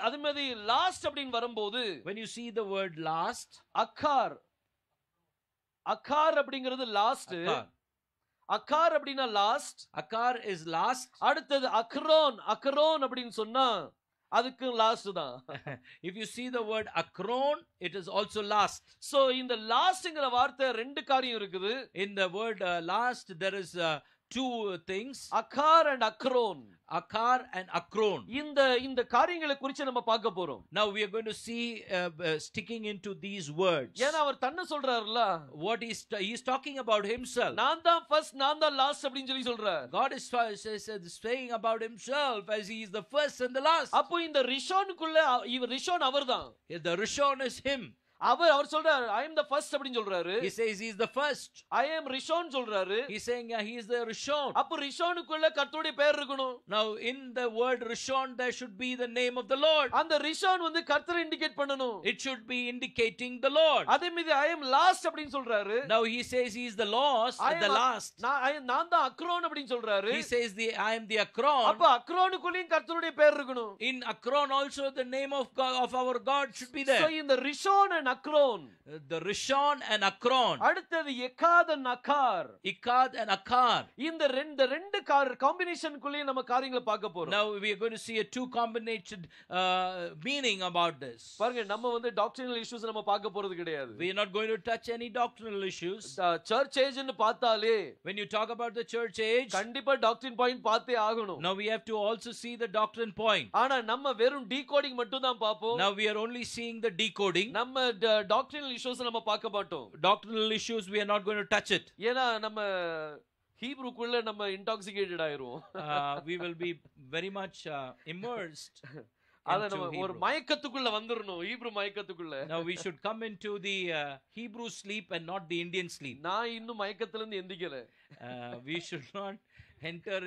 அது மாதிரி லாஸ்ட் அப்படினு வரும்போது, when you see the word last, occur அப்படிங்கிறது லாஸ்ட். அக்கார் அப்படினா லாஸ்ட். akar is last. அடுத்தது அக்ரோன் அப்படினு சொன்னா அதுக்கு லாஸ்ட் தான். If you see the word akron, it is also last. So இந்த லாஸ்ட்ங்கற வார்த்தை ரெண்டு காரியம் இருக்குது. In the word last, there is two things, agar and அக்ரோன். akar and akron. இந்த காரியங்களை குறித்து நம்ம பார்க்க போறோம். Now we are going to see sticking into these words. ஏன்னா அவர் தன்னை சொல்றாருல, What he's talking about himself. நான் தான் ஃபர்ஸ்ட் நான் தான் லாஸ்ட் அப்படினு சொல்றார். God is saying about himself as he is the first and the last. அப்போ இந்த ரிஷோனுக்குள்ள ரிஷோன் அவர்தான். The Rishon is him. அவர் சொல்றாரு I am the first அப்படினு சொல்றாரு. He says he is the first. I am ரிஷோன் சொல்றாரு. He's saying he is the Rishon. அப்ப ரிஷோனுக்குள்ள கர்த்தருடைய பெயர் இருக்கணும். Now in the word Rishon there should be the name of the Lord. அந்த ரிஷோன் வந்து கர்த்தரை இன்டிகேட் பண்ணனும். It should be indicating the Lord. அதே மாதிரி I am last அப்படினு சொல்றாரு. Now he says he is the last. நான் தான் அக்ரோன் அப்படினு சொல்றாரு. He says I am the Akron. அப்ப அக்ரோனுக்குள்ளேயும் கர்த்தருடைய பெயர் இருக்கணும். In Akron also the name of God, of our God should be there. So இந்த ரிஷோன் and அக்ரோன், the Rishon and Akron, அடுத்தது எக்காத் and agar, Ikad and Akar. இந்த ரெண்டு காம்பினேஷனுக்குள்ளே நம்ம காரியங்களை பார்க்க போறோம். Now we are going to see a two combination meaning about this. பாருங்க, நம்ம வந்து டாக்ட்ரினல் இஷ்யூஸ் நம்ம பார்க்க போறது கிடையாது. We are not going to touch any doctrinal issues. Search age ன்னு பார்த்தாலே, When you talk about the church age, கண்டிப்பா டாக்ட்ரின் பாயிண்ட் பார்த்தே ஆகணும். now we have to also see the doctrine point. ஆனா நம்ம வெறும் டீகோடிங் மட்டும் தான் பார்ப்போம். Now we are only seeing the decoding. நம்ம டாக்ட்ரினல் இஷ்யூஸ் நம்ம பார்க்க மாட்டோம். Doctrinal issues we are not going to touch it. ஏனா நம்ம ஹீப்ரூக்குள்ள நம்ம இன்டாக்சிகேட்டட் ஆயிருவோம். We will be very much immersed. அத நம்ம ஒரு மயக்கத்துக்குள்ள வந்துறணும், ஹீப்ரு மயக்கத்துக்குள்ள. Now we should come into the Hebrew sleep and not the Indian sleep. நான் இன்னும் மயக்கத்துல இருந்து எந்திக்கல. We should not enter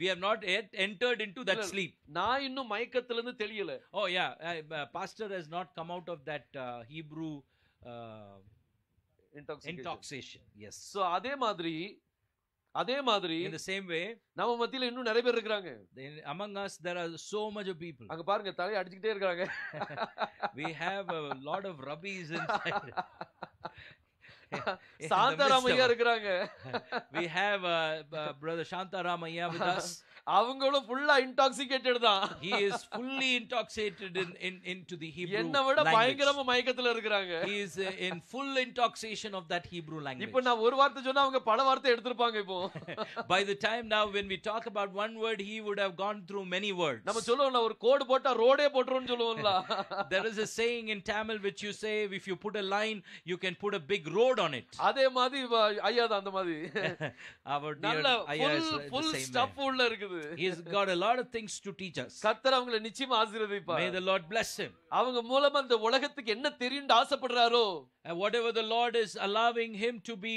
we have not yet entered into that sleep. நான் இன்னும் மயக்கத்துல இருந்து தெளியல. Oh yeah, pastor has not come out of that Hebrew intoxication. Yes. So அதே மாதிரி in the same way, நம்ம மத்தியில இன்னும் நிறைய பேர் இருக்காங்க. among us there are so much of people. அங்க பாருங்க, தலைய அடிச்சிட்டே இருக்காங்க. We have a lot of rubbies inside. சாந்தாராமையா இருக்காங்க. We have brother Shantaramaya with us. அவங்களும் ஃபுல்லா இன்டாக்சிகேட்டட் தான். He is fully intoxicated into the Hebrew language. என்ன விட பயங்கரமா மயக்கத்துல இருக்காங்க. He is in full intoxication of that Hebrew language. இப்போ நான் ஒரு வார்த்தை சொன்னா அவங்க பல வார்த்தை எடுத்துப்பாங்க இப்போ. By the time now when we talk about one word, he would have gone through many words. நம்ம சொல்லுவோம்ல, ஒரு கோடு போட்டா ரோடே போட்றோம்னு சொல்லுவோம்ல. There is a saying in Tamil which you say, if you put a line you can put a big road on it. அதே மாதிரி ஐயா தான் அந்த மாதிரி. Our dear Ayya is full the same stuff உள்ள இருக்குது. He has got a lot of things to teach us. கர்த்தர் அவங்களை நிச்சயமா ஆசீர்வதிப்பார். May the Lord bless him. அவங்க மூலமா இந்த உலகத்துக்கு என்ன தெரியும்னு ஆசைப்படுறாரோ, and whatever the Lord is allowing him to be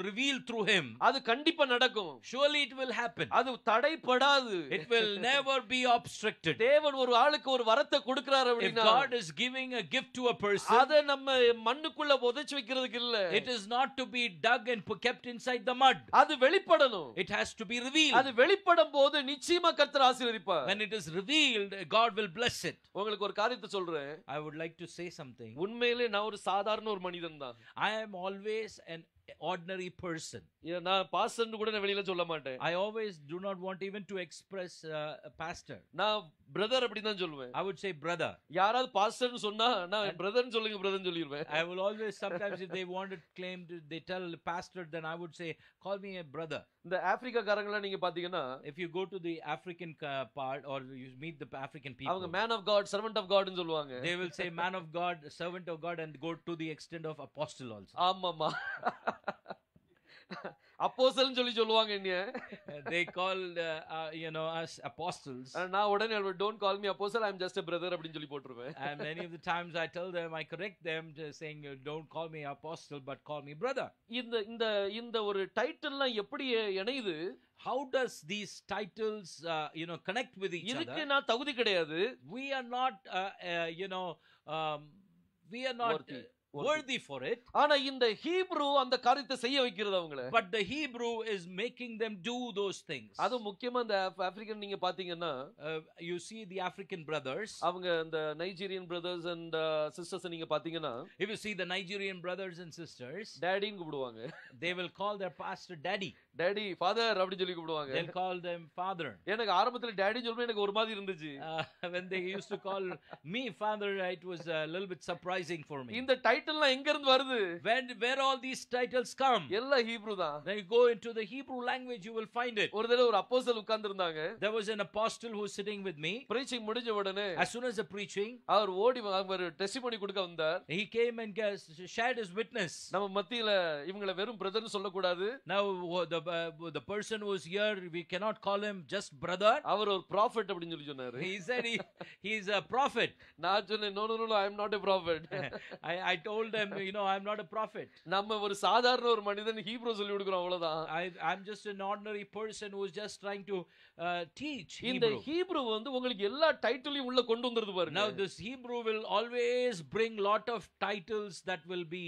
revealed through him, அது கண்டிப்பா நடக்கும். surely it will happen. அது தடைப்படாது. It will never be obstructed. தேவன் ஒரு ஆளுக்கு ஒரு வரத்தை கொடுக்கிறார் அப்படினா, if God is giving a gift to a person, அத நம்ம மண்ணுக்குள்ள புதைச்சு வைக்கிறதுக்கு இல்ல. it is not to be dug and kept inside the mud. அது வெளிப்படணும். It has to be revealed. அது வெளிப்படும்போது நிச்சயமா கர்த்தர் ஆசீர்வதிப்பார். when it is revealed, God will bless it. உங்களுக்கு ஒரு காரியத்தை சொல்றேன். I would like to say something. உண்மையிலே நான் ஒரு சாதாரண ஒரு மனிதன் தான். I am always an ordinary person. நான் பாஸ்டர்னு கூட நான் வெளியில சொல்ல மாட்டேன். I always do not want even to express a pastor. நான் பிரதர் அப்படி தான் சொல்லுவேன். I would say brother. யாராவது பாஸ்டர்னு சொன்னா நான் பிரதர்னு சொல்லுங்க பிரதர்னு சொல்லிடுவேன். I will always, sometimes if they want to claim they tell pastor, then I would say call me a brother. இந்த ஆப்பிரிக்கா காரங்கள நீங்க பாத்தீங்கன்னா, if you go to the African part or you meet the African people, அவங்க man of God, servant of God னு சொல்லுவாங்க. they will say man of God, servant of God, and go to the extent of apostle also. ஆமாமா. அப்போஸ்தலன் சொல்லுவாங்க என்னைய. They call us apostles. நான் உடனே don't call me apostle, I am just a brother அப்படினு சொல்லி போட்டுருவேன். And many of the times I tell them, I correct them saying don't call me apostle but call me brother. இந்த ஒரு டைட்டில்லாம் எப்படி இணையுது? How does these titles connect with each other? இதுக்கு நான் தகுதி கிடையாது. We are not we are not worthy for it. ஆனா இந்த Hebrew அந்த காரியத்தை செய்ய வைக்கிறது அவங்கள. But the Hebrew is making them do those things. அது முக்கியமா இந்த ஆப்பிரிக்கன் நீங்க பாத்தீங்கன்னா You see the African brothers. அவங்க இந்த நைஜீரியன் பிரதர்ஸ் அண்ட் சிஸ்டர்ஸ் நீங்க பாத்தீங்கன்னா If you see the Nigerian brothers and sisters, டாடின்னு கூப்பிடுவாங்க. they will call their pastor daddy. Daddy father அப்படி சொல்லி கூப்பிடுவாங்க. They'll call them father. எனக்கு ஆரம்பத்துல டாடி சொல்லும்போது எனக்கு ஒரு மாதிரி இருந்துச்சு. When they used to call me father, it was a little bit surprising for me. இந்த டைட்டில்லாம் எங்க இருந்து வருது? Where all these titles come? எல்லாம் ஹீப்ரு தான். When you go into the Hebrew language, you will find it. ஒரு தடவை ஒரு அப்போஸ்தலர் உட்கார்ந்து இருந்தாங்க. There was an apostle who was sitting with me. Breaching முடிஞ்ச உடனே As soon as the preaching, அவர் ஓடி ஒரு டெஸ்டிமோனி கொடுக்க வந்தார். he came and shared his witness. நம்ம மத்தியில இவங்களை வெறும் பிரதர்னு சொல்ல கூடாது. Now the person who was here, we cannot call him just brother. அவர் ஒரு ப்ராஃபட் அப்படினு சொல்லி சொன்னாரு. He said he is a prophet. நான் சொன்னேன் no I am not a prophet. I told him, I am not a prophet. நம்ம ஒரு சாதாரண ஒரு மனிதன் ஹீப்ரு சொல்லி கொடுக்கிறோம் அவ்வளவுதான். I'm just an ordinary person who is just trying to teach இந்த Hebrew. ஹீப்ரு வந்து உங்களுக்கு எல்லா டைட்டிலையும் உள்ள கொண்டு வந்திருது பாருங்க. Now this Hebrew will always bring lot of titles that will be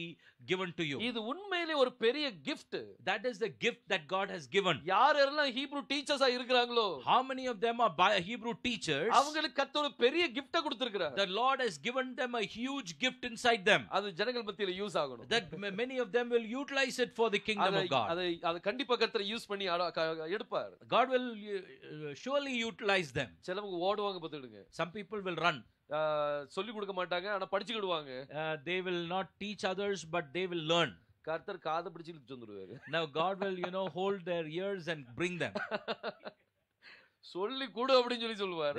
given to you. இது உண்மையிலே ஒரு பெரிய gift. That is the gift that God has given. யாரெல்லாம் ஹீப்ரு டீச்சர்ஸா இருக்காங்களோ, How many of them are Hebrew teachers? அவங்களுக்கு கர்த்தர் ஒரு பெரிய gift-அ கொடுத்திருக்கிறார். The Lord has given them a huge gift inside them. அது ஜனங்கள் மத்தியில யூஸ் ஆகணும். That many of them will utilize it for the kingdom of God. அதை கண்டிப்பா கர்த்தர் யூஸ் பண்ணி எடுப்பார். God will surely utilize them. சிலவங்க ஓடுவாங்க பாத்துடுங்க. Some people will run. சொல்லி கொடுக்க மாட்டாங்க, ஆனா படிச்சுக்கிடுவாங்க. They will not teach others, but they will learn. கர்த்தர் காதை பிடிச்சு இழுத்து வந்துருவாரு. Now God will hold their ears and bring them. சொல்லி கொடு அப்படினு சொல்லி சொல்வார்.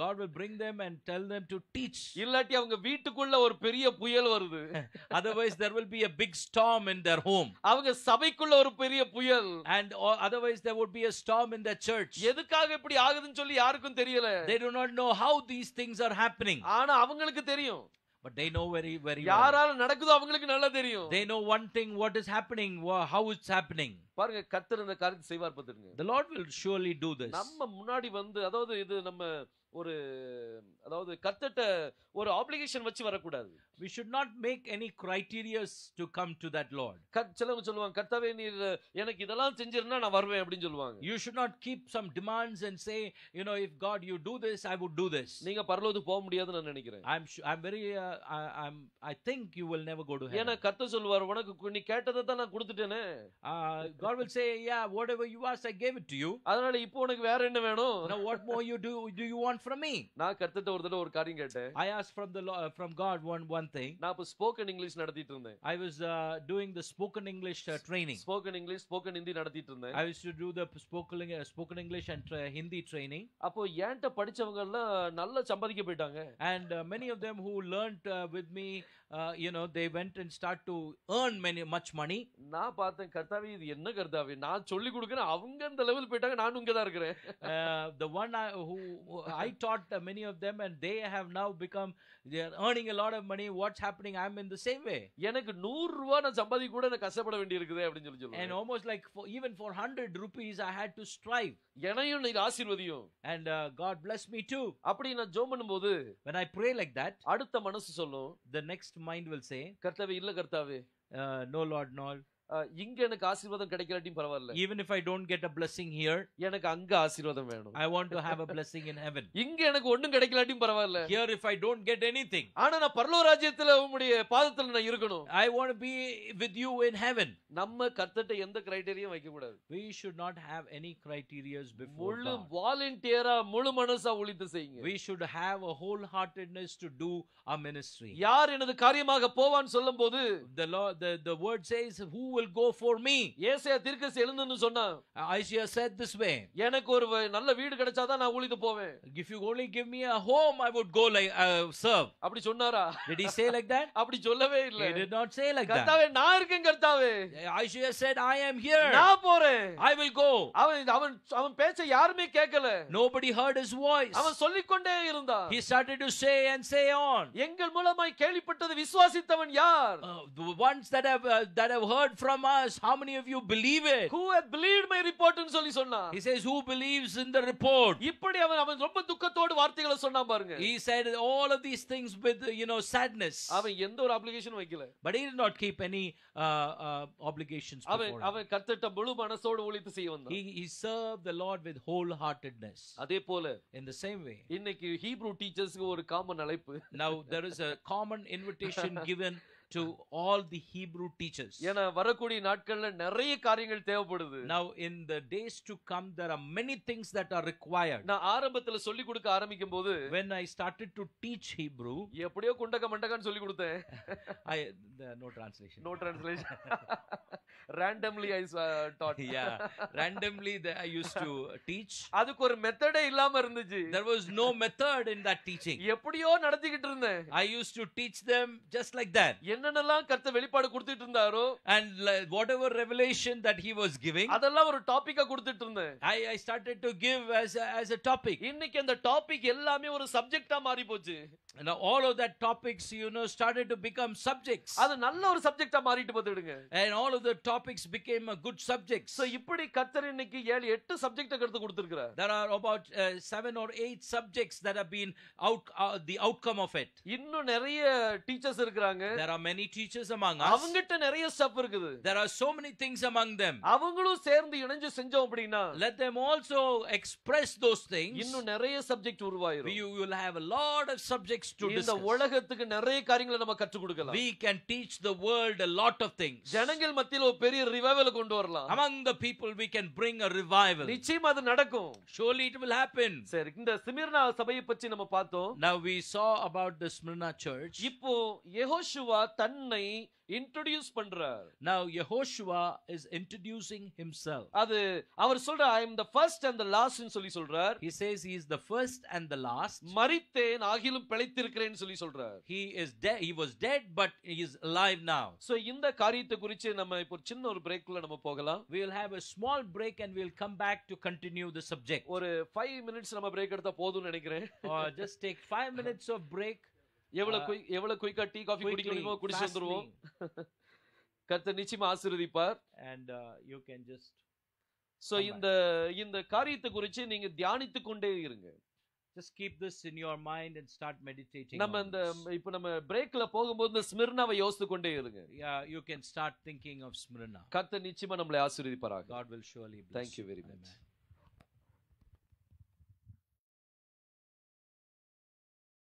God will bring them and tell them to teach. இல்லாட்டி அவங்க வீட்டுக்குள்ள ஒரு பெரிய புயல் வருது. Otherwise there will be a big storm in their home. அவங்க சபைக்குள்ள ஒரு பெரிய புயல். And otherwise there would be a storm in their church. எதுக்காக இப்படி ஆகுதுன்னு சொல்லி யாருக்கும் தெரியல. They do not know how these things are happening. ஆனா அவங்களுக்கு தெரியும். But they know very well. யாரால நடக்குதோ அவங்களுக்கு நல்லா தெரியும். They know one thing, what is happening, how it's happening. பாருங்க கர்த்தர் இந்த காரியத்தை செய்வார் பாத்துங்க. The Lord will surely do this. நம்ம முன்னாடி வந்து அதாவது இது நம்ம ஒரு அதாவது கர்த்தட்ட ஒரு ஆப்ளிகேஷன் வச்சு வரக்கூடாது. We should not make any criteria to come to that Lord. சிலவங்க சொல்லுவாங்க கர்த்தாவே நீர் எனக்கு இதெல்லாம் செஞ்சிருந்தா நான் வருவேன் அப்படினு சொல்லுவாங்க. You should not keep some demands and say, if God you do this, I would do this. நீங்க பரலோகத்துக்கு போக முடியாதுன்னு நான் நினைக்கிறேன். I think you will never go to heaven. ஏனா கர்த்தர் சொல்வார் உனக்கு நீ கேட்டதை தான் நான் கொடுத்துட்டேனே. God will say, yeah, whatever you asked I gave it to you. அதனால இப்போ உனக்கு வேற என்ன வேணும்? Now what more do you want from me? நான் கர்த்தர்ட்ட ஒரு தடவை ஒரு காரியம் கேட்டேன். I asked from God one thing. நான் இப்ப ஸ்போக்கன் இங்கிலீஷ் நடத்திட்டு இருந்தேன். I was doing the spoken English training. Spoken English spoken Hindi நடத்திட்டு இருந்தேன். I used to do the spoken English and Hindi training. அப்போ ஏன்ட்ட படிச்சவங்க எல்லாம் நல்லா சம்பாதிக்க போயிட்டாங்க. And many of them who learned with me, they went and start to earn much money. நான் பார்த்தேன் கர்த்தாவே இது என்ன கர்த்தாவே நான் சொல்லி கொடுக்கிறேன் அவங்க அந்த லெவல் போயிட்டாங்க நான் இங்க தான் இருக்கறேன். The one who I taught many of them and they have now become, they are earning a lot of money. What's happening? I'm in the same way. எனக்கு 100 ரூபாய் நான் சம்பாதிக்க கூட எனக்கு கஷ்டப்பட வேண்டி இருக்குது அப்படினு சொல்லுவாங்க. And almost like even for 100 rupees I had to strive. என்னையும் நீ ஆசீர்வதியும். And God bless me too. அப்படி நான் ஜெபம் பண்ணும்போது when I pray like that, அடுத்த மனசு சொல்லும், the next mind will say, கர்த்தாவே இல்ல கர்த்தாவே, no Lord, no. இங்க எனக்கு ஆசீர்வாதம் கிடைக்கலட்டியும் பரவாயில்லை. Even if I don't get a blessing here, எனக்கு அங்க ஆசீர்வாதம் வேணும். I want to have a blessing in heaven. இங்க எனக்கு ஒண்ணும் கிடைக்கலட்டியும் பரவாயில்லை. Here if I don't get anything, ஆனா நான் பரலோக ராஜ்யத்துல உம்முடைய பாதத்துல நான் இருக்கணும். I want to be with you in heaven. நம்ம கர்த்தர்ட்ட எந்த கிரைட்டீரியாவும் வைக்க கூடாது. We should not have any criteria before முழு God. வாலண்டியரா முழு மனசா ஊழியத்தை செய்யுங்க. We should have a wholeheartedness to do our ministry. யார் எனது காரியமாக போவான்னு சொல்லும்போது The Lord, the word says, who will go for me? ஏசாயா தீர்க்கதரிசி எழுந்துன்னு சொன்னா, Isaiah said this way, எனக்கு ஒரு நல்ல வீடு கிடைச்சாதான் நான் ஊழியத்து போவேன். if you only give me a home I would go like serve. அப்படி சொன்னாரா? Did he say like that? அப்படி சொல்லவே இல்ல. He did not say like that. கர்த்தாவே நான் இருக்கேன் கர்த்தாவே. Isaiah said, I am here. நான் போறேன். I will go. அவன் பேச்ச யாருமே கேட்கல. Nobody heard his voice. அவன் சொல்லிக்கொண்டே இருந்தான். He started to say and say on. எங்கள் மூலமாய் கேள்விப்பட்டது விசுவாசித்தவன் யார்? The ones that have heard from us, how many of you believe it? who hath believed my report ன்னு சொல்லி சொன்னான். He says, who believes in the report? இப்படி அவன் ரொம்ப துக்கத்தோடு வார்த்தைகளை சொன்னான் பாருங்க. He said all of these things with, sadness. அவன் எந்த ஒரு அப்ளிகேஷன் வைக்கல. But he did not keep any obligations before him. அவன் கர்த்தர்ட்ட முழு மனசோடு ஊழியத்தை செய்ய வந்தான். He served the Lord with wholeheartedness. அதே போல In the same way, இன்னைக்கு ஹீப்ரூ டீச்சர்ஸ்க்கு ஒரு காமன் அழைப்பு. now there is a common invitation given to all the Hebrew teachers. ஏனா வரக்கூடிய நாட்கள்ல நிறைய காரியங்கள் தேவைப்படுது. Now in the days to come there are many things that are required. நான் ஆரம்பத்துல சொல்லி கொடுக்க ஆரம்பிக்கும்போது When I started to teach Hebrew, எப்படியோ குண்டக்க மண்டக்கன்னு சொல்லி கொடுத்தேன். no translation. No translation. Randomly I taught. Yeah, randomly I used to teach. அதுக்கு ஒரு மெத்தடே இல்லாம இருந்துச்சு. There was no method in that teaching. எப்படியோ நடத்திக்கிட்டு இருந்தேன். I used to teach them just like that. என்னென்னலாம் கர்த்தர் வெளிப்பாடு கொடுத்துட்டு இருந்தாரோ, and whatever revelation that he was giving, அதெல்லாம் ஒரு டாபிக்கா கொடுத்துட்டு இருந்தேன். I started to give as a topic. இன்னைக்கு அந்த டாபிக் எல்லாமே ஒரு சப்ஜெக்ட்டா மாறி போச்சு. And all of that topics started to become subjects. அது நல்ல ஒரு சப்ஜெக்ட்டா மாறிட்டு போடுங்க. And all of the topics became a good subjects. So இப்படி கர்த்தர் இன்னைக்கு 7-8 சப்ஜெக்ட்ட எடுத்து கொடுத்திருக்கார். There are about 7 or 8 subjects that have been the outcome of it. இன்னும் நிறைய டீச்சர்ஸ் இருக்காங்க. There are many teachers among us. அவங்கிட்ட நிறைய ஸ்டஃப் இருக்குது. There are so many things among them. அவங்களும் சேர்ந்து இணைஞ்சு செஞ்சோம் அப்படினா, let them also express those things. இன்னும் நிறைய subject உருவாயிரும். We will have a lot of subjects to discuss. இந்த உலகத்துக்கு நிறைய காரியங்களை நம்ம கற்றுக் கொடுக்கலாம். We can teach the world a lot of things. ஜனங்கள் மத்தியில ஒரு பெரிய ரிவைவல் கொண்டு வரலாம். Among the people we can bring a revival. நிச்சயமா அது நடக்கும். Surely it will happen. சரி, இந்த ஸ்மிர்னா சபையை பற்றி நம்ம பார்த்தோம். Now we saw about the Smyrna church. இப்போ யெகோஷுவா தன்னை இன்ட்ரோடியூஸ் பண்றார். Now Yehoshua is introducing himself. அது அவர் சொல்றார், I am the first and the last ன்னு சொல்லி சொல்றார். He says he is the first and the last. மரித்தேன் ஆகிலும் பிழைத்திருக்கிறேன்னு சொல்லி சொல்றார். He is dead. He was dead but he is alive now. So இந்த காரியத்தை குறித்து நம்ம இப்போ சின்ன ஒரு பிரேக்ல நம்ம போகலாம். We will have a small break and we will come back to continue the subject. ஒரு 5 minutes நம்ம பிரேக் எடுத்தா போதும்னு நினைக்கிறேன். Just take 5 minutes of break. எவ்வளவு குயிக்கா டீ காபி குடிக்க முடியுமோ குடிச்சு வந்துருவோம். கர்த்தர் நிச்சயமா ஆசீர்வதிப்பார். And you can just so இந்த காரியத்தை குறித்து நீங்க தியானித்துக் கொண்டே இருங்க. Just keep this in your mind and start meditating. நம்ம இப்போ நம்ம பிரேக்ல போகும்போது இந்த ஸ்மிர்னாவை யோசித்து கொண்டே இருங்க. Yeah, you can start thinking of Smyrna. கர்த்தர் நிச்சயமா நம்மளை ஆசீர்வதிப்பாராக. God will surely bless. Thank you very much. Amen.